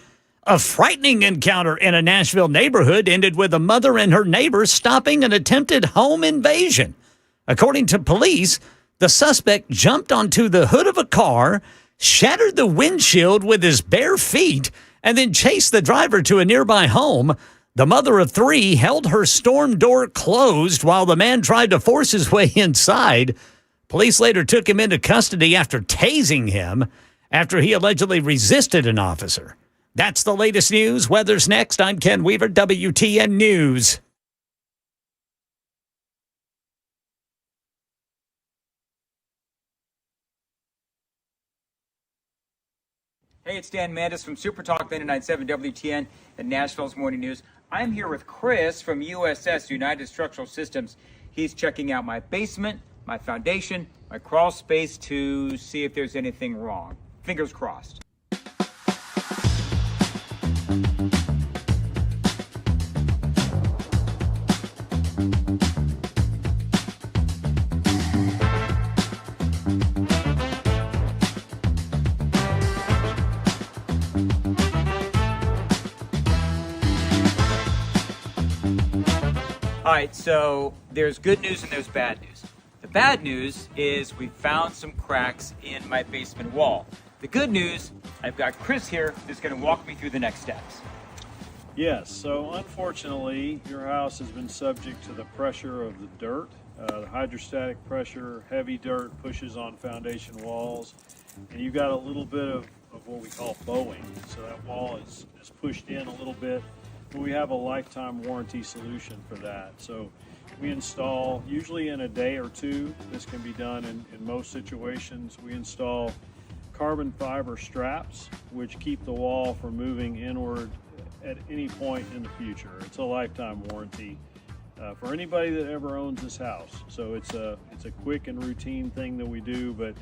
Speaker 1: A frightening encounter in a Nashville neighborhood ended with a mother and her neighbors stopping an attempted home invasion. According to police, the suspect jumped onto the hood of a car, shattered the windshield with his bare feet, and then chased the driver to a nearby home. The mother of three held her storm door closed while the man tried to force his way inside. Police later took him into custody after tasing him after he allegedly resisted an officer. That's the latest news. Weather's next. I'm Ken Weaver, WTN News.
Speaker 17: Hey, it's Dan Mandis from Super Talk 99.7 WTN and Nashville's Morning News. I'm here with Chris from USS, United Structural Systems. He's checking out my basement, my foundation, my crawl space to see if there's anything wrong. Fingers crossed. All right, so there's good news and there's bad news. The bad news is we found some cracks in my basement wall. The good news, I've got Chris here who's going to walk me through the next steps.
Speaker 24: Yes, so unfortunately, your house has been subject to the pressure of the dirt. The hydrostatic pressure, heavy dirt pushes on foundation walls, and you've got a little bit of of what we call bowing. So that wall is pushed in a little bit, but we have a lifetime warranty solution for that. So we install, usually in a day or two, this can be done in most situations. We install carbon fiber straps, which keep the wall from moving inward at any point in the future. It's a lifetime warranty for anybody that ever owns this house. So it's a quick and routine thing that we do, but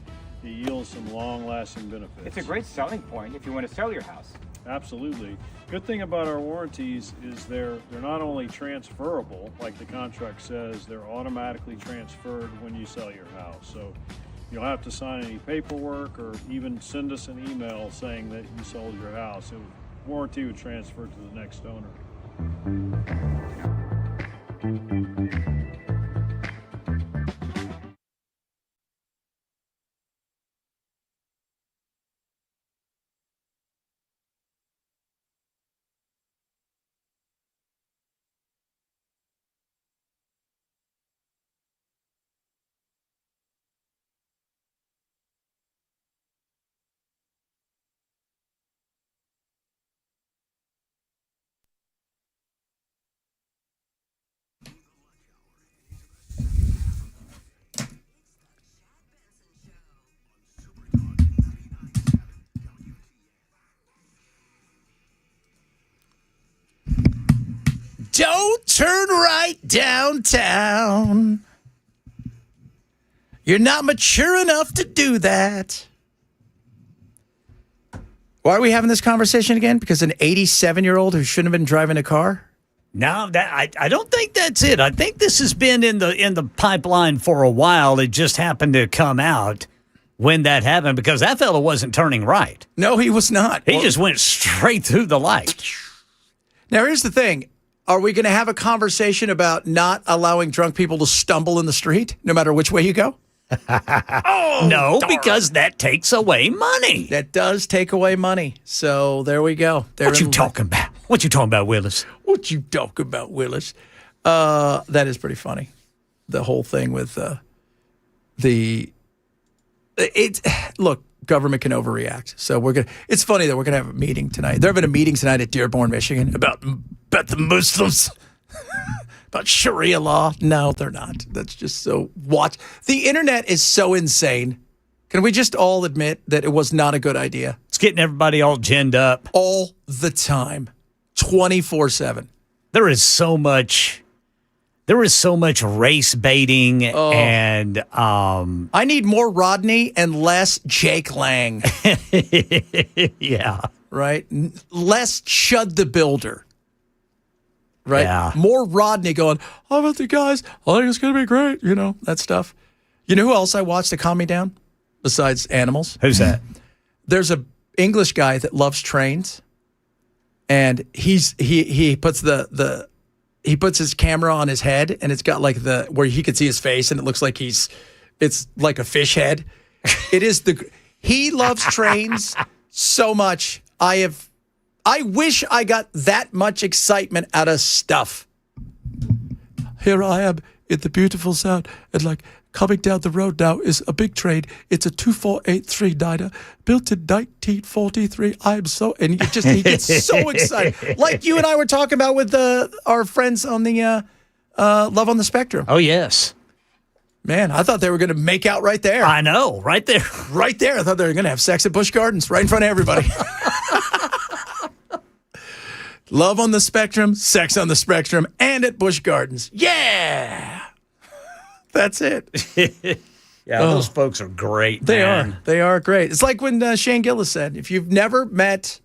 Speaker 24: it yields some long-lasting benefits.
Speaker 17: It's a great selling point if you want to sell your house.
Speaker 24: Absolutely. Good thing about our warranties is they're not only transferable, like the contract says, they're automatically transferred when you sell your house. So you don't have to sign any paperwork or even send us an email saying that you sold your house. Warranty would transfer to the next owner.
Speaker 3: Don't turn right downtown. You're not mature enough to do that. Why are we having this conversation again? Because an 87-year-old who shouldn't have been driving a car?
Speaker 1: No, I don't think that's it. I think this has been in the pipeline for a while. It just happened to come out when that happened because that fellow wasn't turning right.
Speaker 3: No, he was not.
Speaker 1: He just went straight through the light.
Speaker 3: Now, here's the thing. Are we going to have a conversation about not allowing drunk people to stumble in the street, no matter which way you go?
Speaker 1: No, because that takes away money.
Speaker 3: That does take away money. So there we go.
Speaker 1: What you talking about? What you talking about, Willis?
Speaker 3: What you talking about, Willis? That is pretty funny. The whole thing with look, government can overreact. So it's funny that we're gonna have a meeting tonight. They're having a meeting tonight at Dearborn, Michigan about the Muslims. About Sharia law. No, they're not. That's just so the internet is so insane. Can we just all admit that it was not a good idea?
Speaker 1: It's getting everybody all ginned up.
Speaker 3: All the time. 24/7.
Speaker 1: There is so much race baiting and
Speaker 3: I need more Rodney and less Jake Lang.
Speaker 1: Yeah.
Speaker 3: Right? Less Chud the Builder. Right?
Speaker 1: Yeah.
Speaker 3: More Rodney going, how about the guys? I think it's going to be great. You know, that stuff. You know who else I watched to calm me down besides animals?
Speaker 1: Who's that?
Speaker 3: There's a English guy that loves trains. And he puts he puts his camera on his head and it's got like where he can see his face and it looks like it's like a fish head. He loves trains so much. I wish I got that much excitement out of stuff. Here I am in the beautiful South, and like coming down the road now is a big train. It's a 2483 Niner built in 1943. And he gets so excited. Like you and I were talking about with our friends on the Love on the Spectrum.
Speaker 1: Oh, yes.
Speaker 3: Man, I thought they were going to make out right there.
Speaker 1: I know, right there.
Speaker 3: Right there. I thought they were going to have sex at Busch Gardens right in front of everybody. Love on the Spectrum, sex on the Spectrum, and at Busch Gardens. Yeah. That's it.
Speaker 1: Yeah, those folks are great.
Speaker 3: They are. They are great. It's like when Shane Gillis said, if you've never met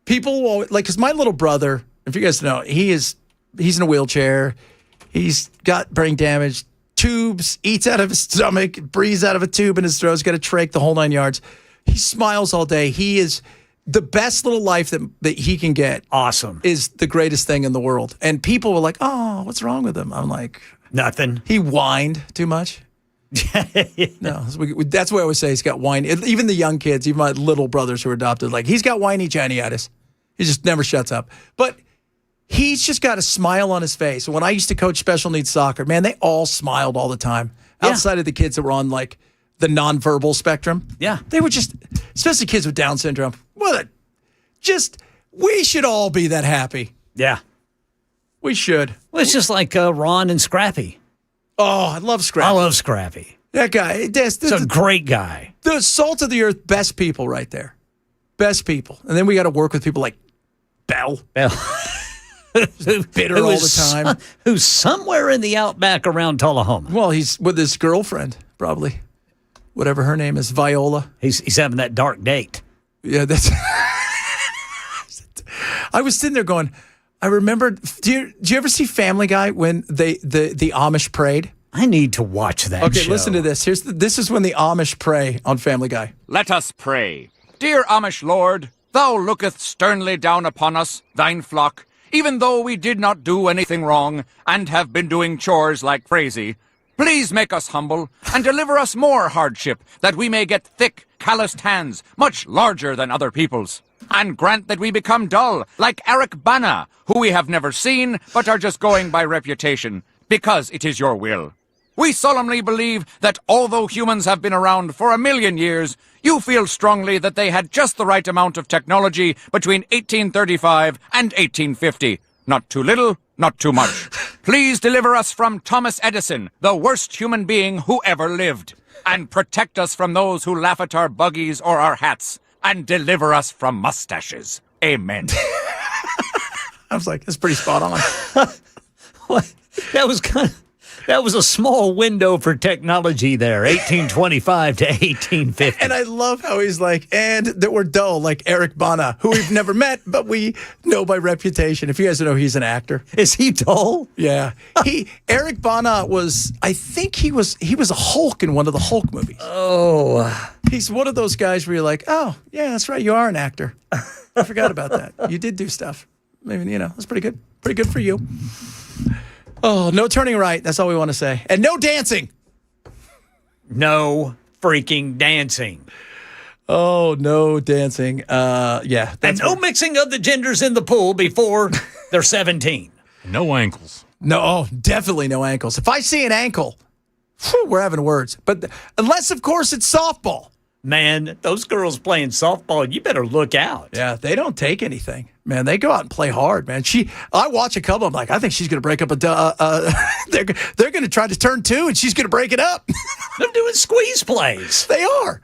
Speaker 3: people, like, because my little brother, if you guys know, he's in a wheelchair. He's got brain damage, tubes, eats out of his stomach, breathes out of a tube in his throat. He's got a trach, the whole 9 yards. He smiles all day. He is the best little life that he can get.
Speaker 1: Awesome.
Speaker 3: Is the greatest thing in the world. And people were like, oh, what's wrong with him? I'm like,
Speaker 1: nothing.
Speaker 3: He whined too much. No, that's what I always say. He's got whiny. Even the young kids, even my little brothers who are adopted, like, he's got whiny Johnny-itis. He just never shuts up. But he's just got a smile on his face. And when I used to coach special needs soccer, man, they all smiled all the time. Outside of the kids that were on, like, the nonverbal spectrum.
Speaker 1: Yeah.
Speaker 3: They were just, especially kids with Down syndrome. We should all be that happy.
Speaker 1: Yeah.
Speaker 3: We should.
Speaker 1: Well, it's just like Ron and Scrappy.
Speaker 3: Oh, I love Scrappy.
Speaker 1: I love Scrappy.
Speaker 3: That guy.
Speaker 1: He's a great guy.
Speaker 3: The salt of the earth, best people right there. Best people. And then we got to work with people like Bell. Who's bitter all the time.
Speaker 1: Who's somewhere in the outback around Tullahoma.
Speaker 3: Well, he's with his girlfriend, probably. Whatever her name is, Viola.
Speaker 1: He's having that dark date.
Speaker 3: Yeah, that's... I was sitting there going, I remembered, do you ever see Family Guy when the Amish prayed?
Speaker 1: I need to watch that
Speaker 3: Okay,
Speaker 1: show.
Speaker 3: listen to this. This is when the Amish pray on Family Guy.
Speaker 2: Let us pray. Dear Amish Lord, thou lookest sternly down upon us, thine flock, even though we did not do anything wrong and have been doing chores like crazy. Please make us humble and deliver us more hardship, that we may get thick, calloused hands, much larger than other people's. And grant that we become dull, like Eric Bana, who we have never seen, but are just going by reputation, because it is your will. We solemnly believe that although humans have been around for 1,000,000 years, you feel strongly that they had just the right amount of technology between 1835 and 1850. Not too little, not too much. Please deliver us from Thomas Edison, the worst human being who ever lived. And protect us from those who laugh at our buggies or our hats. And deliver us from mustaches. Amen.
Speaker 3: I was like, that's pretty spot on.
Speaker 1: What? That was a small window for technology there, 1825 to 1850.
Speaker 3: And I love how he's like, and that we're dull, like Eric Bana, who we've never met, but we know by reputation. If you guys don't know, he's an actor.
Speaker 1: Is he dull?
Speaker 3: Yeah. Eric Bana was, I think he was a Hulk in one of the Hulk movies.
Speaker 1: Oh.
Speaker 3: He's one of those guys where you're like, oh, yeah, that's right. You are an actor. I forgot about that. You did do stuff. Maybe, that's pretty good. Pretty good for you. Oh, no turning right. That's all we want to say. And no dancing.
Speaker 1: No freaking dancing.
Speaker 3: Oh, no dancing. Yeah.
Speaker 1: And no mixing of the genders in the pool before they're 17.
Speaker 4: No ankles.
Speaker 3: No, definitely no ankles. If I see an ankle, we're having words. But unless, of course, it's softball.
Speaker 1: Man, those girls playing softball, you better look out.
Speaker 3: Yeah, they don't take anything. Man, they go out and play hard, man. I watch a couple, I'm like, I think she's going to break up they're going to try to turn two, and she's going to break it up.
Speaker 1: They're doing squeeze plays.
Speaker 3: They are.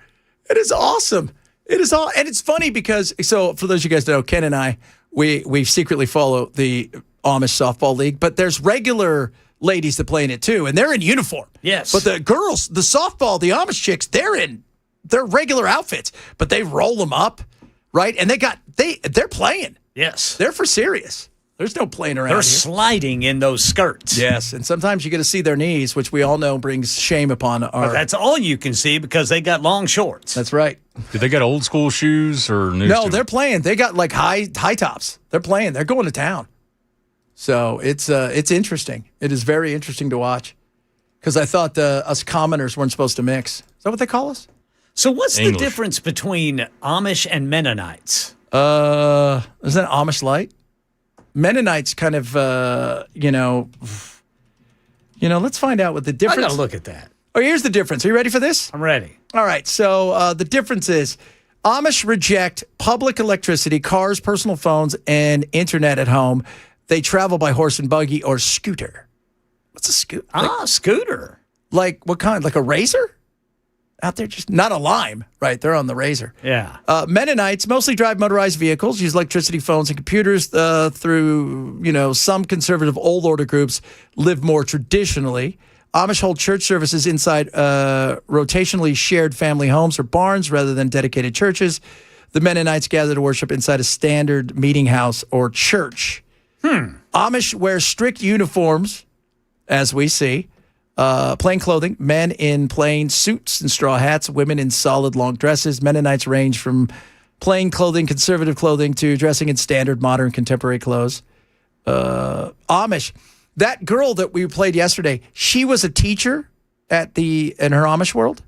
Speaker 3: It is awesome. It is all, and it's funny because, so for those of you guys that know, Ken and I, we secretly follow the Amish softball league, but there's regular ladies that play in it too, and they're in uniform.
Speaker 1: Yes.
Speaker 3: But the girls, the softball, the Amish chicks, they're in their regular outfits, but they roll them up, right? And they're playing.
Speaker 1: Yes.
Speaker 3: They're for serious. There's no playing around
Speaker 1: They're
Speaker 3: here.
Speaker 1: sliding in those skirts.
Speaker 3: Yes, and sometimes you get to see their knees, which we all know brings shame upon our...
Speaker 1: But that's all you can see because they got long shorts.
Speaker 3: That's right.
Speaker 4: Did they got old school shoes or new?
Speaker 3: No, they're playing. They got like high tops. They're playing. They're going to town. So it's interesting. It is very interesting to watch because I thought us commoners weren't supposed to mix. Is that what they call us?
Speaker 1: So what's the difference between Amish and Mennonites?
Speaker 3: Isn't that Amish light? Mennonites kind of, let's find out what the difference.
Speaker 1: I got to look at that.
Speaker 3: Oh, here's the difference. Are you ready for this?
Speaker 1: I'm ready.
Speaker 3: All right. So the difference is Amish reject public electricity, cars, personal phones, and internet at home. They travel by horse and buggy or scooter. What's a scooter?
Speaker 1: Scooter.
Speaker 3: Like what kind? Like a Razor? Out there, just not a Lime, right? They're on the Razor.
Speaker 1: Yeah.
Speaker 3: Mennonites mostly drive motorized vehicles, use electricity, phones, and computers through, some conservative old order groups live more traditionally. Amish hold church services inside rotationally shared family homes or barns rather than dedicated churches. The Mennonites gather to worship inside a standard meeting house or church. Amish wear strict uniforms, as we see. Plain clothing, men in plain suits and straw hats, women in solid long dresses. Mennonites range from plain clothing, conservative clothing, to dressing in standard, modern, contemporary clothes. Amish, that girl that we played yesterday, she was a teacher in her Amish world.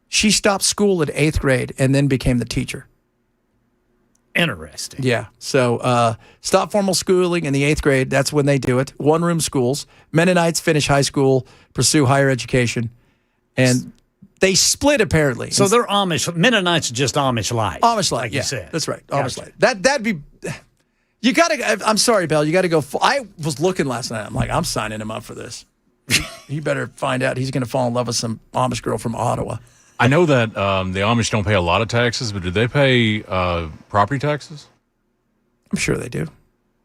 Speaker 3: She stopped school in 8th grade and then became the teacher.
Speaker 1: Interesting.
Speaker 3: Yeah. So stop formal schooling in the 8th grade. That's when they do it. One-room schools. Mennonites finish high school, pursue higher education. And They split apparently.
Speaker 1: So they're Amish. Mennonites are just Amish light.
Speaker 3: Amish light,
Speaker 1: like you said.
Speaker 3: That's right.
Speaker 1: Gotcha.
Speaker 3: Amish light. That'd be. You gotta. I'm sorry, Bell. You got to go. I was looking last night. I'm like, I'm signing him up for this. He better find out he's going to fall in love with some Amish girl from Ottawa.
Speaker 4: I know that the Amish don't pay a lot of taxes, but do they pay property taxes?
Speaker 3: I'm sure they do.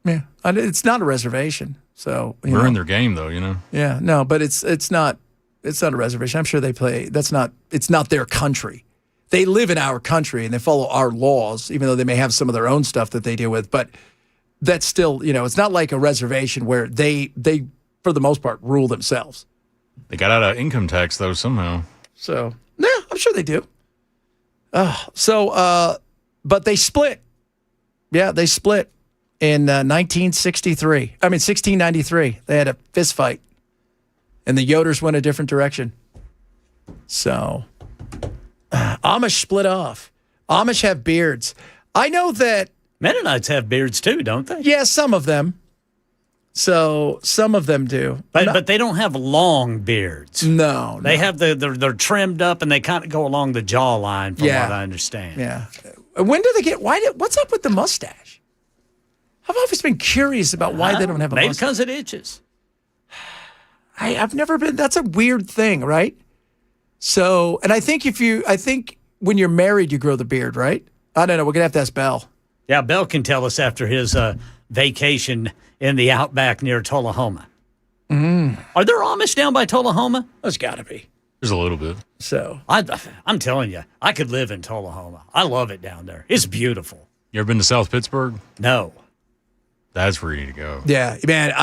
Speaker 3: Yeah, it's not a reservation, so
Speaker 4: we're in their game, though.
Speaker 3: Yeah, no, but it's not a reservation. I'm sure they play. It's not their country. They live in our country and they follow our laws, even though they may have some of their own stuff that they deal with. But that's still, it's not like a reservation where they for the most part rule themselves.
Speaker 4: They got out of income tax though somehow.
Speaker 3: So yeah, I'm sure they do. But they split. Yeah, they split in 1693. They had a fist fight, and the Yoders went a different direction. So Amish split off. Amish have beards. I know that
Speaker 1: Mennonites have beards too, don't they?
Speaker 3: Yeah, some of them. So some of them do,
Speaker 1: but they don't have long beards.
Speaker 3: No,
Speaker 1: they have they're trimmed up and they kind of go along the jawline, from what I understand.
Speaker 3: Yeah. When do they get? What's up with the mustache? I've always been curious about why they don't have a mustache.
Speaker 1: Maybe because it itches.
Speaker 3: I've never been. That's a weird thing, right? So, and I think when you're married, you grow the beard, right? I don't know. We're gonna have to ask Bell.
Speaker 1: Yeah, Bell can tell us after his vacation in the outback near Tullahoma. Are there Amish down by Tullahoma?
Speaker 3: There's got to be.
Speaker 4: There's a little bit.
Speaker 3: So
Speaker 1: I'm telling you, I could live in Tullahoma. I love it down there. It's beautiful.
Speaker 4: You ever been to South Pittsburgh?
Speaker 1: No.
Speaker 4: That's where you need to go.
Speaker 3: Yeah, man.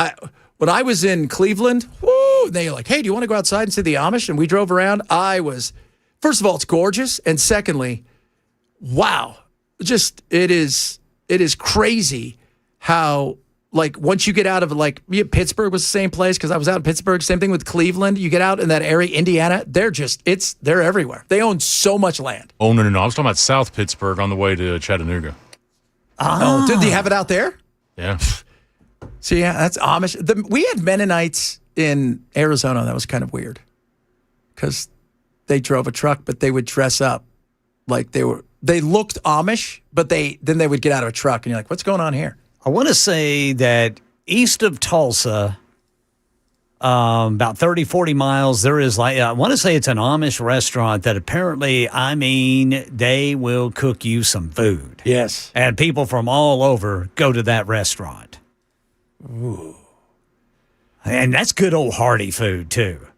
Speaker 3: When I was in Cleveland, woo, they were like, hey, do you want to go outside and see the Amish? And we drove around. First of all, it's gorgeous. And secondly, wow. Just, it is crazy how, like, once you get out of, Pittsburgh was the same place, because I was out in Pittsburgh. Same thing with Cleveland. You get out in that area, Indiana, they're everywhere. They own so much land.
Speaker 4: Oh, no. I was talking about South Pittsburgh on the way to Chattanooga.
Speaker 3: Oh, did they have it out there?
Speaker 4: Yeah.
Speaker 3: So, yeah, that's Amish. We had Mennonites in Arizona. That was kind of weird because they drove a truck, but they would dress up like they looked Amish, but then they would get out of a truck, and you're like, what's going on here?
Speaker 1: I want to say that east of Tulsa, about 30, 40 miles, there is I want to say it's an Amish restaurant that apparently, they will cook you some food.
Speaker 3: Yes.
Speaker 1: And people from all over go to that restaurant.
Speaker 3: Ooh.
Speaker 1: And that's good old hearty food, too.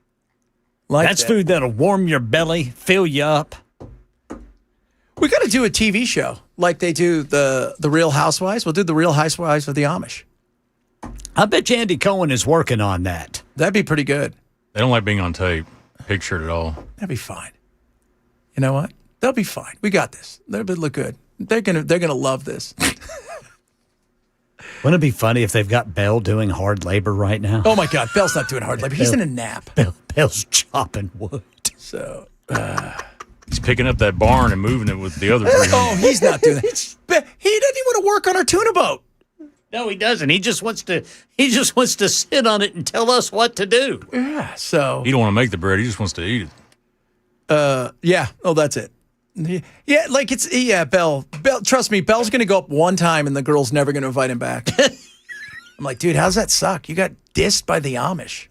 Speaker 1: That's food that'll warm your belly, fill you up.
Speaker 3: We got to do a TV show like they do the Real Housewives. We'll do the Real Housewives of the Amish.
Speaker 1: I bet you Andy Cohen is working on that.
Speaker 3: That'd be pretty good.
Speaker 4: They don't like being on tape, pictured at all.
Speaker 3: That'd be fine. You know what? They'll be fine. We got this. They'll look good. They're gonna love this.
Speaker 1: Wouldn't it be funny if they've got Bell doing hard labor right now?
Speaker 3: Oh my God, Bell's not doing hard labor. He's in a nap.
Speaker 1: Bell's chopping wood.
Speaker 3: So
Speaker 4: he's picking up that barn and moving it with the other three.
Speaker 3: Oh, he's not doing that. He doesn't even want to work on our tuna boat.
Speaker 1: No, he doesn't. He just wants to sit on it and tell us what to do.
Speaker 3: Yeah. So
Speaker 4: he don't want to make the bread. He just wants to eat it.
Speaker 3: Yeah. Oh, that's it. Yeah, Bell. Trust me, Bell's going to go up one time and the girl's never going to invite him back. I'm like, dude, how's that suck? You got dissed by the Amish.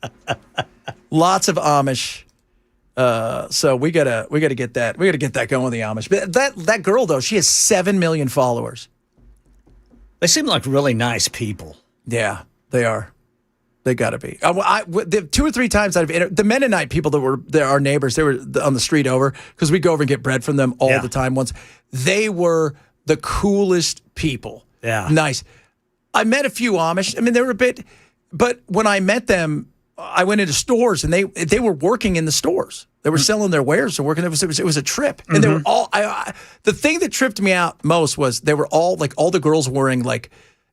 Speaker 3: Lots of Amish. So we gotta get that. We gotta get that going with the Amish. But that girl though, she has 7 million followers.
Speaker 1: They seem like really nice people.
Speaker 3: Yeah, they are. They got to be. The 2 or 3 times the Mennonite people that were our neighbors, they were on the street over because we go over and get bread from them all the time. Once they were the coolest people.
Speaker 1: Yeah,
Speaker 3: nice. I met a few Amish. I mean, they were a bit, but when I met them, I went into stores and they were working in the stores. They were selling their wares and working. It was a trip, and they were all. The thing that tripped me out most was they were all all the girls wearing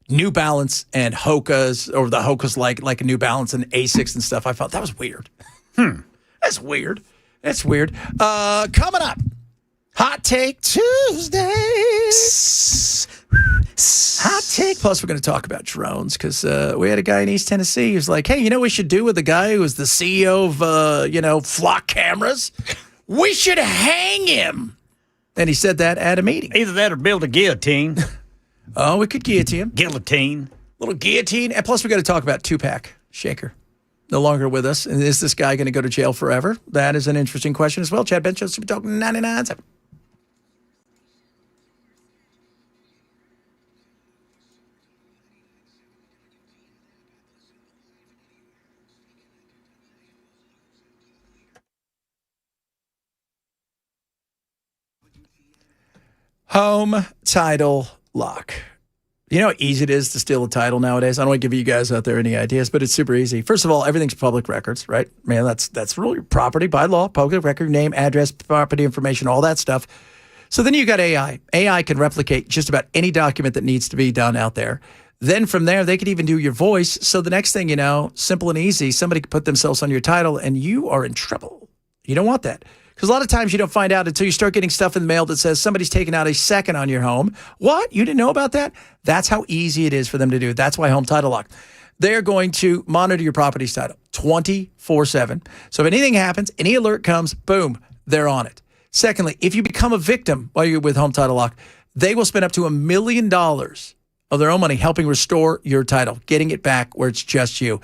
Speaker 3: New Balance and Hokas, or the Hokas like a New Balance and Asics and stuff. I thought that was weird. That's weird. That's weird. Coming up, Hot Take Tuesday. Hot Take. Plus, we're going to talk about drones because we had a guy in East Tennessee who's like, hey, you know what we should do with the guy who was the CEO of, flock cameras? We should hang him. And he said that at a meeting.
Speaker 1: Either that or build a guillotine.
Speaker 3: Oh, we could guillotine him.
Speaker 1: Guillotine.
Speaker 3: Little guillotine. And plus, we got to talk about Tupac Shaker. No longer with us. And is this guy going to go to jail forever? That is an interesting question as well. Chad Ben Show, Super Talk 99.7. Home title lock. You know how easy it is to steal a title nowadays? I don't want to give you guys out there any ideas, but it's super easy. First of all, everything's public records, right? Man, that's really property by law, public record, name, address, property information, all that stuff. So then you got AI. AI can replicate just about any document that needs to be done out there. Then from there, they could even do your voice. So the next thing you know, simple and easy, somebody could put themselves on your title and you are in trouble. You don't want that. Because a lot of times you don't find out until you start getting stuff in the mail that says somebody's taken out a second on your home. What? You didn't know about that? That's how easy it is for them to do. That's why Home Title Lock. They're going to monitor your property's title 24/7. So if anything happens, any alert comes, boom, they're on it. Secondly, if you become a victim while you're with Home Title Lock, they will spend up to $1 million of their own money helping restore your title, getting it back where it's just you.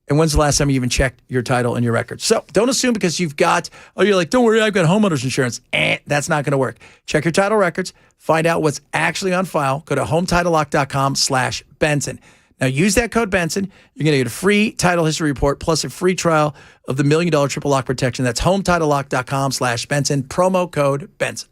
Speaker 3: And when's the last time you even checked your title and your records? So don't assume because you've got, you're like, don't worry, I've got homeowner's insurance. That's not going to work. Check your title records. Find out what's actually on file. Go to HometitleLock.com/Benson. Now use that code Benson. You're going to get a free title history report plus a free trial of the $1 million triple lock protection. That's HometitleLock.com/Benson. Promo code Benson.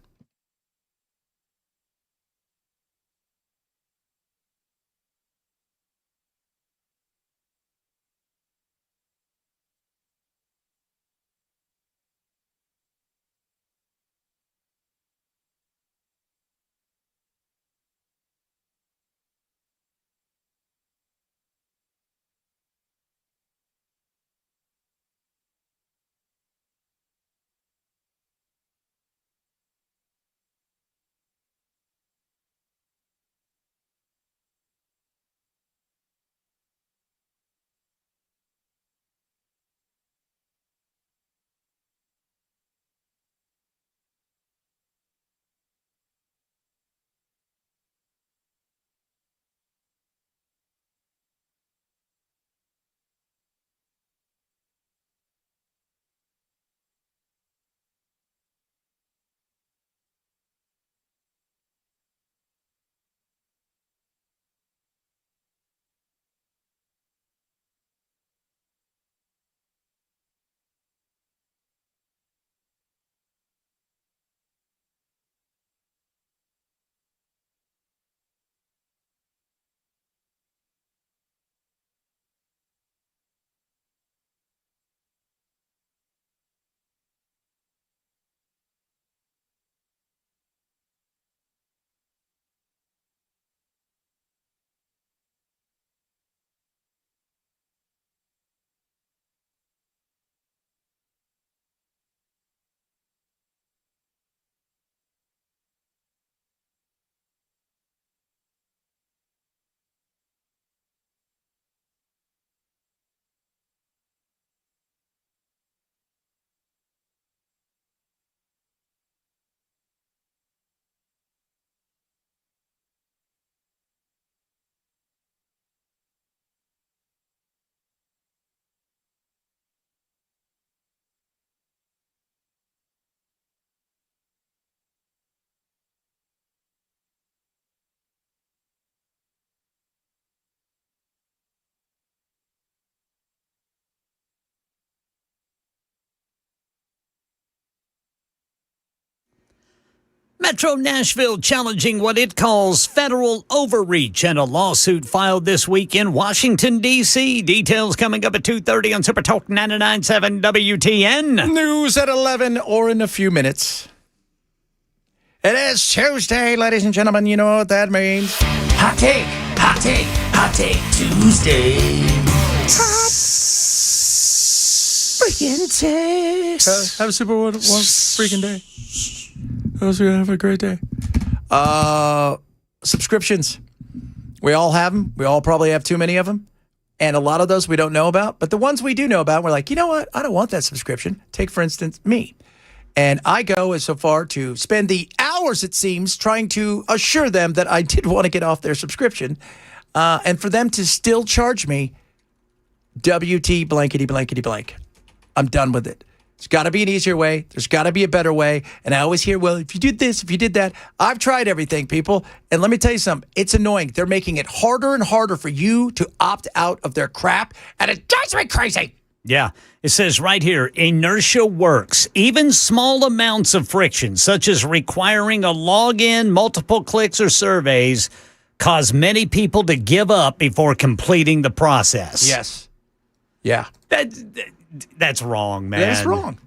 Speaker 1: Metro Nashville challenging what it calls federal overreach in a lawsuit filed this week in Washington, D.C. Details coming up at 2:30 on Super Talk 99.7 WTN.
Speaker 3: News at 11 or in a few minutes. It is Tuesday, ladies and gentlemen. You know what that means.
Speaker 12: Hot take, hot take, hot take Tuesday.
Speaker 3: Hot freaking take. Have a super one freaking day. I was going to have a great day. Subscriptions. We all have them. We all probably have too many of them. And a lot of those we don't know about. But the ones we do know about, we're like, you know what? I don't want that subscription. Take, for instance, me. And I go as so far to spend the hours, it seems, trying to assure them that I did want to get off their subscription. And for them to still charge me WT blankety blankety blank. I'm done with it. There's got to be an easier way. There's got to be a better way. And I always hear, well, if you did this, if you did that. I've tried everything, people. And let me tell you something. It's annoying. They're making it harder and harder for you to opt out of their crap. And it drives me crazy.
Speaker 1: Yeah. It says right here, inertia works. Even small amounts of friction, such as requiring a login, multiple clicks, or surveys, cause many people to give up before completing the process.
Speaker 3: Yes. Yeah.
Speaker 1: That's wrong, man.
Speaker 3: That's wrong.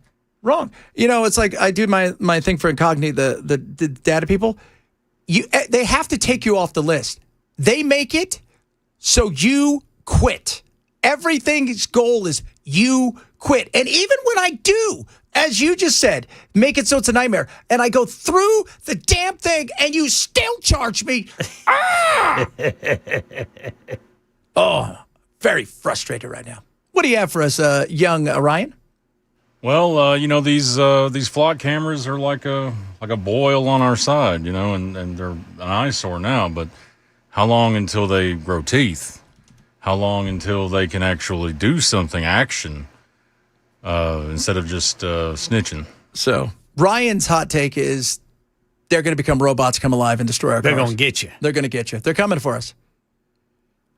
Speaker 3: Wrong. You know, it's like I do my thing for Incognito, the data people. They have to take you off the list. They make it so you quit. Everything's goal is you quit. And even when I do, as you just said, make it so it's a nightmare, and I go through the damn thing and you still charge me. Ah! Oh, very frustrated right now. What do you have for us, young Ryan?
Speaker 4: Well, these flock cameras are like a boil on our side, and they're an eyesore now. But how long until they grow teeth? How long until they can actually do something, action, instead of just snitching?
Speaker 3: So Ryan's hot take is they're going to become robots, come alive, and destroy our cars.
Speaker 1: They're going to get you.
Speaker 3: They're going to get you. They're coming for us.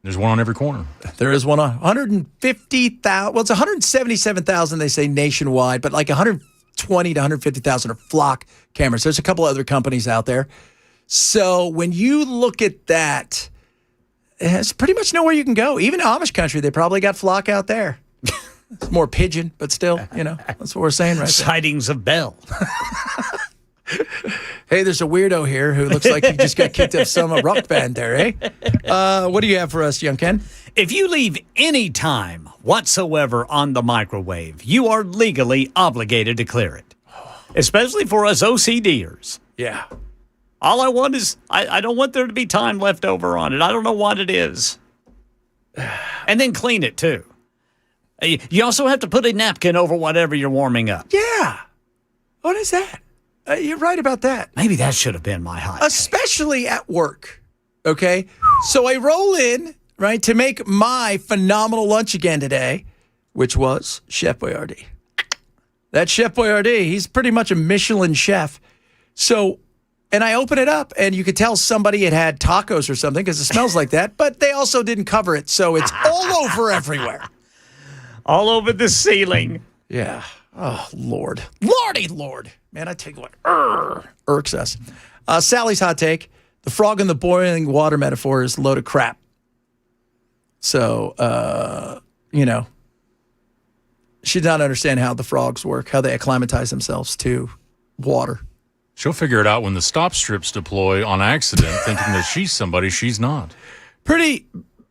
Speaker 4: There's one on every corner.
Speaker 3: There is one on 150,000. Well, it's 177,000, they say, nationwide, but like 120 to 150,000 are flock cameras. There's a couple other companies out there. So when you look at that, it's pretty much nowhere you can go. Even Amish country, they probably got flock out there. It's more pigeon, but still, that's what we're saying right there.
Speaker 1: Sightings of Bell.
Speaker 3: Hey, there's a weirdo here who looks like he just got kicked off some rock band there, eh? What do you have for us, young Ken?
Speaker 1: If you leave any time whatsoever on the microwave, you are legally obligated to clear it, especially for us OCDers.
Speaker 3: Yeah.
Speaker 1: All I want is, I don't want there to be time left over on it. I don't know what it is. And then clean it, too. You also have to put a napkin over whatever you're warming up.
Speaker 3: Yeah. What is that? You're right about that.
Speaker 1: Maybe that should have been my hot take.
Speaker 3: Especially at work, okay? So I roll in, right, to make my phenomenal lunch again today, which was Chef Boyardee. That Chef Boyardee, he's pretty much a Michelin chef. So, and I open it up, and you could tell somebody had tacos or something because it smells like that, but they also didn't cover it, so it's all over everywhere.
Speaker 1: All over the ceiling.
Speaker 3: Yeah. Oh, Lord. Lordy Lord. Man, I tell you what, irks us. Sally's hot take, the frog in the boiling water metaphor is a load of crap. So, she did not understand how the frogs work, how they acclimatize themselves to water.
Speaker 4: She'll figure it out when the stop strips deploy on accident, thinking that she's somebody she's not.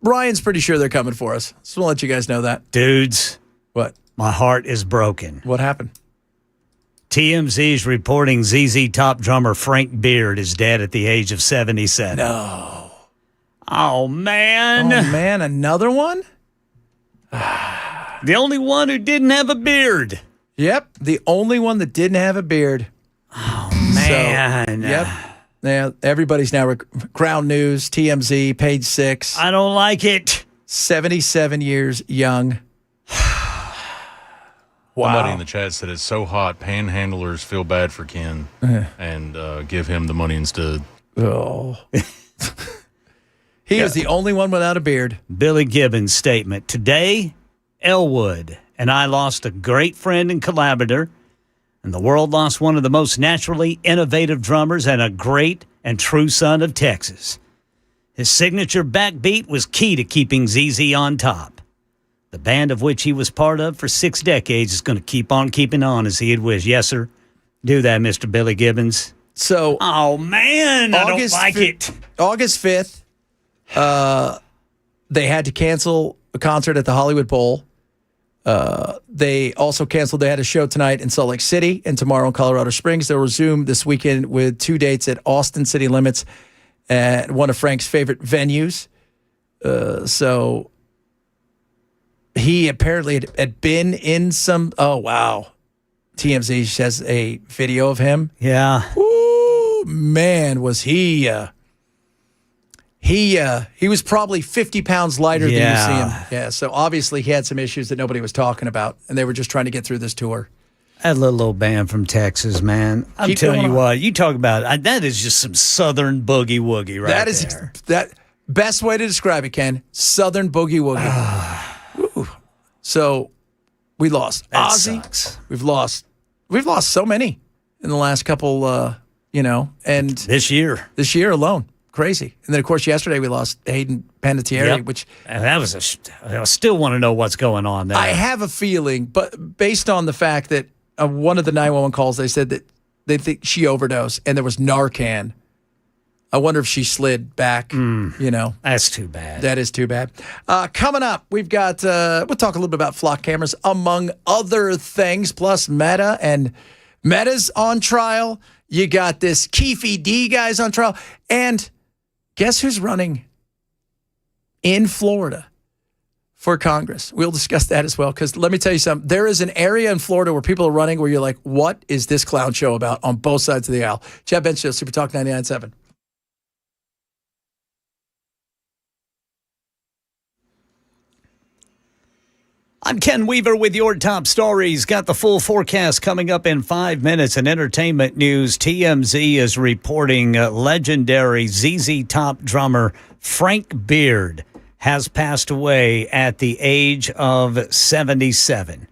Speaker 3: Ryan's pretty sure they're coming for us. Just want to let you guys know that.
Speaker 1: Dudes.
Speaker 3: What?
Speaker 1: My heart is broken.
Speaker 3: What happened?
Speaker 1: TMZ is reporting ZZ Top drummer Frank Beard is dead at the age of 77.
Speaker 3: No.
Speaker 1: Oh, man.
Speaker 3: Oh, man, another one?
Speaker 1: The only one who didn't have a beard.
Speaker 3: Yep, the only one that didn't have a beard.
Speaker 1: Oh, man.
Speaker 3: So, yep. Yeah, everybody's now Ground News, TMZ, Page 6.
Speaker 1: I don't like it.
Speaker 3: 77 years young. Wow.
Speaker 4: Somebody in the chat said it's so hot, panhandlers feel bad for Ken and give him the money instead.
Speaker 3: Oh. He is the only one without a beard.
Speaker 1: Billy Gibbons' statement. Today, Elwood and I lost a great friend and collaborator, and the world lost one of the most naturally innovative drummers and a great and true son of Texas. His signature backbeat was key to keeping ZZ on top. The band of which he was part of for 6 decades is going to keep on keeping on as he had wished. Yes, sir. Do that, Mr. Billy Gibbons.
Speaker 3: So,
Speaker 1: oh, man, I don't like it.
Speaker 3: August 5th, they had to cancel a concert at the Hollywood Bowl. They also canceled. They had a show tonight in Salt Lake City and tomorrow in Colorado Springs. They'll resume this weekend with 2 dates at Austin City Limits at one of Frank's favorite venues. So he apparently had been in some. Oh, wow. TMZ has a video of him.
Speaker 1: Yeah.
Speaker 3: Ooh, man, was he was probably 50 pounds lighter than you see him. Yeah, so obviously he had some issues that nobody was talking about, and they were just trying to get through this tour.
Speaker 1: That little old band from Texas, man. I'm telling you what, you talk about that is just some Southern boogie woogie right
Speaker 3: That is
Speaker 1: there.
Speaker 3: that best way to describe it, Ken. Southern boogie woogie. Ooh. So we lost
Speaker 1: That
Speaker 3: Ozzy.
Speaker 1: sucks.
Speaker 3: We've lost so many in the last couple, and
Speaker 1: this year
Speaker 3: alone. Crazy. And then, of course, yesterday we lost Hayden Panettiere, which...
Speaker 1: And that was I still want to know what's going on there.
Speaker 3: I have a feeling, but based on the fact that one of the 911 calls, they said that they think she overdosed and there was Narcan. I wonder if she slid back,
Speaker 1: That's too bad.
Speaker 3: That is too bad. Coming up, we've got, we'll talk a little bit about flock cameras, among other things, plus Meta, and Meta's on trial. You got this Keefe D guy's on trial. And guess who's running in Florida for Congress? We'll discuss that as well, because let me tell you something. There is an area in Florida where people are running where you're like, what is this clown show about on both sides of the aisle? Chad Bench Show, Super Talk 99.7.
Speaker 1: I'm Ken Weaver with your top stories. Got the full forecast coming up in 5 minutes. In entertainment news, TMZ is reporting legendary ZZ Top drummer Frank Beard has passed away at the age of 77.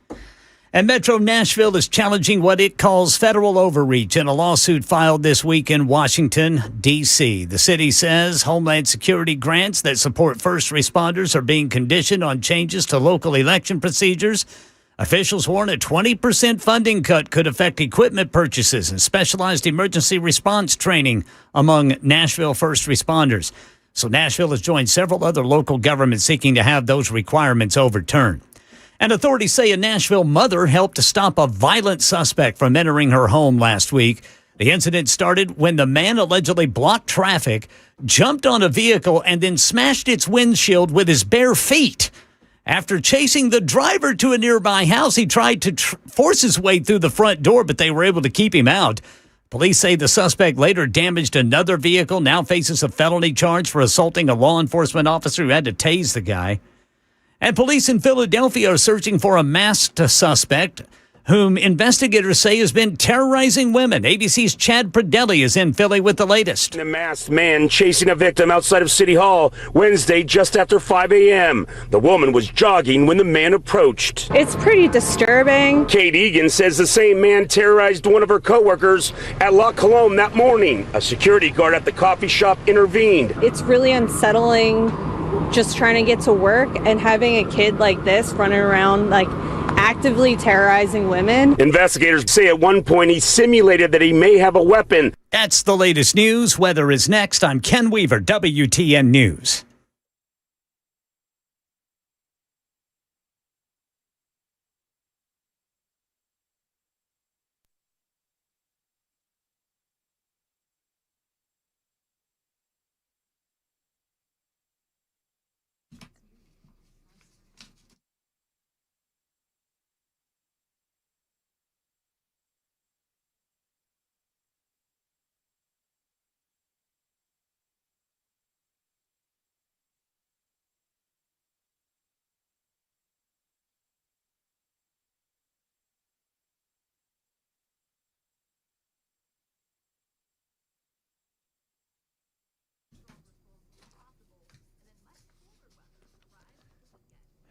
Speaker 1: And Metro Nashville is challenging what it calls federal overreach in a lawsuit filed this week in Washington, D.C. The city says Homeland Security grants that support first responders are being conditioned on changes to local election procedures. Officials warn a 20% funding cut could affect equipment purchases and specialized emergency response training among Nashville first responders. So Nashville has joined several other local governments seeking to have those requirements overturned. And authorities say a Nashville mother helped to stop a violent suspect from entering her home last week. The incident started when the man allegedly blocked traffic, jumped on a vehicle, and then smashed its windshield with his bare feet. After chasing the driver to a nearby house, he tried to force his way through the front door, but they were able to keep him out. Police say the suspect later damaged another vehicle, now faces a felony charge for assaulting a law enforcement officer who had to tase the guy. And police in Philadelphia are searching for a masked suspect whom investigators say has been terrorizing women. ABC's Chad Pradelli is in Philly with the latest.
Speaker 14: A masked man chasing a victim outside of City Hall Wednesday just after 5 a.m. The woman was jogging when the man approached.
Speaker 15: It's pretty disturbing.
Speaker 14: Kate Egan says the same man terrorized one of her coworkers at La Colombe that morning. A security guard at the coffee shop intervened.
Speaker 15: It's really unsettling just trying to get to work and having a kid like this running around like actively terrorizing women.
Speaker 14: Investigators say at one point he simulated that he may have a weapon.
Speaker 1: That's the latest news. Weather is next. I'm Ken Weaver, WTN News.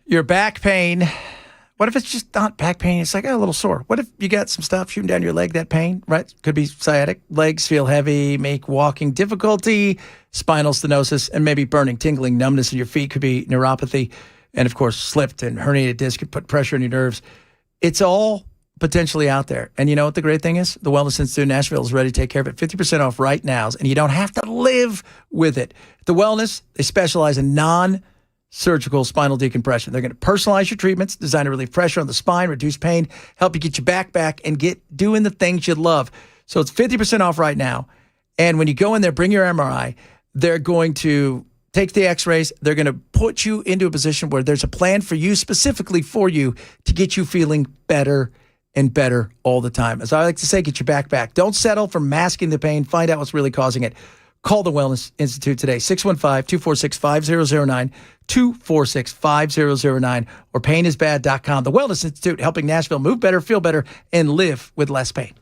Speaker 3: Your back pain. What if it's just not back pain? It's like a little sore. What if you got some stuff shooting down your leg, that pain, right? Could be sciatic. Legs feel heavy, make walking difficulty, spinal stenosis, and maybe burning, tingling, numbness in your feet. Could be neuropathy. And, of course, slipped and herniated disc could put pressure on your nerves. It's all potentially out there. And you know what the great thing is? The Wellness Institute in Nashville is ready to take care of it. 50% off right now, and you don't have to live with it. The Wellness, they specialize in non-surgical spinal decompression. They're going to personalize your treatments, designed to relieve pressure on the spine, reduce pain, help you get your back, and get doing the things you love. So it's 50% off right now. And when you go in there, bring your MRI. They're going to take the x-rays. They're going to put you into a position where there's a plan for you, specifically for you, to get you feeling better and better all the time. As I like to say, get your back. Don't settle for masking the pain. Find out what's really causing it. Call the Wellness Institute today, 615-246-5009, 246-5009, or painisbad.com. The Wellness Institute, helping Nashville move better, feel better, and live with less pain.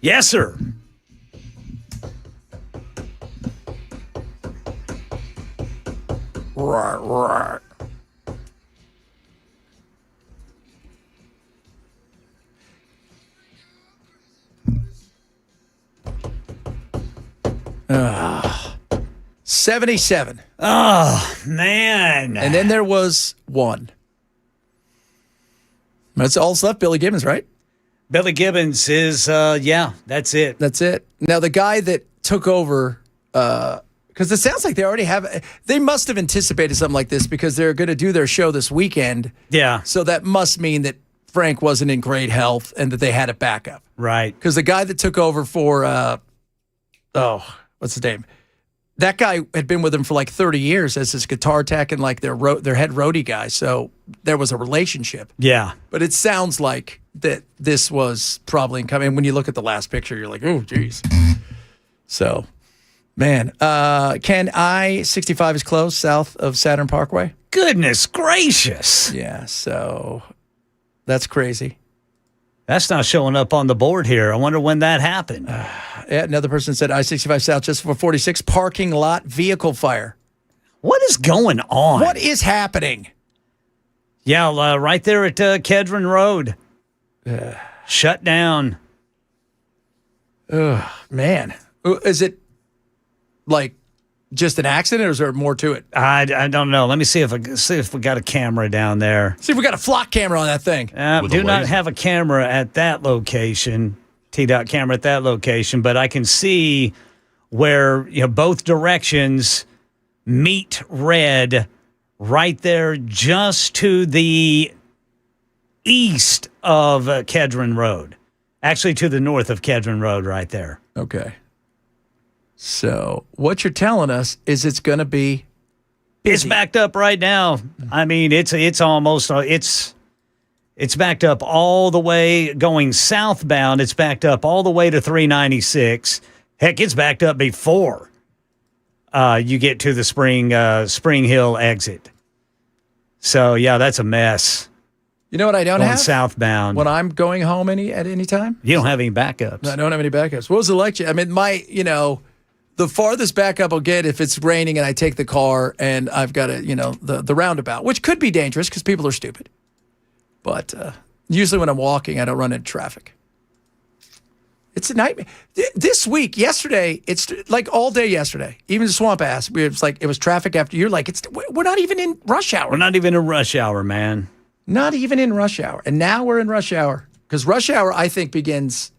Speaker 1: Yes, sir.
Speaker 3: Right. Ah, 77.
Speaker 1: Oh, man.
Speaker 3: And then there was one. That's all that's left. Billy Gibbons, right?
Speaker 1: Billy Gibbons is, that's it.
Speaker 3: That's it. Now, the guy that took over, because it sounds like they must have anticipated something like this because they're going to do their show this weekend.
Speaker 1: Yeah.
Speaker 3: So that must mean that Frank wasn't in great health and that they had a backup.
Speaker 1: Right.
Speaker 3: Because the guy that took over for, what's his name? That guy had been with him for like 30 years as his guitar tech and like their head roadie guy. So there was a relationship.
Speaker 1: Yeah.
Speaker 3: But it sounds like that this was probably incoming. When you look at the last picture, you're like, oh, geez. So, man, Ken, I-65 is closed south of Saturn Parkway.
Speaker 1: Goodness gracious.
Speaker 3: Yeah, so that's crazy.
Speaker 1: That's not showing up on the board here. I wonder when that happened.
Speaker 3: Yeah, another person said I-65 South just for 46, parking lot vehicle fire.
Speaker 1: What is going on?
Speaker 3: What is happening?
Speaker 1: Yeah, right there at Kedron Road. Shut down.
Speaker 3: Man. Is it like just an accident or is there more to it?
Speaker 1: I don't know. Let me see if we got a camera down there.
Speaker 3: See if we got a flock camera on that thing.
Speaker 1: Do not have a camera at that location. T-Dot camera at that location, but I can see where both directions meet red right there just to the east of Kedron Road. Actually, to the north of Kedron Road right there.
Speaker 3: Okay. So what you're telling us is it's going to be busy.
Speaker 1: It's backed up right now. I mean, it's backed up all the way going southbound. It's backed up all the way to 396. Heck, it's backed up before you get to the Spring Hill exit. So, yeah, that's a mess.
Speaker 3: You know what I don't
Speaker 1: going
Speaker 3: have?
Speaker 1: southbound.
Speaker 3: When I'm going home at any time?
Speaker 1: You don't have any backups.
Speaker 3: I don't have any backups. What was the lecture? I mean, the farthest backup I'll get if it's raining and I take the car and I've got the roundabout, which could be dangerous because people are stupid. But usually when I'm walking, I don't run into traffic. It's a nightmare. This week, yesterday, it's like all day yesterday. Even the Swamp Ass, it was traffic after. You're like, we're not even in rush hour.
Speaker 1: We're not even in rush hour, man.
Speaker 3: Not even in rush hour. And now we're in rush hour. Because rush hour, I think since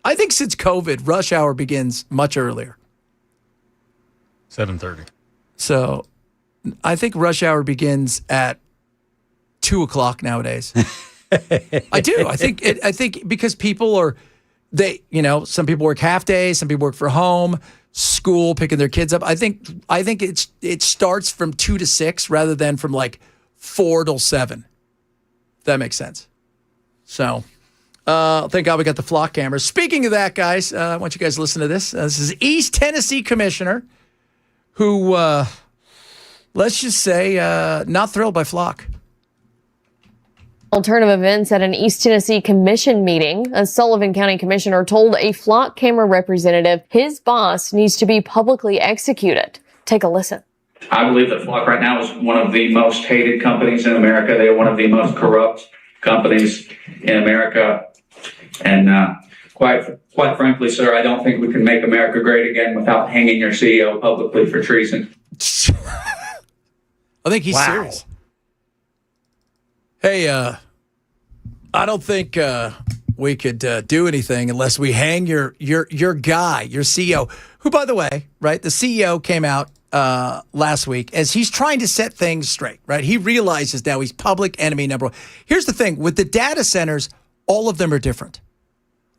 Speaker 3: COVID, rush hour begins much earlier.
Speaker 4: 7:30.
Speaker 3: So I think rush hour begins at 2 o'clock nowadays. I do. I think because people are, some people work half days, some people work for home, school, picking their kids up. I think it starts from 2 to 6 rather than from like 4 till 7. That makes sense. So, thank God we got the flock cameras. Speaking of that, guys, I want you guys to listen to this. This is East Tennessee Commissioner who, let's just say, not thrilled by flock.
Speaker 5: Turn of events at an East Tennessee Commission meeting. A Sullivan County Commissioner told a flock camera representative his boss needs to be publicly executed. Take a listen.
Speaker 6: I believe that Flock right now is one of the most hated companies in America. They are one of the most corrupt companies in America. And quite frankly, sir, I don't think we can make America great again without hanging your CEO publicly for treason.
Speaker 3: I think he's serious. Hey, I don't think we could do anything unless we hang your guy, your CEO, who, by the way, right, the CEO came out last week as he's trying to set things straight, right? He realizes now he's public enemy number one. Here's the thing. With the data centers, all of them are different.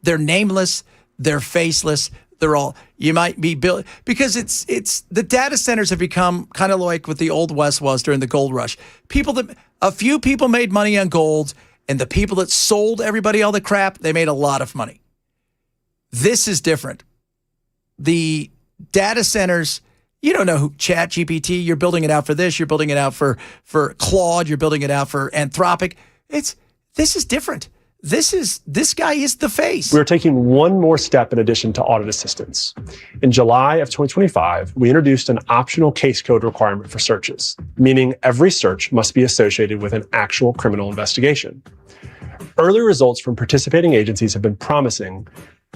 Speaker 3: They're nameless. They're faceless. They're all, you might be built, because it's the data centers have become kind of like what the old West was during the gold rush. A few people made money on gold, and the people that sold everybody all the crap, they made a lot of money. This is different. The data centers, you don't know who ChatGPT, you're building it out for this, you're building it out for Claude, you're building it out for Anthropic. This is different. This guy is the face.
Speaker 7: We're taking one more step in addition to audit assistance. In July of 2025, we introduced an optional case code requirement for searches, meaning every search must be associated with an actual criminal investigation. Early results from participating agencies have been promising,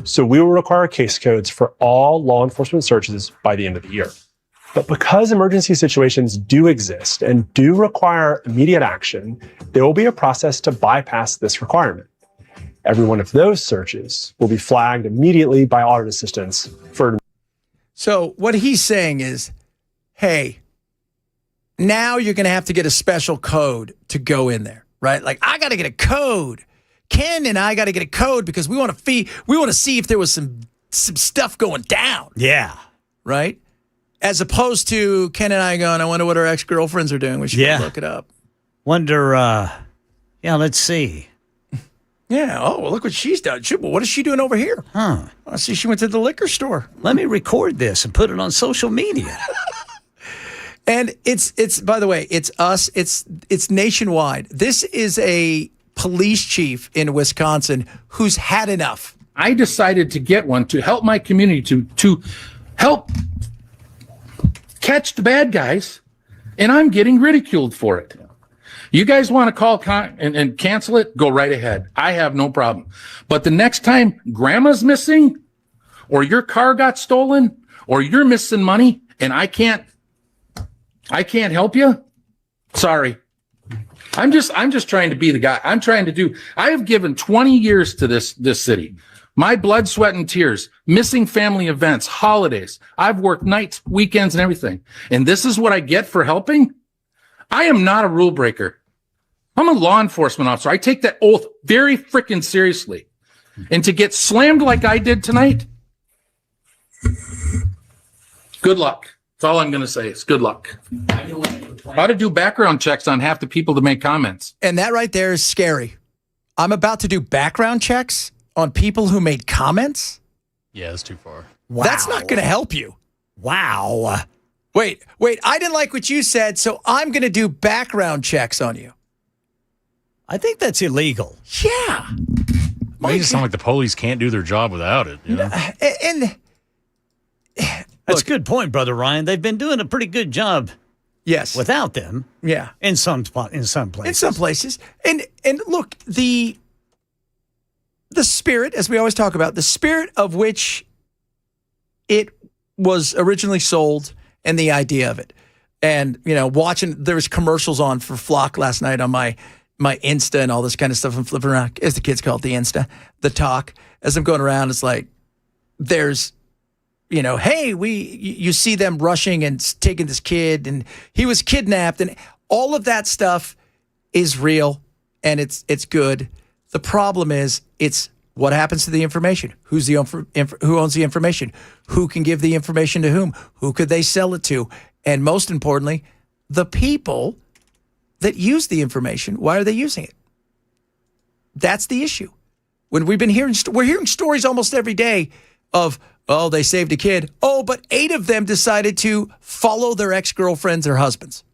Speaker 7: so we will require case codes for all law enforcement searches by the end of the year. But because emergency situations do exist and do require immediate action, there will be a process to bypass this requirement. Every one of those searches will be flagged immediately by audit assistance for.
Speaker 3: So what he's saying is, hey, now you're going to have to get a special code to go in there, right? Like, I got to get a code. Ken and I got to get a code because we want to see if there was some stuff going down.
Speaker 1: Yeah.
Speaker 3: Right? As opposed to Ken and I going, I wonder what our ex-girlfriends are doing. We should look it up.
Speaker 1: Wonder, let's see.
Speaker 3: Yeah. Oh, well, look what she's done. What is she doing over here?
Speaker 1: Huh.
Speaker 3: I see she went to the liquor store.
Speaker 1: Let me record this and put it on social media.
Speaker 3: And it's by the way, it's us. It's nationwide. This is a police chief in Wisconsin who's had enough.
Speaker 8: I decided to get one to help my community to help catch the bad guys, and I'm getting ridiculed for it. You guys want to call and cancel it? Go right ahead. I have no problem. But the next time grandma's missing, or your car got stolen, or you're missing money, and I can't help you. Sorry. I'm just trying to be the guy. I have given 20 years to this city. My blood, sweat, and tears, missing family events, holidays. I've worked nights, weekends, and everything. And this is what I get for helping? I am not a rule breaker. I'm a law enforcement officer. I take that oath very freaking seriously. And to get slammed like I did tonight, good luck. That's all I'm going to say is good luck. How to do background checks on half the people that make comments.
Speaker 3: And that right there is scary. I'm about to do background checks on people who made comments?
Speaker 4: Yeah, that's too far.
Speaker 3: Wow. That's not going to help you. Wow. Wait, I didn't like what you said, so I'm going to do background checks on you.
Speaker 1: I think that's illegal.
Speaker 3: Yeah.
Speaker 4: Makes it sound like the police can't do their job without it. You know?
Speaker 3: And
Speaker 1: that's a good point, Brother Ryan. They've been doing a pretty good job.
Speaker 3: Yes.
Speaker 1: Without them.
Speaker 3: Yeah.
Speaker 1: In some places.
Speaker 3: In some places. And look, the spirit, as we always talk about, the spirit of which it was originally sold and the idea of it. And, there was commercials on for Flock last night on my Insta and all this kind of stuff. I'm flipping around, as the kids call it, the Insta, the talk. As I'm going around, it's like, there's, hey, you see them rushing and taking this kid and he was kidnapped and all of that stuff is real and it's good. The problem is it's what happens to the information? Who owns the information? Who can give the information to whom? Who could they sell it to? And most importantly, the people that use the information, why are they using it? That's the issue. When we're hearing stories almost every day of, oh, they saved a kid. Oh, but 8 of them decided to follow their ex-girlfriends or husbands.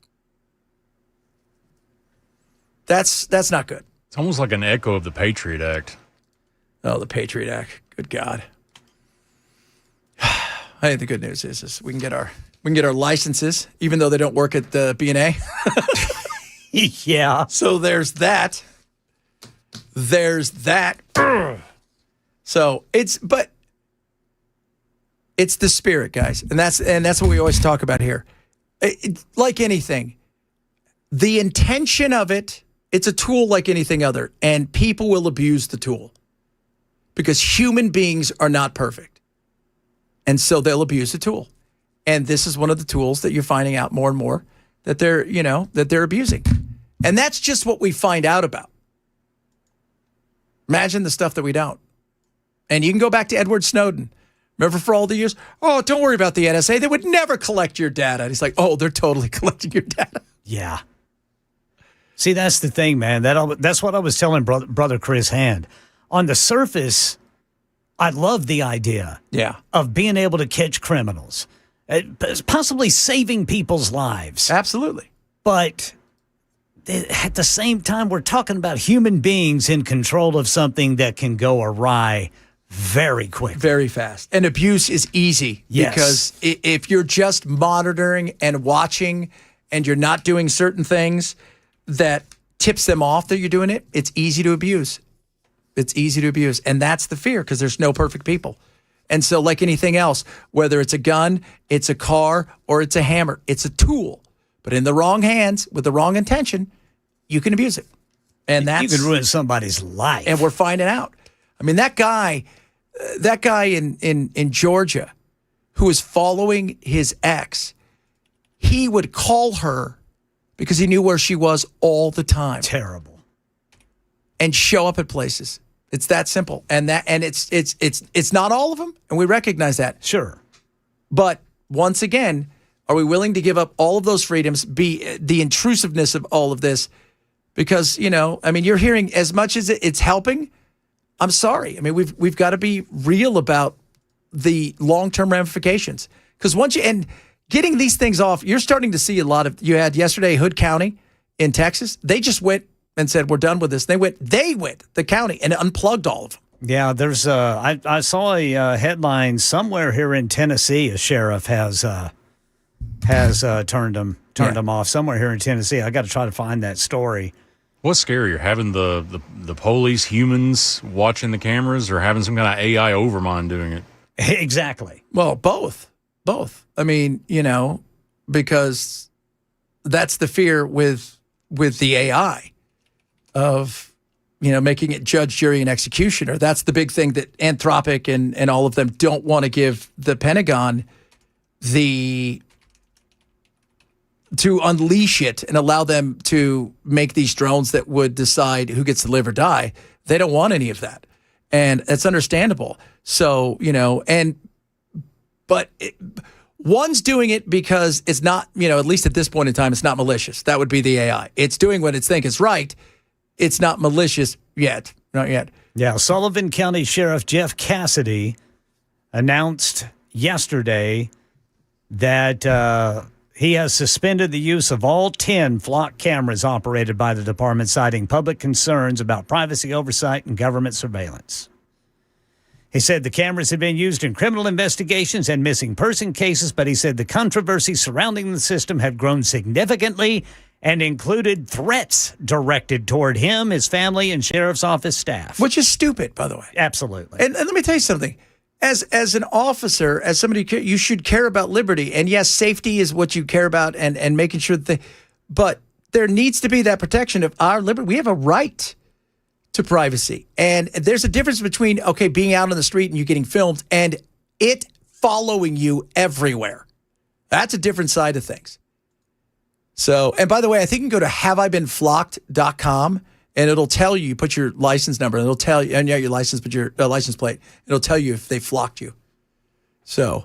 Speaker 3: That's not good.
Speaker 4: It's almost like an echo of the Patriot Act.
Speaker 3: Oh, the Patriot Act. Good God. I think the good news is we can get our licenses, even though they don't work at the B&A.
Speaker 1: Yeah.
Speaker 3: So there's that. So it's the spirit, guys. And that's what we always talk about here. Like anything, the intention of it's a tool like anything other, and people will abuse the tool because human beings are not perfect. And so they'll abuse the tool. And this is one of the tools that you're finding out more and more that they're abusing. And that's just what we find out about. Imagine the stuff that we don't. And you can go back to Edward Snowden. Remember for all the years, oh, don't worry about the NSA. They would never collect your data. And he's like, oh, they're totally collecting your data.
Speaker 1: Yeah. See, that's the thing, man. That's what I was telling brother Chris Hand. On the surface, I love the idea of being able to catch criminals, possibly saving people's lives.
Speaker 3: Absolutely.
Speaker 1: But at the same time, we're talking about human beings in control of something that can go awry very quick.
Speaker 3: Very fast. And abuse is easy.
Speaker 1: Yes.
Speaker 3: Because if you're just monitoring and watching and you're not doing certain things that tips them off that you're doing it, it's easy to abuse. It's easy to abuse. And that's the fear because there's no perfect people. And so like anything else, whether it's a gun, it's a car, or it's a hammer, it's a tool. But in the wrong hands with the wrong intention, you can abuse it. And
Speaker 1: you can ruin somebody's life.
Speaker 3: And we're finding out. I mean, that guy in Georgia who was following his ex, he would call her because he knew where she was all the time.
Speaker 1: Terrible.
Speaker 3: And show up at places. It's that simple. And it's not all of them, and we recognize that.
Speaker 1: Sure.
Speaker 3: But once again, are we willing to give up all of those freedoms, be the intrusiveness of all of this? Because, you're hearing as much as it's helping, I'm sorry. I mean, we've got to be real about the long-term ramifications. Because and getting these things off, you're starting to see a lot of, you had yesterday Hood County in Texas. They just went and said, we're done with this. They went, the county, and unplugged all of them.
Speaker 1: Yeah, there's I saw a headline somewhere here in Tennessee. A sheriff has turned them off somewhere here in Tennessee. I got to try to find that story.
Speaker 4: What's scarier, having the police humans watching the cameras, or having some kind of AI overmind doing it?
Speaker 1: Exactly.
Speaker 3: Well, both. I mean, because that's the fear with the AI of, making it judge, jury, and executioner. That's the big thing that Anthropic and all of them don't want to give the Pentagon to unleash it and allow them to make these drones that would decide who gets to live or die. They don't want any of that. And it's understandable. So, one's doing it because it's not, at least at this point in time, it's not malicious. That would be the AI. It's doing what it's thinking is right. It's not malicious yet. Not yet.
Speaker 1: Yeah. Sullivan County Sheriff Jeff Cassidy announced yesterday that He has suspended the use of all 10 flock cameras operated by the department, citing public concerns about privacy oversight and government surveillance. He said the cameras have been used in criminal investigations and missing person cases, but he said the controversy surrounding the system had grown significantly and included threats directed toward him, his family, and sheriff's office staff.
Speaker 3: Which is stupid, by the way.
Speaker 1: Absolutely.
Speaker 3: And let me tell you something. As an officer, as somebody, you should care about liberty. And yes, safety is what you care about and making sure that but there needs to be that protection of our liberty. We have a right to privacy. And there's a difference between, okay, being out on the street and you getting filmed and it following you everywhere. That's a different side of things. So, and by the way, I think you can go to haveibeenflocked.com and it'll tell you, put your license number, and it'll tell you, and yeah, your license, but your license plate, it'll tell you if they flocked you. So,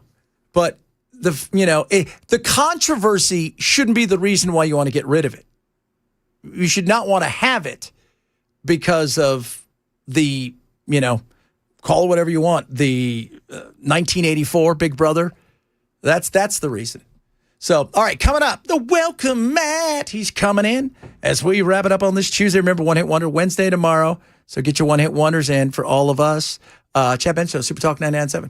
Speaker 3: but the controversy shouldn't be the reason why you want to get rid of it. You should not want to have it because of the, call it whatever you want, the 1984 Big Brother. That's the reason. So, all right, coming up, the Welcome Matt. He's coming in as we wrap it up on this Tuesday. Remember, One Hit Wonder Wednesday tomorrow. So get your One Hit Wonders in for all of us. Chad Ben Show, Super Talk 99.7.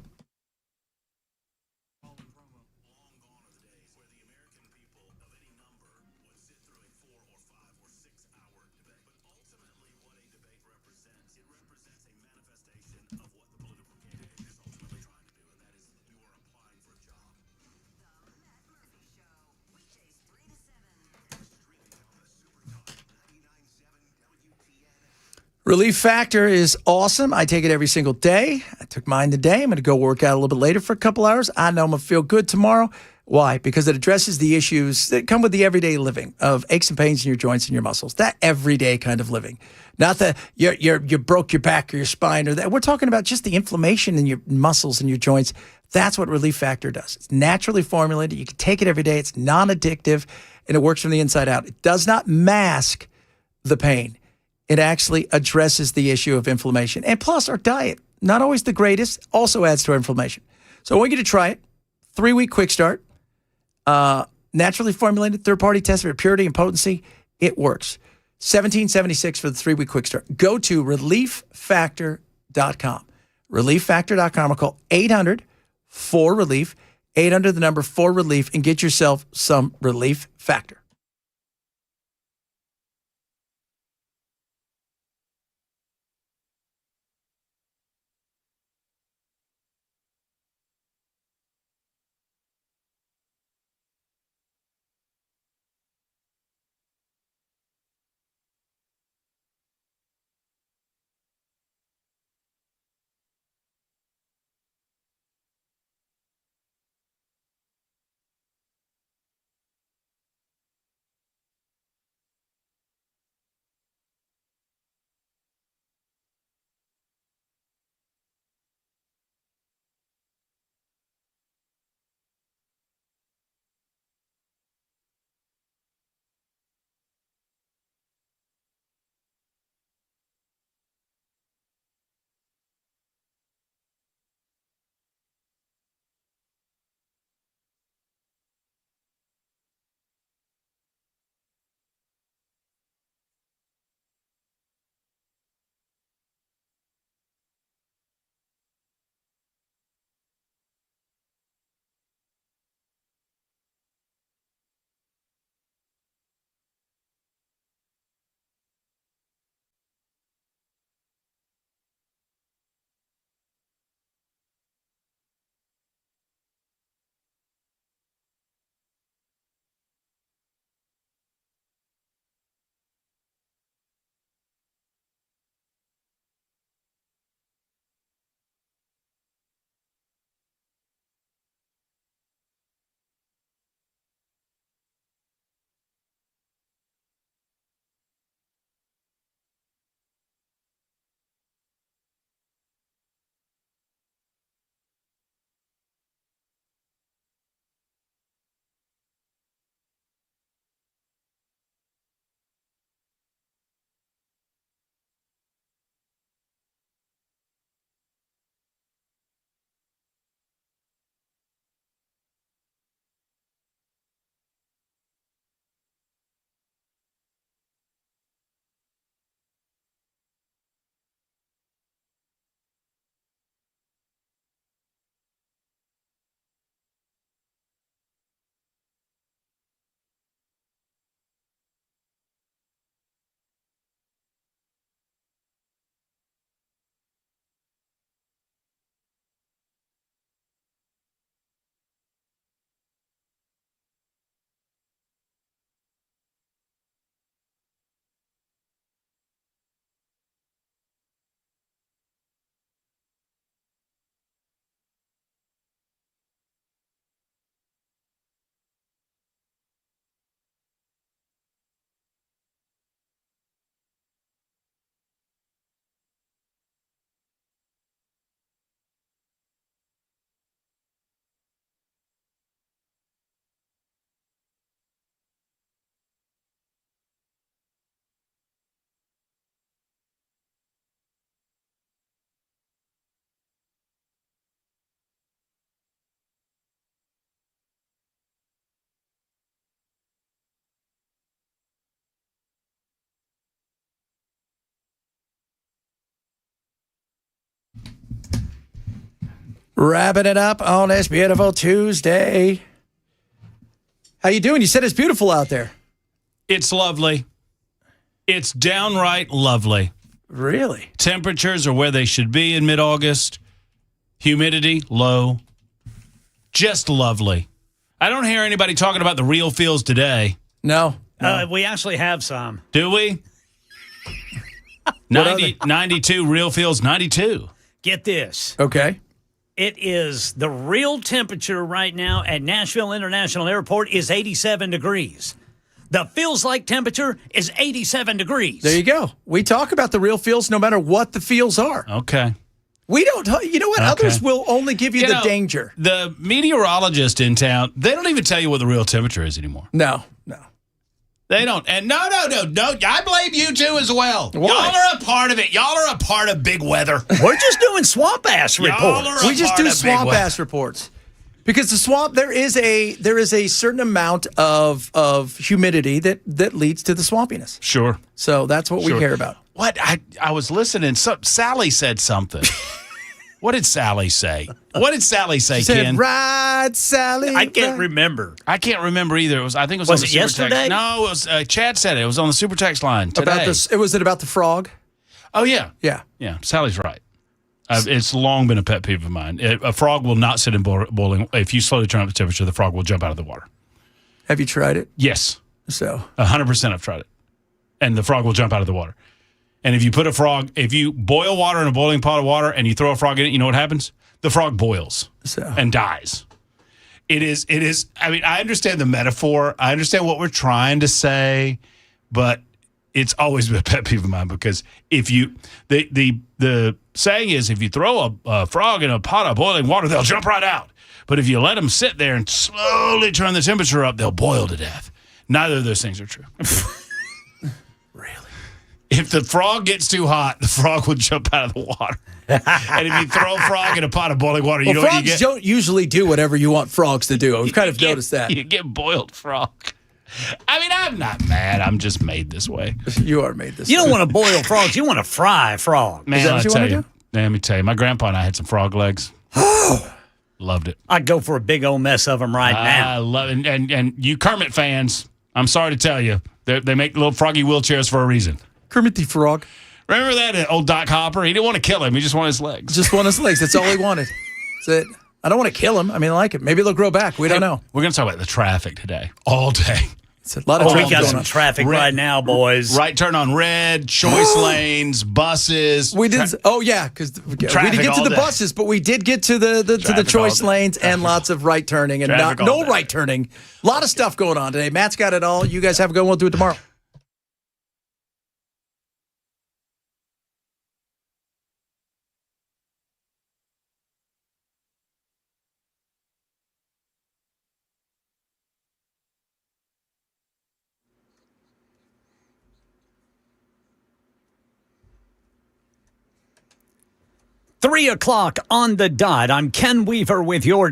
Speaker 3: Relief Factor is awesome. I take it every single day. I took mine today. I'm going to go work out a little bit later for a couple hours. I know I'm going to feel good tomorrow. Why? Because it addresses the issues that come with the everyday living of aches and pains in your joints and your muscles. That everyday kind of living. Not that you broke your back or your spine or that. We're talking about just the inflammation in your muscles and your joints. That's what Relief Factor does. It's naturally formulated. You can take it every day. It's non-addictive, and it works from the inside out. It does not mask the pain. It actually addresses the issue of inflammation. And plus, our diet, not always the greatest, also adds to our inflammation. So I want you to try it. 3-week quick start. Naturally formulated, third-party tested for purity and potency. It works. $17.76 for the 3-week quick start. Go to relieffactor.com. Relieffactor.com or call 800-4RELIEF, 800 the number 4RELIEF, and get yourself some Relief Factor. Wrapping it up on this beautiful Tuesday. How you doing? You said it's beautiful out there.
Speaker 9: It's lovely. It's downright lovely.
Speaker 3: Really?
Speaker 9: Temperatures are where they should be in mid-August. Humidity, low. Just lovely. I don't hear anybody talking about the real feels today.
Speaker 3: No.
Speaker 1: We actually have some.
Speaker 9: Do we? 92 real feels, 92.
Speaker 1: Get this.
Speaker 3: Okay.
Speaker 1: It is the real temperature right now at Nashville International Airport is 87 degrees. The feels like temperature is 87 degrees.
Speaker 3: There you go. We talk about the real feels no matter what the feels are.
Speaker 9: Okay.
Speaker 3: We don't, you know what?
Speaker 9: Okay.
Speaker 3: Others will only give you the danger.
Speaker 9: The meteorologist in town, they don't even tell you what the real temperature is anymore.
Speaker 3: No.
Speaker 9: They don't. And no. I blame you two as well.
Speaker 3: Why?
Speaker 9: Y'all are a part of it. Y'all are a part of big weather.
Speaker 1: We're just doing swamp ass reports.
Speaker 3: We just do swamp ass reports. Because the swamp, there is a certain amount of humidity that leads to the swampiness.
Speaker 9: Sure.
Speaker 3: So that's what we care about.
Speaker 9: What? I was listening. Sally said something. What did Sally say? What did Sally say,
Speaker 3: She said,
Speaker 9: Ken?
Speaker 3: Ride, Sally.
Speaker 1: I can't remember.
Speaker 9: I can't remember either. I think it was on the super
Speaker 1: yesterday?
Speaker 9: text. No, it was Chad said it. It was on the super text line today.
Speaker 3: Was it about the frog?
Speaker 9: Oh, yeah.
Speaker 3: Yeah.
Speaker 9: Yeah, Sally's right. It's long been a pet peeve of mine. A frog will not sit in boiling. If you slowly turn up the temperature, the frog will jump out of the water.
Speaker 3: Have you tried it?
Speaker 9: Yes.
Speaker 3: So
Speaker 9: 100% I've tried it. And the frog will jump out of the water. And if you boil water in a boiling pot of water and you throw a frog in it, you know what happens? The frog boils and dies. It is, I mean, I understand the metaphor. I understand what we're trying to say, but it's always been a pet peeve of mine because the saying is if you throw a frog in a pot of boiling water, they'll jump right out. But if you let them sit there and slowly turn the temperature up, they'll boil to death. Neither of those things are true. If the frog gets too hot, the frog will jump out of the water. And if you throw a frog in a pot of boiling water, you know what you get?
Speaker 3: Frogs don't usually do whatever you want frogs to do. We've kind of noticed that.
Speaker 9: You get boiled frog. I mean, I'm not mad. I'm just made this way.
Speaker 3: You are made this way.
Speaker 1: You don't want to boil frogs. You want to fry frogs.
Speaker 9: Man, let me tell you. My grandpa and I had some frog legs. Loved it.
Speaker 1: I'd go for a big old mess of them right now.
Speaker 9: I love it. And you Kermit fans, I'm sorry to tell you, they make little froggy wheelchairs for a reason.
Speaker 3: Kermit the Frog.
Speaker 9: Remember that old Doc Hopper? He didn't want to kill him. He just wanted his legs.
Speaker 3: Just want his legs. That's all he wanted. That's it. I don't want to kill him. I mean, I like it. Maybe they'll grow back. We don't know.
Speaker 9: We're going to talk about the traffic today. All day.
Speaker 3: It's a lot of traffic.
Speaker 1: We got some traffic right now, boys.
Speaker 9: Right turn on red, choice lanes, buses.
Speaker 3: We did. Oh yeah, because we didn't get to the buses, but we did get to the choice lanes and lots of right turning and no right turning. A lot of stuff going on today. Matt's got it all. You guys have a good one. We'll do it tomorrow.
Speaker 1: Three o'clock on the dot. I'm Ken Weaver with your